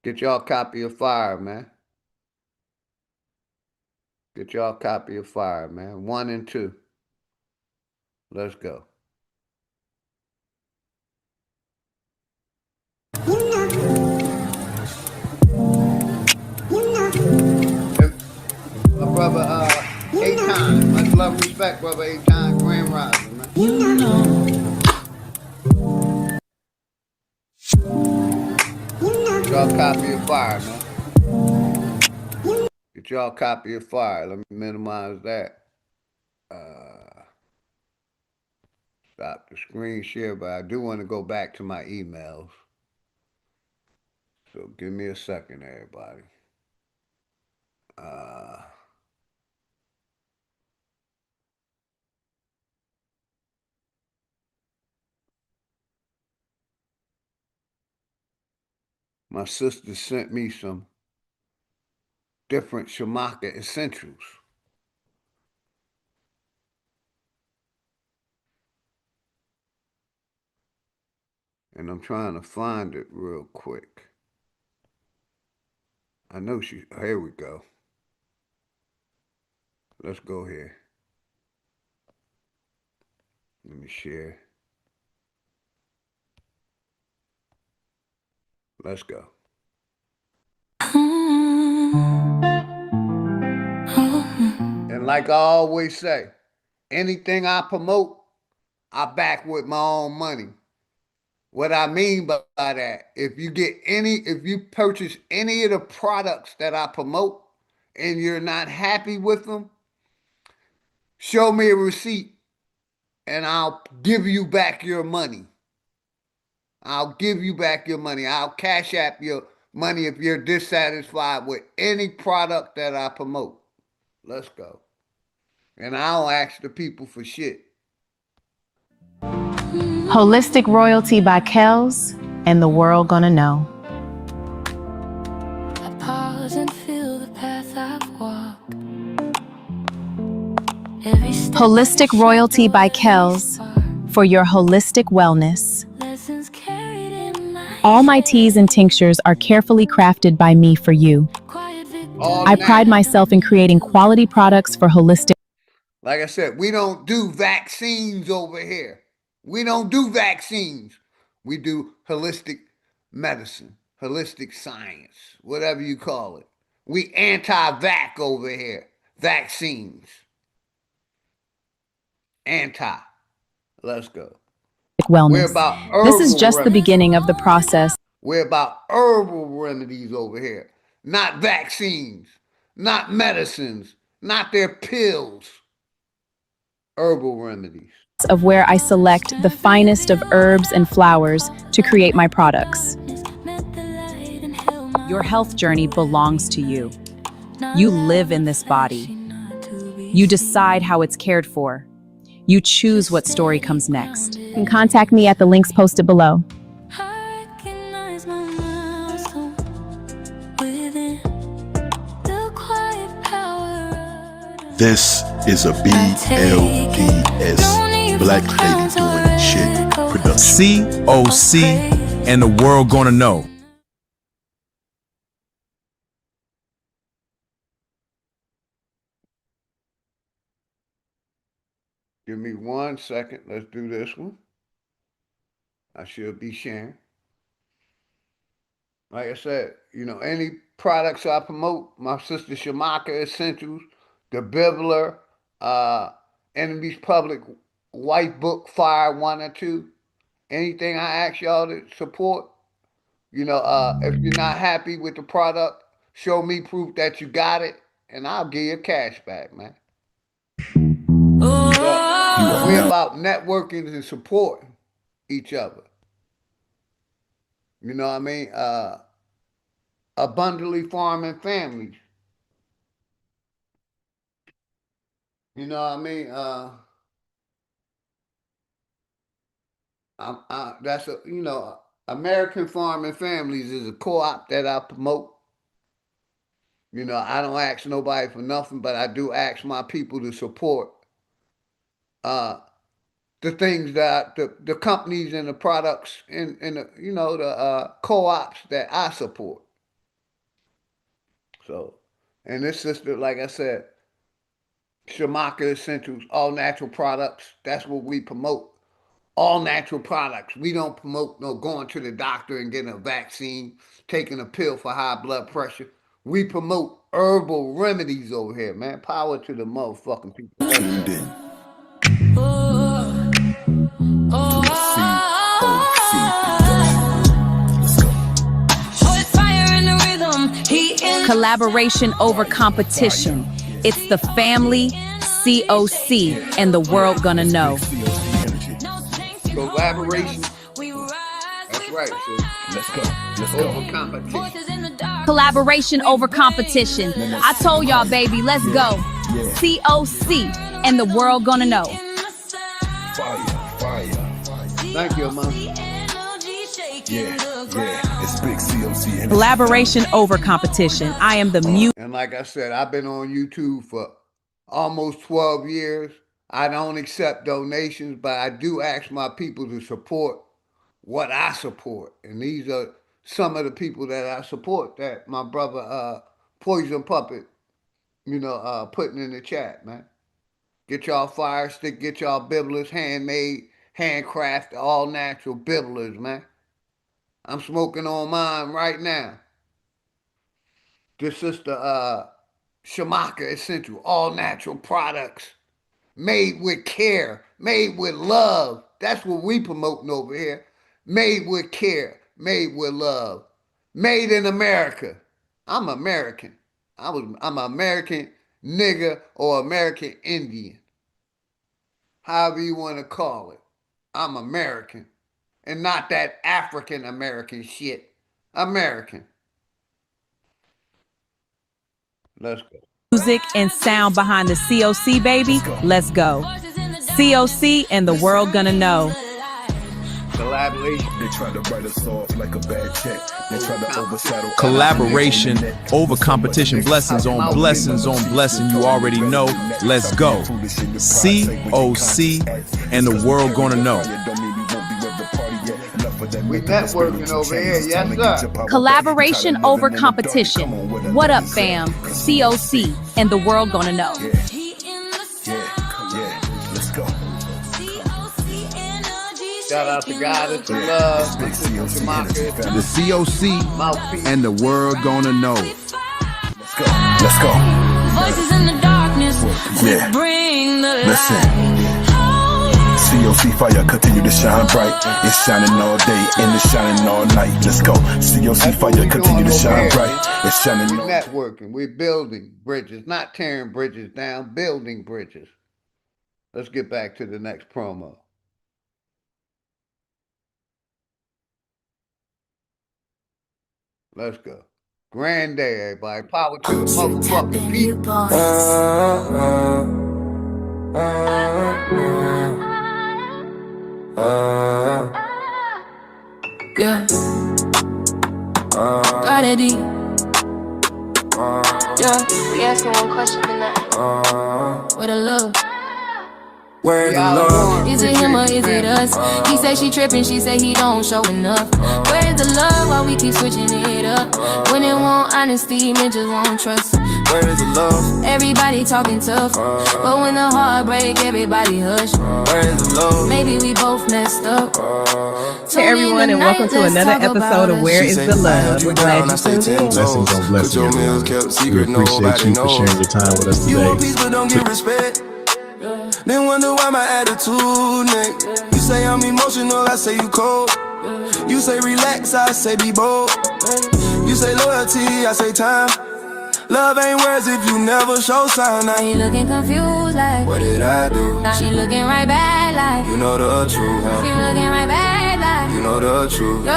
Get y'all a copy of Fire, man. Get y'all a copy of Fire, man. 1 and 2. Let's go. My brother, 8 times. Much love and respect, brother. 8 times. Grand Rising, man. Get y'all a copy of Fire, man. Get y'all a copy of Fire. Let me minimize that. Stop the screen share, but I do want to go back to my emails. So give me a second, everybody. My sister sent me some different Shamaka essentials. And I'm trying to find it real quick. I know here we go. Let's go here. Let me share. Let's go. And like I always say, anything I promote, I back with my own money. What I mean by that, if you purchase any of the products that I promote and you're not happy with them, show me a receipt and I'll give you back your money. I'll give you back your money. I'll cash app your money if you're dissatisfied with any product that I promote. Let's go. And I don't ask the people for shit. Holistic Royalty by Kels, and the world gonna know. I pause and feel the path I've walked. Holistic Royalty by Kels, for your holistic wellness. All my teas and tinctures are carefully crafted by me for you. I pride myself in creating quality products for holistic. Like I said, we don't do vaccines over here. We don't do vaccines. We do holistic medicine, holistic science, whatever you call it. We anti-vac over here. Vaccines. Anti. Let's go. Wellness. We're about herbal This is just the remedies. beginning of the process. We're about herbal remedies over here, not vaccines, not medicines, not their pills. Herbal remedies. Of where I select the finest of herbs and flowers to create my products. Your health journey belongs to you. You live in this body. You decide how it's cared for. You choose what story comes next. You can contact me at the links posted below. This is a BLDS, Black Lady Doing Shit production. COC, and the world gonna know. Give me 1 second. Let's do this one. I should be sharing. Like I said, any products I promote, my sister Shamaka Essentials, the Bibler, Enemies Public White Book Fire 1 or 2. Anything I ask y'all to support, if you're not happy with the product, show me proof that you got it, and I'll give you cash back, man. We're about networking and supporting each other. You know what I mean? Abundantly farming families. You know what I mean? That's a, you know, American Farming Families is a co-op that I promote. You know, I don't ask nobody for nothing, but I do ask my people to support the things that the companies and the products and the, you know, the co-ops that I support. So, and this sister, like I said, Shamaka Essentials, all natural products. That's what we promote. All natural products. We don't promote no going to the doctor and getting a vaccine, taking a pill for high blood pressure. We promote herbal remedies over here, man. Power to the motherfucking people. Tuned in. Collaboration over competition. It's the family, COC, and the world gonna know. Collaboration. That's right, sis. Let's go. Let's go. Over competition. Collaboration over competition. I told y'all, baby, let's go. COC, and the world gonna know. Fire, fire. Thank you, Mom. Yeah, it's big COC. Collaboration over competition. I am the mute. And like I said, I've been on YouTube for almost 12 years. I don't accept donations, but I do ask my people to support what I support. And these are some of the people that I support that my brother Poison Puppet, you know, putting in the chat, man. Get y'all fire stick, get y'all bibblers, handmade, handcrafted, all natural bibblers, man. I'm smoking on mine right now. This sister Shamaka Essential, all natural products. Made with care, made with love. That's what we promoting over here. Made with care, made with love. Made in America. I'm American. I'm an American nigger or American Indian. However you want to call it. I'm American. And not that African American shit. American. Let's go. Music and sound behind the COC, baby. Let's go. COC and the world gonna know. Collaboration. They try to write us off like a bad check. They try to overshadow. Collaboration over competition. Blessings on blessings on blessing. You already know. Let's go. COC and the world gonna know. We networking over here, yes sir. Collaboration over competition. What up, fam? COC and the world gonna know. Let's go. Shout out to Goddess of Love. The COC and the world gonna know. Let's go. Let's go. Voices in the darkness. Yeah. Bring the Listen. COC fire continue to shine bright. It's shining all day and it's shining all night. Let's go. COC fire continue to shine bright. It's shining. We're networking. We're building bridges, not tearing bridges down, building bridges. Let's get back to the next promo. Let's go. Grand day, everybody. Power to the motherfucking people. Yeah. Got it deep. Yeah. We asking one question tonight. Where the love? Where's the love? Is it him or is it us? He say she tripping, she say he don't show enough. Where's the love while we keep switching it up? When it want honesty, men just want trust. Where's the love? Everybody talking tough, but when the heart break, everybody hush. Where's the love? Maybe we both messed up. Hey everyone, and welcome to another episode of Where is the Love? We're glad you tuned in. Blessings on blessings, everyone. We appreciate you for sharing your time with us today. You want peace but don't get respect. Then wonder why my attitude, nigga. You say I'm emotional, I say you cold. You say relax, I say be bold. You say loyalty, I say time. Love ain't words if you never show sign. Now you looking confused like, what did I do? now she looking right back like, You know the truth, she huh? looking right back like, You know the truth. yo.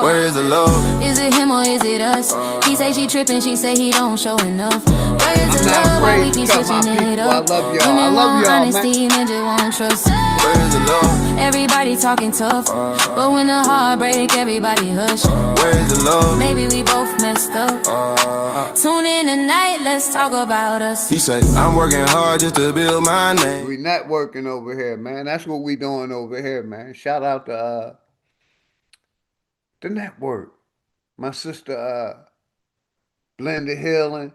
Where is the love? Is it him or is it us? He say she tripping, she say he don't show enough. Where is the love? Why we keep switching it up? I love y'all. Women I love want y'all, honesty, men just want trust. Where is the love? Everybody talking tough, but when the heart break, everybody hush. Where is the love? Maybe we both messed up. Tune in tonight, let's talk about us. He said, I'm working hard just to build my name. We networking over here, man. That's what we doing over here, man. Shout out to the network. My sister Blended Healing.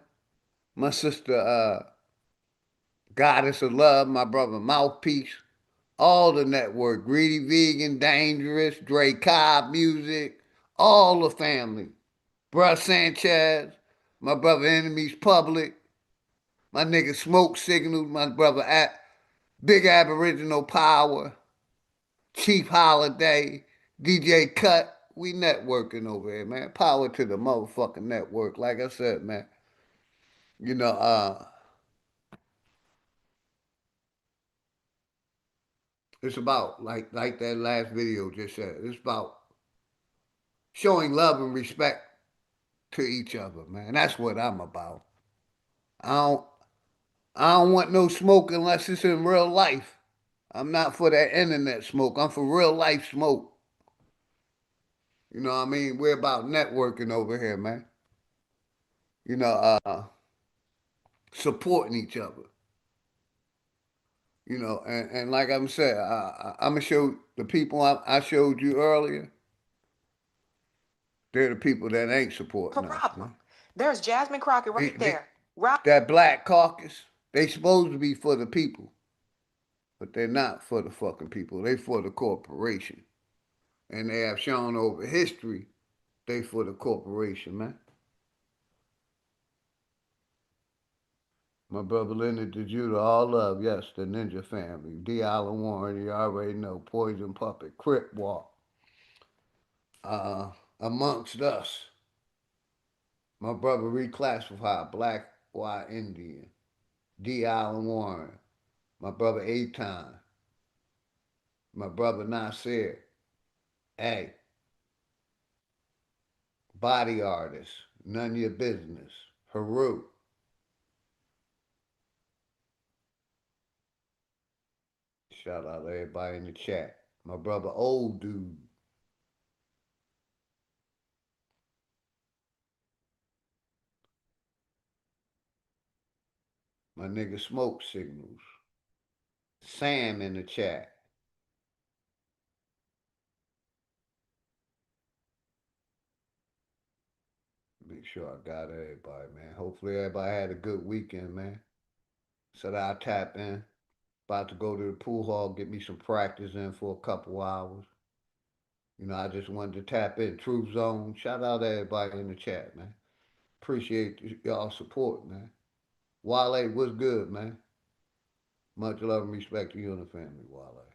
My sister Goddess of Love. My brother Mouthpiece. All the network. Greedy Vegan, Dangerous, Dre Cobb Music. All the family. Bruh Sanchez. My brother Enemies Public. My nigga Smoke Signals. My brother Big Aboriginal Power. Chief Holiday. DJ Cut. We networking over here, man. Power to the motherfucking network. Like I said, man. You know, it's about, like that last video just said, it's about showing love and respect to each other, man. That's what I'm about. I don't want no smoke unless it's in real life. I'm not for that internet smoke. I'm for real life smoke. You know what I mean? We're about networking over here, man. You know, supporting each other. You know, and like I'm saying, I'm going to show the people I showed you earlier, they're the people that ain't supporting us, man. There's Jasmine Crockett right there. That Black Caucus, they supposed to be for the people, but they're not for the fucking people. They for the corporation. And they have shown over history, they for the corporation, man. My brother Leonard the Judah, all love, yes, the Ninja family. D. Allen Warren, you already know, Poison Puppet, Crip Walk. Amongst Us. My brother Reclassified, Black White Indian. D. Allen Warren. My brother Aton. My brother Nasir. Hey. Body Artist. None of your business. Haru. Shout out to everybody in the chat. My brother Old Dude. My nigga Smoke Signals. Sam in the chat. Make sure I got everybody, man. Hopefully everybody had a good weekend, man. So I'll tap in. About to go to the pool hall, get me some practice in for a couple hours. You know, I just wanted to tap in. Truth Zone. Shout out to everybody in the chat, man. Appreciate y'all support, man. Wale, what's good, man? Much love and respect to you and the family, Wale.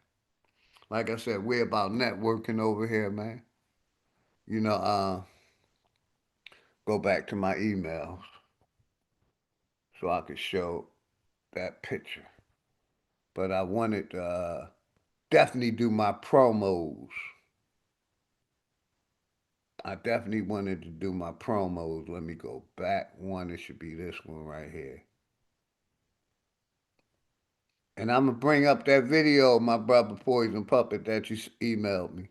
Like I said, we're about networking over here, man. You know, go back to my emails so I could show that picture. But I wanted to definitely do my promos. I definitely wanted to do my promos. Let me go back one. It should be this one right here. And I'm going to bring up that video of my brother Poison Puppet that you emailed me.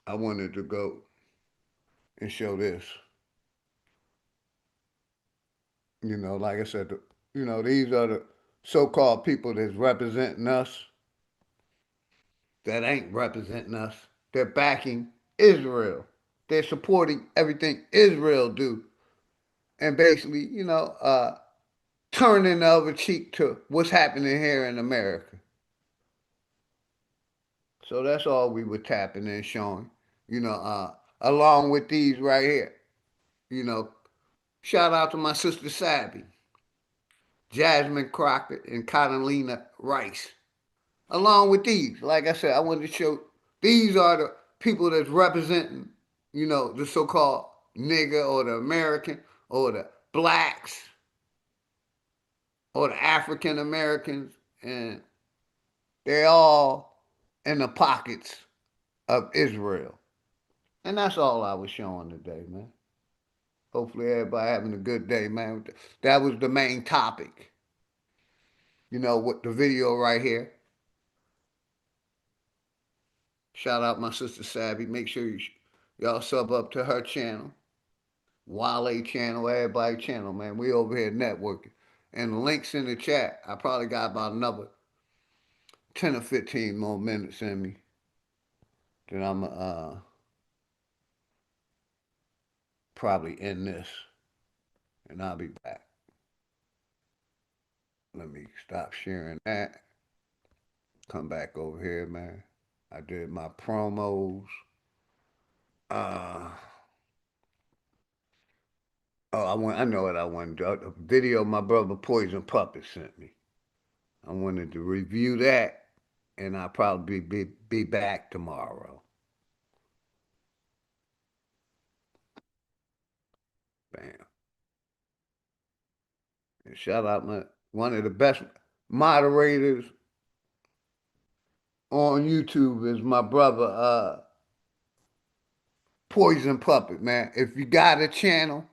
I wanted to go and show this. You know, like I said, you know, these are the so-called people that's representing us that ain't representing us. They're backing Israel. They're supporting everything Israel do. And basically, you know, turning the other cheek to what's happening here in America. So that's all we were tapping and showing, you know, along with these right here. You know, shout out to my sister Sabby, Jasmine Crockett, and Catalina Rice. Along with these, like I said, I wanted to show these are the people that's representing, you know, the so-called nigger or the American or the blacks or the African Americans, and they're all in the pockets of Israel. And that's all I was showing today, man. Hopefully everybody having a good day, man. That was the main topic. You know, with the video right here. Shout out my sister Savvy. Make sure y'all sub up to her channel. Wale channel, everybody channel, man. We over here networking. And the links in the chat. I probably got about another 10 or 15 more minutes in me. Then I'm probably end this. And I'll be back. Let me stop sharing that. Come back over here, man. I did my promos. I know what I wanted to do. A video my brother Poison Puppet sent me. I wanted to review that, and I'll probably be back tomorrow. Bam. And shout out one of the best moderators on YouTube is my brother Poison Puppet, man. If you got a channel,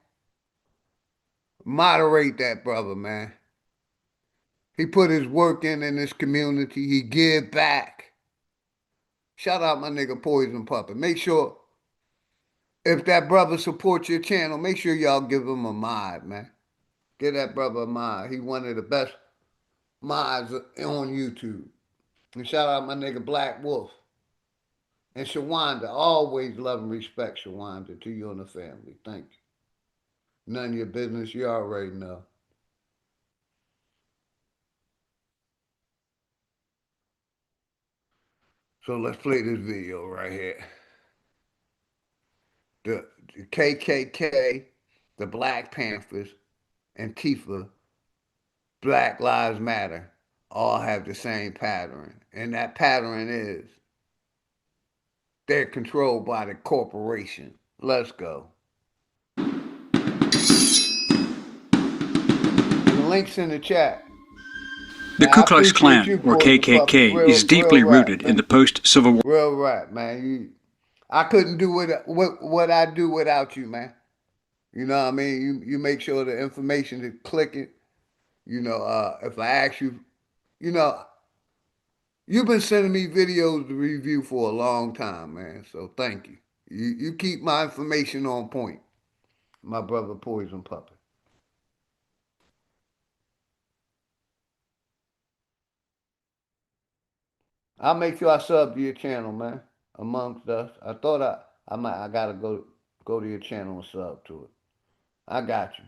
moderate that brother, man. He put his work in this community. He give back. Shout out my nigga Poison Puppet. Make sure, if that brother supports your channel, make sure y'all give him a mod, man. Give that brother a mod. He one of the best mods on YouTube. And shout out my nigga Black Wolf. And Shawanda. Always love and respect, Shawanda, to you and the family. Thank you. None of your business, you already know. So let's play this video right here. The KKK, the Black Panthers, Antifa, Black Lives Matter all have the same pattern. And that pattern is they're controlled by the corporation. Let's go. The link's in the chat. The Ku Klux Klan, or KKK, is deeply rooted in the post-Civil War. Real rap, man. I couldn't do what I do without you, man. You know what I mean? You make sure the information is clicking. You know, if I ask you, you know, you've been sending me videos to review for a long time, man. So thank you. You keep my information on point. My brother Poison Puppet. I'll make sure I sub to your channel, man. Amongst us. I thought I gotta go to your channel and sub to it. I got you.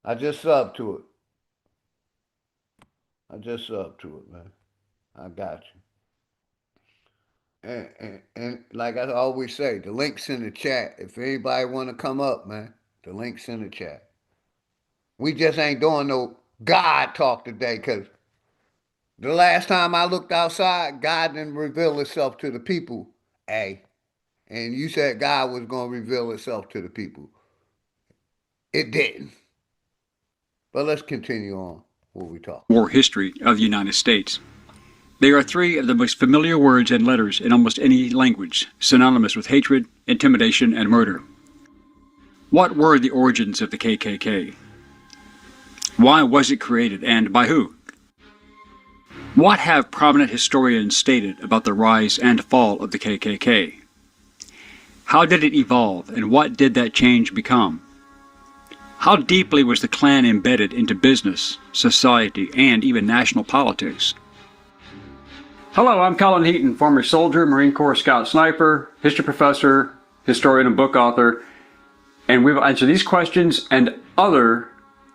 I just subbed to it. Man. I got you. And like I always say, the link's in the chat. If anybody want to come up, man, the link's in the chat. We just ain't doing no God talk today, because the last time I looked outside, God didn't reveal itself to the people, and you said God was going to reveal itself to the people. It didn't. But let's continue on what we talk. War history of the United States. They are three of the most familiar words and letters in almost any language, synonymous with hatred, intimidation, and murder. What were the origins of the KKK? Why was it created, and by who? What have prominent historians stated about the rise and fall of the KKK? How did it evolve, and what did that change become? How deeply was the Klan embedded into business, society, and even national politics? Hello, I'm Colin Heaton, former soldier, Marine Corps Scout Sniper, history professor, historian, and book author, and we will answer these questions and other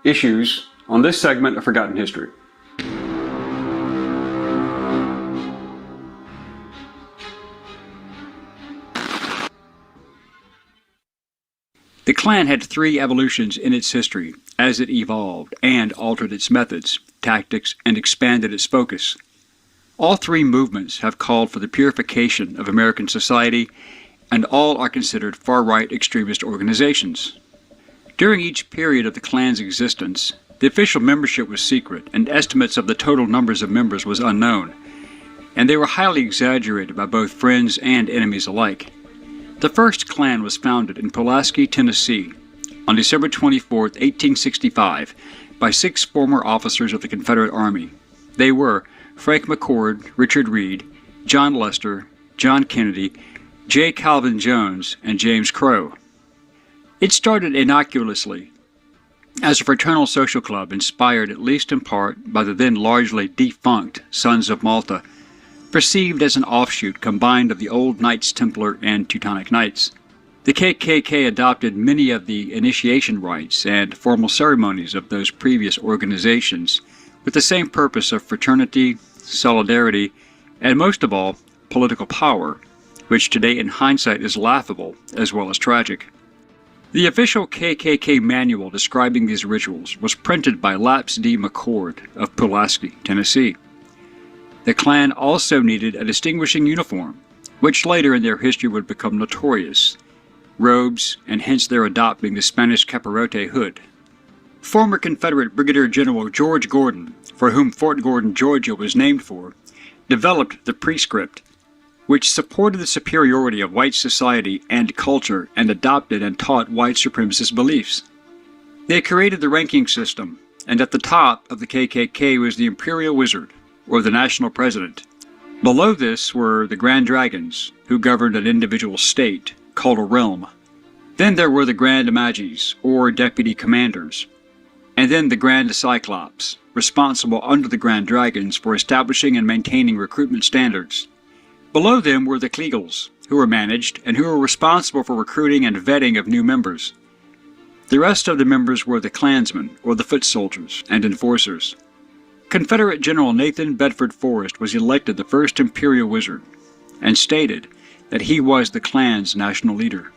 issues on this segment of Forgotten History. The Klan had three evolutions in its history as it evolved and altered its methods, tactics, and expanded its focus. All three movements have called for the purification of American society and all are considered far-right extremist organizations. During each period of the Klan's existence, the official membership was secret, and estimates of the total numbers of members was unknown, and they were highly exaggerated by both friends and enemies alike. The first Klan was founded in Pulaski, Tennessee, on December 24, 1865, by 6 former officers of the Confederate Army. They were Frank McCord, Richard Reed, John Lester, John Kennedy, J. Calvin Jones, and James Crow. It started innocuously as a fraternal social club inspired at least in part by the then largely defunct Sons of Malta, perceived as an offshoot combined of the old Knights Templar and Teutonic Knights. The KKK adopted many of the initiation rites and formal ceremonies of those previous organizations with the same purpose of fraternity, solidarity, and most of all, political power, which today in hindsight is laughable as well as tragic. The official KKK manual describing these rituals was printed by Laps D. McCord of Pulaski, Tennessee. The Klan also needed a distinguishing uniform, which later in their history would become notorious: robes, and hence their adopting the Spanish capirote hood. Former Confederate Brigadier General George Gordon, for whom Fort Gordon, Georgia was named for, developed the prescript, which supported the superiority of white society and culture and adopted and taught white supremacist beliefs. They created the ranking system, and at the top of the KKK was the Imperial Wizard, or the National President. Below this were the Grand Dragons, who governed an individual state, called a realm. Then there were the Grand Magis, or Deputy Commanders, and then the Grand Cyclops, responsible under the Grand Dragons for establishing and maintaining recruitment standards. Below them were the Kleagles, who were managed and who were responsible for recruiting and vetting of new members. The rest of the members were the Klansmen, or the foot soldiers, and enforcers. Confederate General Nathan Bedford Forrest was elected the first Imperial Wizard, and stated that he was the Klan's national leader.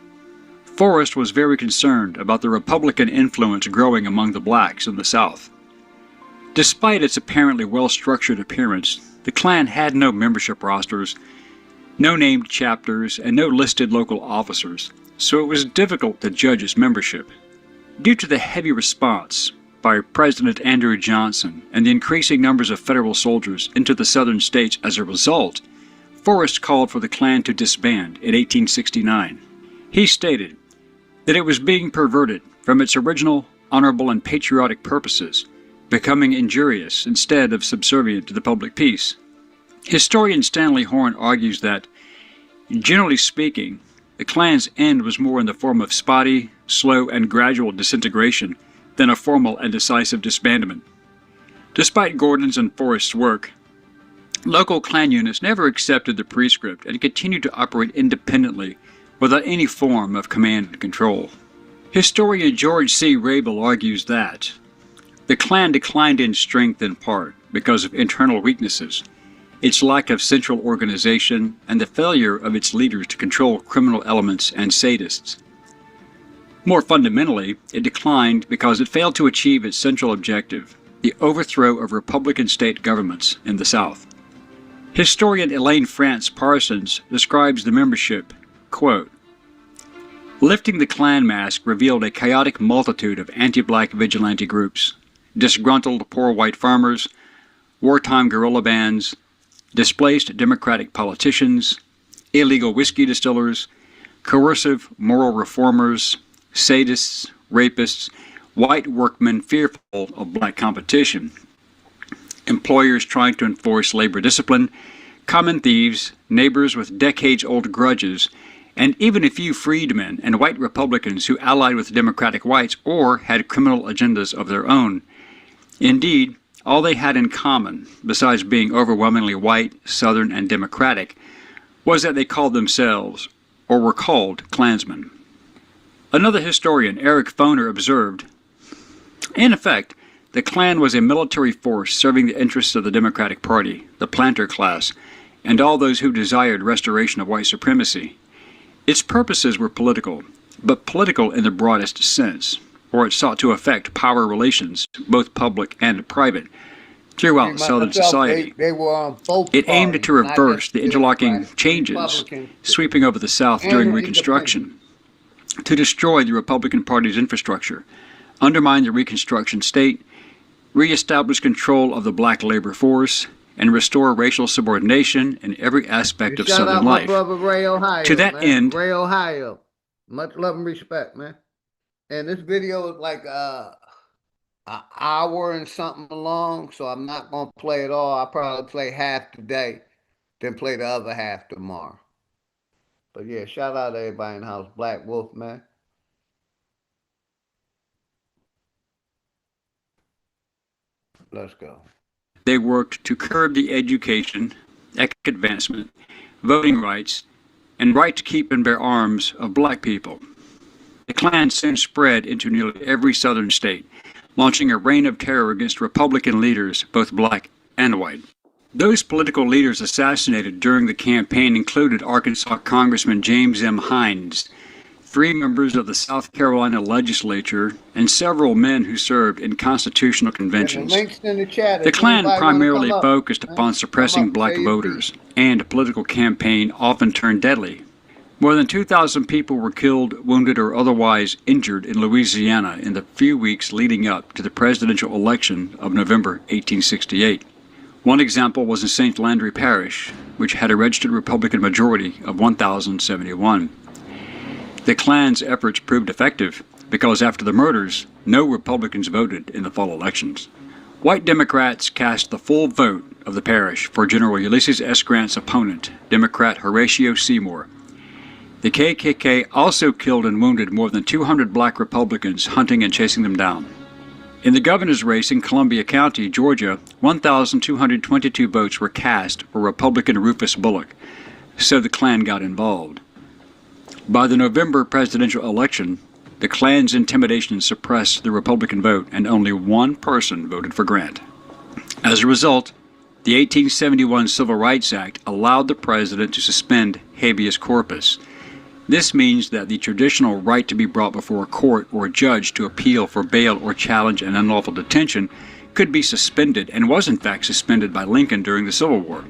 Forrest was very concerned about the Republican influence growing among the blacks in the South. Despite its apparently well-structured appearance, the Klan had no membership rosters, no named chapters, and no listed local officers, so it was difficult to judge its membership. Due to the heavy response by President Andrew Johnson and the increasing numbers of federal soldiers into the southern states as a result, Forrest called for the Klan to disband in 1869. He stated that it was being perverted from its original honorable and patriotic purposes, becoming injurious instead of subservient to the public peace. Historian Stanley Horn argues that, generally speaking, the Klan's end was more in the form of spotty, slow, and gradual disintegration than a formal and decisive disbandment. Despite Gordon's and Forrest's work, local Klan units never accepted the prescript and continued to operate independently without any form of command and control. Historian George C. Rabel argues that the Klan declined in strength in part because of internal weaknesses, its lack of central organization, and the failure of its leaders to control criminal elements and sadists. More fundamentally, it declined because it failed to achieve its central objective, the overthrow of Republican state governments in the South. Historian Elaine France Parsons describes the membership, quote, "Lifting the Klan mask revealed a chaotic multitude of anti-black vigilante groups, disgruntled poor white farmers, wartime guerrilla bands, displaced Democratic politicians, illegal whiskey distillers, coercive moral reformers, sadists, rapists, white workmen fearful of black competition, employers trying to enforce labor discipline, common thieves, neighbors with decades-old grudges, and even a few freedmen and white Republicans who allied with Democratic whites or had criminal agendas of their own. Indeed, all they had in common, besides being overwhelmingly white, Southern, and Democratic, was that they called themselves, or were called, Klansmen." Another historian, Eric Foner, observed, "In effect, the Klan was a military force serving the interests of the Democratic Party, the planter class, and all those who desired restoration of white supremacy. Its purposes were political, but political in the broadest sense, for it sought to affect power relations, both public and private, throughout Southern society. They were on both It aimed parties, to not reverse just the interlocking Democrats, changes Republicans, sweeping over the South during and Reconstruction, to destroy the Republican Party's infrastructure, undermine the Reconstruction state, reestablish control of the black labor force, and restore racial subordination in every aspect of shout Southern out my life. brother Ray Ohio. To that man. end, Ray Ohio. Much love and respect, man. And this video is like an hour and something long, so I'm not gonna play it all. I'll probably play half today, then play the other half tomorrow. But yeah, shout out to everybody in the house. Black Wolf, man. Let's go. they worked to curb the education, economic advancement, voting rights, and right to keep and bear arms of black people. The Klan soon spread into nearly every southern state, launching a reign of terror against Republican leaders, both black and white. Those political leaders assassinated during the campaign included Arkansas Congressman James M. Hines, 3 members of the South Carolina legislature, and several men who served in constitutional conventions. The Klan primarily focused upon suppressing black voters, and a political campaign often turned deadly. More than 2,000 people were killed, wounded, or otherwise injured in Louisiana in the few weeks leading up to the presidential election of November 1868. One example was in St. Landry Parish, which had a registered Republican majority of 1,071. The Klan's efforts proved effective because after the murders, no Republicans voted in the fall elections. White Democrats cast the full vote of the parish for General Ulysses S. Grant's opponent, Democrat Horatio Seymour. The KKK also killed and wounded more than 200 black Republicans hunting and chasing them down. In the governor's race in Columbia County, Georgia, 1,222 votes were cast for Republican Rufus Bullock, so the Klan got involved. By the November presidential election, the Klan's intimidation suppressed the Republican vote, and only one person voted for Grant. As a result, the 1871 Civil Rights Act allowed the president to suspend habeas corpus. This means that the traditional right to be brought before a court or a judge to appeal for bail or challenge an unlawful detention could be suspended, and was in fact suspended by Lincoln during the Civil War.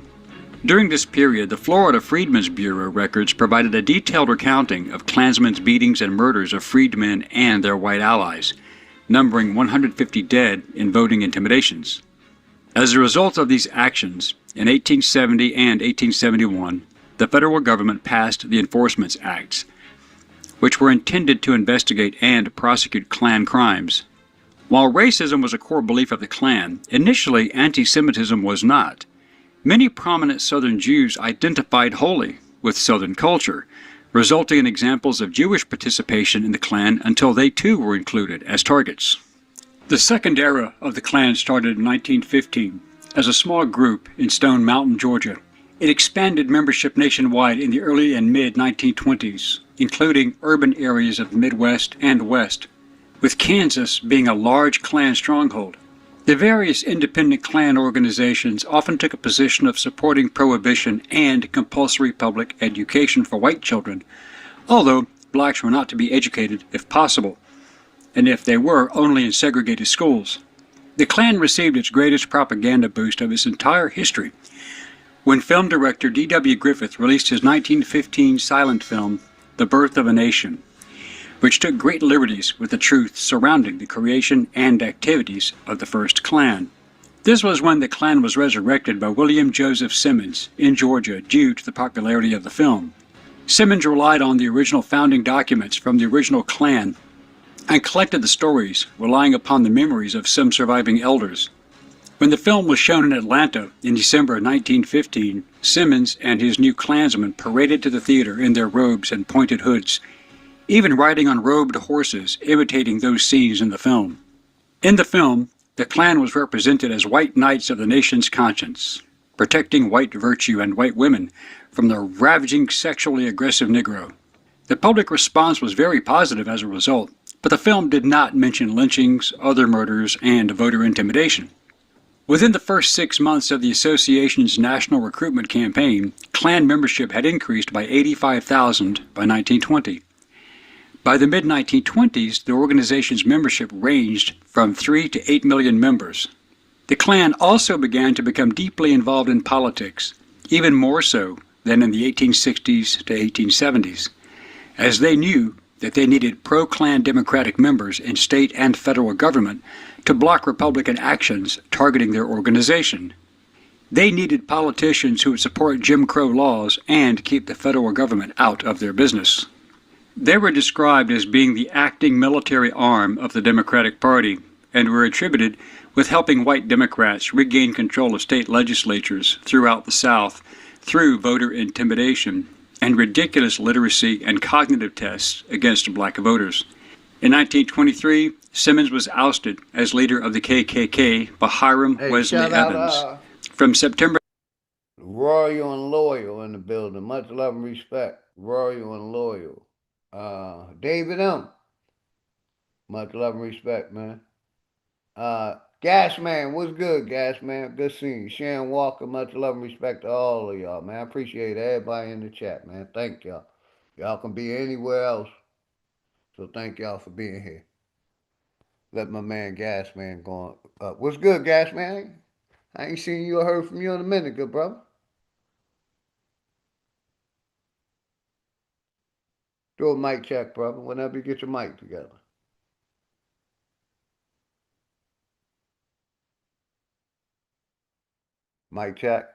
During this period, the Florida Freedmen's Bureau records provided a detailed recounting of Klansmen's beatings and murders of freedmen and their white allies, numbering 150 dead in voting intimidations. As a result of these actions, in 1870 and 1871, the federal government passed the Enforcement Acts, which were intended to investigate and prosecute Klan crimes. While racism was a core belief of the Klan, initially anti-Semitism was not. Many prominent Southern Jews identified wholly with Southern culture, resulting in examples of Jewish participation in the Klan until they too were included as targets. The second era of the Klan started in 1915 as a small group in Stone Mountain, Georgia. It expanded membership nationwide in the early and mid-1920s, including urban areas of the Midwest and West, with Kansas being a large Klan stronghold. The various independent Klan organizations often took a position of supporting prohibition and compulsory public education for white children, although blacks were not to be educated if possible, and if they were, only in segregated schools. The Klan received its greatest propaganda boost of its entire history when film director D.W. Griffith released his 1915 silent film, The Birth of a Nation, which took great liberties with the truth surrounding the creation and activities of the first Klan. This was when the Klan was resurrected by William Joseph Simmons in Georgia due to the popularity of the film. Simmons relied on the original founding documents from the original Klan and collected the stories, relying upon the memories of some surviving elders. When the film was shown in Atlanta in December of 1915, Simmons and his new Klansmen paraded to the theater in their robes and pointed hoods, even riding on robed horses, imitating those scenes in the film. In the film, the Klan was represented as white knights of the nation's conscience, protecting white virtue and white women from the ravaging sexually aggressive Negro. The public response was very positive as a result, but the film did not mention lynchings, other murders, and voter intimidation. Within the first 6 months of the association's national recruitment campaign, Klan membership had increased by 85,000 by 1920. By the mid-1920s, the organization's membership ranged from 3 to 8 million members. The Klan also began to become deeply involved in politics, even more so than in the 1860s to 1870s, as they knew that they needed pro-Klan Democratic members in state and federal government to block Republican actions targeting their organization. They needed politicians who would support Jim Crow laws and keep the federal government out of their business. They were described as being the acting military arm of the Democratic Party and were attributed with helping white Democrats regain control of state legislatures throughout the South through voter intimidation and ridiculous literacy and cognitive tests against black voters. In 1923, Simmons was ousted as leader of the KKK by Hiram Wesley Evans. From September Royal and Loyal in the building. Much love and respect. Royal and Loyal. David M. Much love and respect, man. Gas Man, what's good, Gas Man? Good seeing you. Sharon Walker, much love and respect to all of y'all, man. I appreciate everybody in the chat, man. Thank y'all. Y'all can be anywhere else. So thank y'all for being here. Let my man Gas Man go on. What's good, Gas Man? I ain't seen you or heard from you in a minute, good brother. Do a mic check, brother, whenever you get your mic together. Mic check.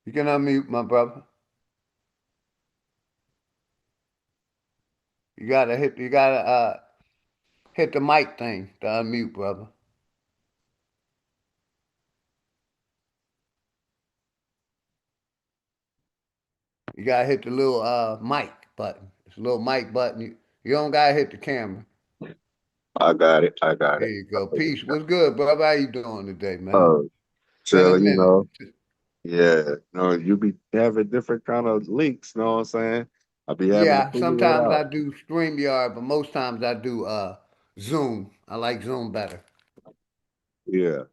You can unmute, my brother. You gotta hit the mic thing to unmute, brother. You gotta hit the little mic button. It's a little mic button. You don't gotta hit the camera. I got it. There you go. Peace. What's good, brother? How you doing today, man? Been a So, you minute. know, yeah, you be having different kind of links, know what I'm saying? I be having to Yeah, figure it sometimes I out. do StreamYard, but most times I do Zoom. I like Zoom better. Yeah.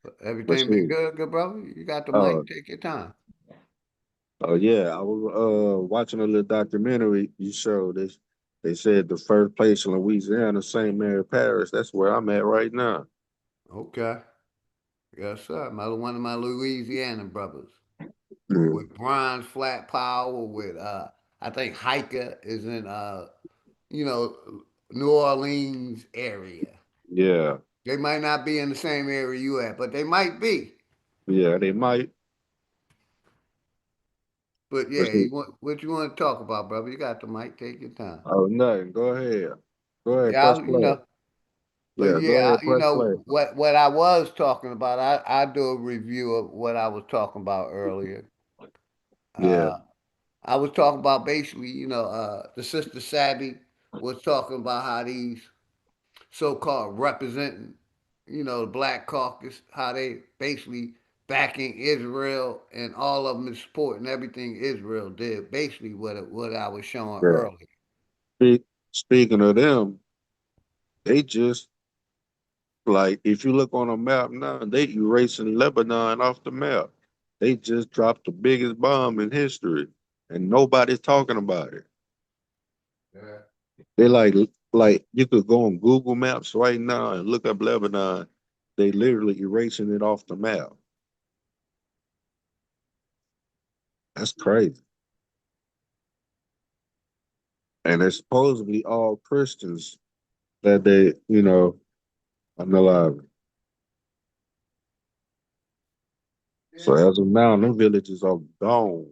But But everything been shit. good, brother? You got the Oh, mic, take your time. oh yeah. I was watching a little documentary you showed this. They said the first place in Louisiana, St. Mary Parish. That's where I'm at right now. Okay. Yes, sir. One of my Louisiana brothers. Yeah. With Bronze Flat Power, with I think Hiker is in New Orleans area. Yeah. They might not be in the same area you at, but they might be. Yeah, they might. But But yeah, shit. what you want to talk about, brother? You got the mic. Take your time. Oh, nothing. Go ahead. Go ahead. Yeah, Press play. But Yeah, go yeah, ahead. Press play. what I was talking about. I do a review of what I was talking about earlier. Yeah. I was talking about basically, the sister Savvy was talking about how these so-called representing, the Black Caucus, how they basically backing Israel and all of them is supporting everything Israel did. Basically, what I was showing Yeah. earlier. Speaking of them, they just like if you look on a map now, they erasing Lebanon off the map. They just dropped the biggest bomb in history, and nobody's talking about it. Yeah. They like you could go on Google Maps right now and look up Lebanon. They literally erasing it off the map. That's crazy. And it's supposedly all Christians that they, unalive. So as of now, them villages are gone.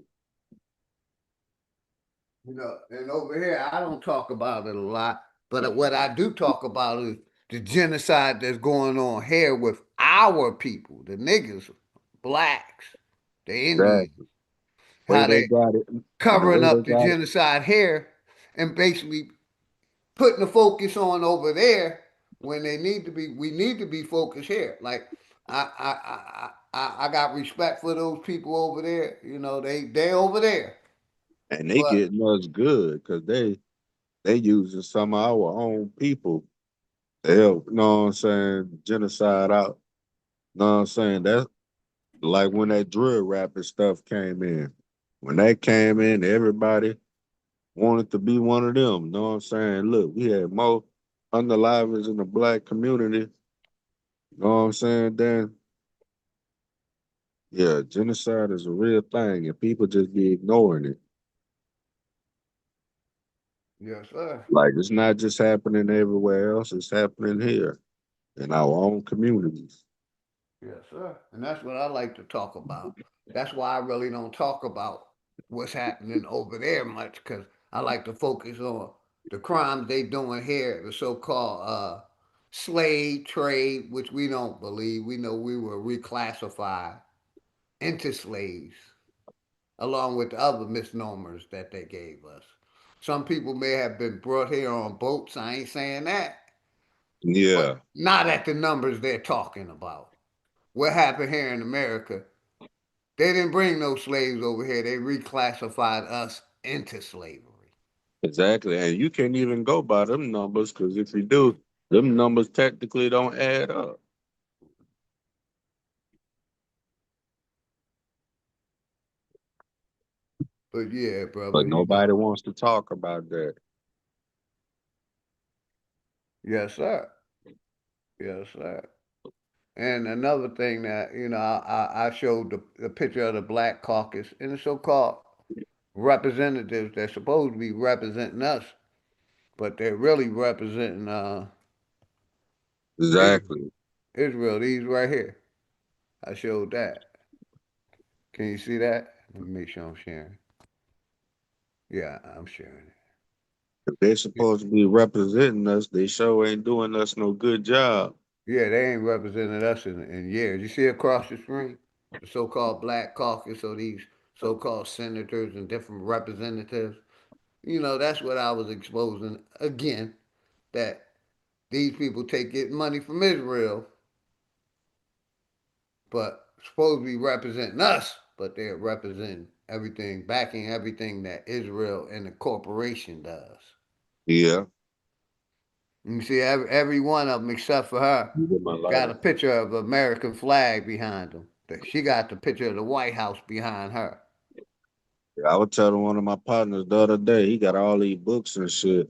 And over here, I don't talk about it a lot, but what I do talk about is the genocide that's going on here with our people, the niggas, blacks, the Indians, Exactly. Way how they they got it, and the covering way they up the got it. genocide here and basically putting the focus on over there when we need to be focused here. Like I got respect for those people over there. They over there. And they But getting us good because they using some of our own people to help, know what I'm saying, genocide out. Know what I'm saying? That's like when that drill rapping stuff came in. When that came in, everybody wanted to be one of them. Know what I'm saying? Look, we had more. unalivers in the black community, you know what I'm saying? Then yeah, genocide is a real thing, and people just be ignoring it. Yes, sir. Like it's not just happening everywhere else; it's happening here in our own communities. Yes, sir. And that's what I like to talk about. That's why I really don't talk about what's happening over there much, because I like to focus on the crimes they doing here, the so-called slave trade, which we don't believe. We know we were reclassified into slaves, along with the other misnomers that they gave us. Some people may have been brought here on boats. I ain't saying that, but Yeah, not at the numbers they're talking about. What happened here in America? They didn't bring no slaves over here. They reclassified us into slavery. exactly. And you can't even go by them numbers because if you do, them numbers technically don't add up. But yeah, brother, But nobody wants to talk about that. yes, sir. Yes, sir. And another thing that, I showed the picture of the Black Caucus and the so-called representatives that's supposed to be representing us, but they're really representing Israel. Exactly. Israel, these right here. I showed that. Can you see that? Let me make sure I'm sharing. Yeah, I'm sharing If they're it. supposed to be representing us, they sure ain't doing us no good job. Yeah, they ain't represented us in years. You see across the screen, the so-called Black Caucus, or these so-called senators and different representatives. That's what I was exposing again. That these people get money from Israel, but supposed to be representing us, but they're representing everything, backing everything that Israel and the corporation does. Yeah. You see, every one of them except for her You get my got lighter. a picture of the American flag behind them. She got the picture of the White House behind her. I was telling one of my partners the other day, he got all these books and shit.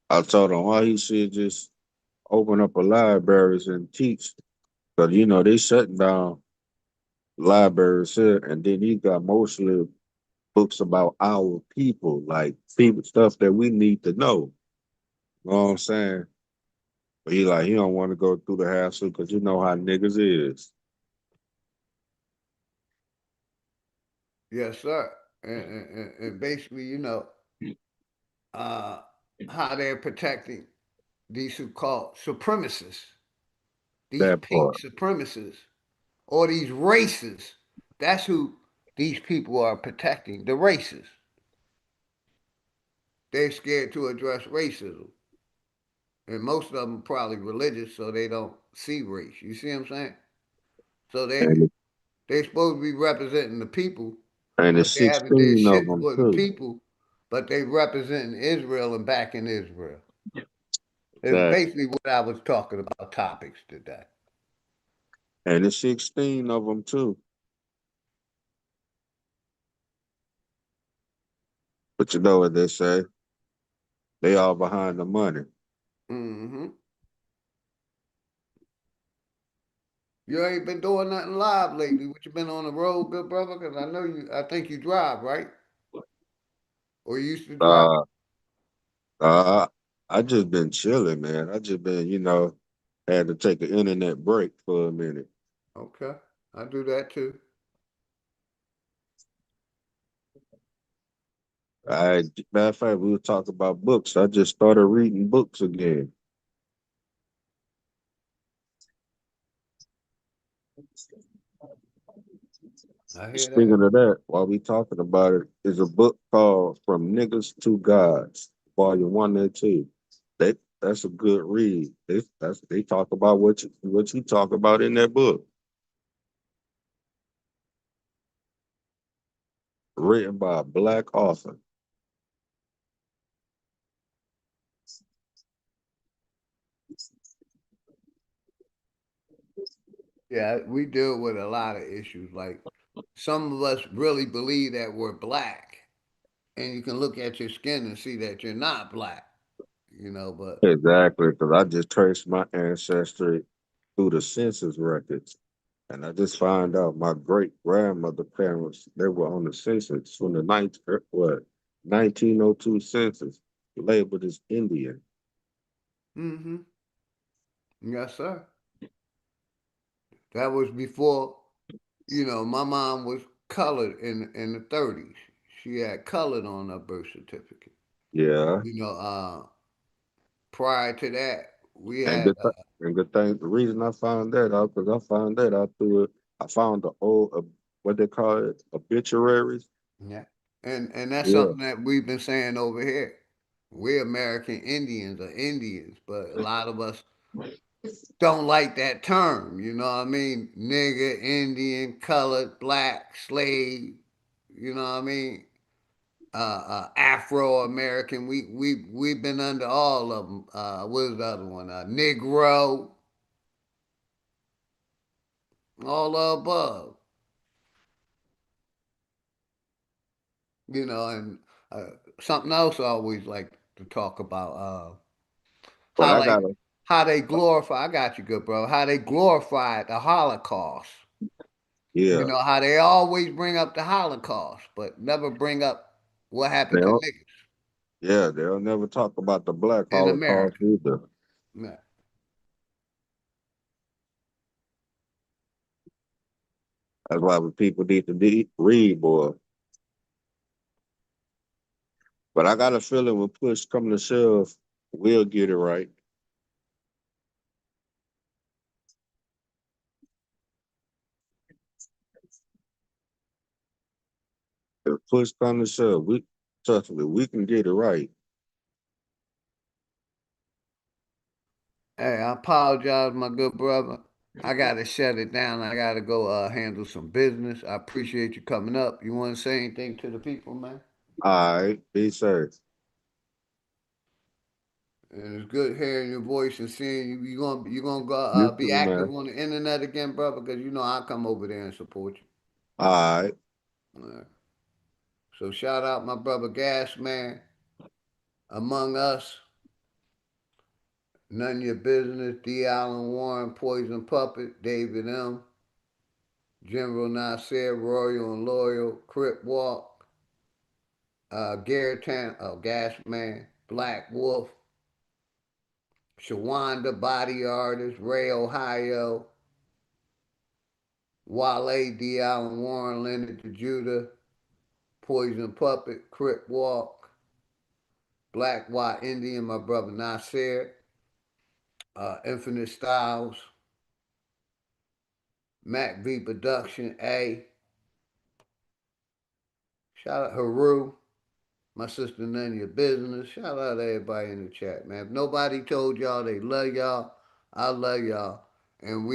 I told him why he should just open up a libraries and teach. Cause they shutting down libraries here, and then he got mostly books about our people, like people stuff that we need to know. You know what I'm saying? But he don't want to go through the hassle because you know how niggas is. Yes, sir. And basically, uh, how they're protecting these so-called supremacists, these That pink part. supremacists, or these racists. That's who these people are protecting, the racists. They're scared to address racism. And most of them are probably religious, so they don't see race. You see what I'm saying? So And they're supposed to be representing the people, and but there's they haven't did 16 of shit them for the too. people, but they representing Israel and backing Israel. It's Exactly. basically what I was talking about topics today. And there's 16 of them too. But you know what they say? They all behind the money. Mm-hmm. You ain't been doing nothing live lately. What you been on the road, good brother? Because I know you. I think you drive, right? Or you used to drive. Uh, uh, I just been chilling, man. I just been, had to take an internet break for a minute. Okay, I do that too. Matter of fact, we were talking about books. I just started reading books again. I hear Speaking that. of that, while we talking about it, is a book called From Niggas to Gods, Volume 1 and 2. That's a good read. They talk about what you talk about in that book. Written by a black author. Yeah, we deal with a lot of issues. Like some of us really believe that we're black, and you can look at your skin and see that you're not black. But Exactly, because I just traced my ancestry through the census records. And I just found out my great grandmother parents, they were on the census from the 1902 census, labeled as Indian. mm-hmm. Yes, sir. That was before, my mom was colored in the 30s. She had colored on her birth certificate. Yeah. Prior to that, we And had good thing. The reason I found that out because I found that out through it. I found the old what they call it obituaries. yeah, and that's Yeah. something that we've been saying over here. We're American Indians or Indians, but a lot of us don't like that term. You know what I mean? Nigger, Indian, colored, black, slave. You know what I mean? Afro American. We've been under all of them. What is the other one? Negro. All the above. And uh, something else I always like to talk about. But How I like gotta how they glorify. I got you, good bro. How they glorified the Holocaust. yeah. How they always bring up the Holocaust, but never bring up what happened to They'll niggas yeah, they'll never talk about the Black in Holocaust America. either. Yeah. That's why people need to read more. But I got a feeling when push come to shove, we'll get it right. If push come to shove, we trust me, we can get it right. Hey, I apologize, my good brother. I gotta shut it down. I gotta go handle some business. I appreciate you coming up. You want to say anything to the people, man? All right, be safe. And it's good hearing your voice and seeing you. You gonna go You be too, active man. on the internet again, brother? Because I come over there and support you. All right. All right. So shout out my brother Gas Man, Among Us, None of Your Business, D. Allen Warren, Poison Puppet, David M, General Nasir, Royal and Loyal, Crip Walk, Garrett Gas Man, Black Wolf, Shawanda Body Artist, Ray Ohio, Wale, D. Allen Warren, Leonard the Judah, Poison Puppet, Crip Walk, Black White Indian, my brother Nasir, Infinite Styles, Mac V Production, A. Shout out Haru, my sister None of Your Business. Shout out everybody in the chat, man. If nobody told y'all they love y'all, I love y'all. And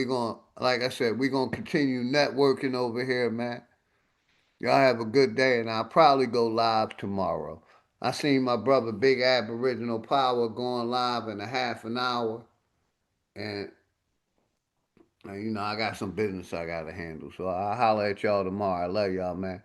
like I said, we're gonna continue networking over here, man. Y'all have a good day, and I'll probably go live tomorrow. I seen my brother Big Aboriginal Power going live in a half an hour, and I got some business I gotta handle. So I'll holler at y'all tomorrow. I love y'all, man.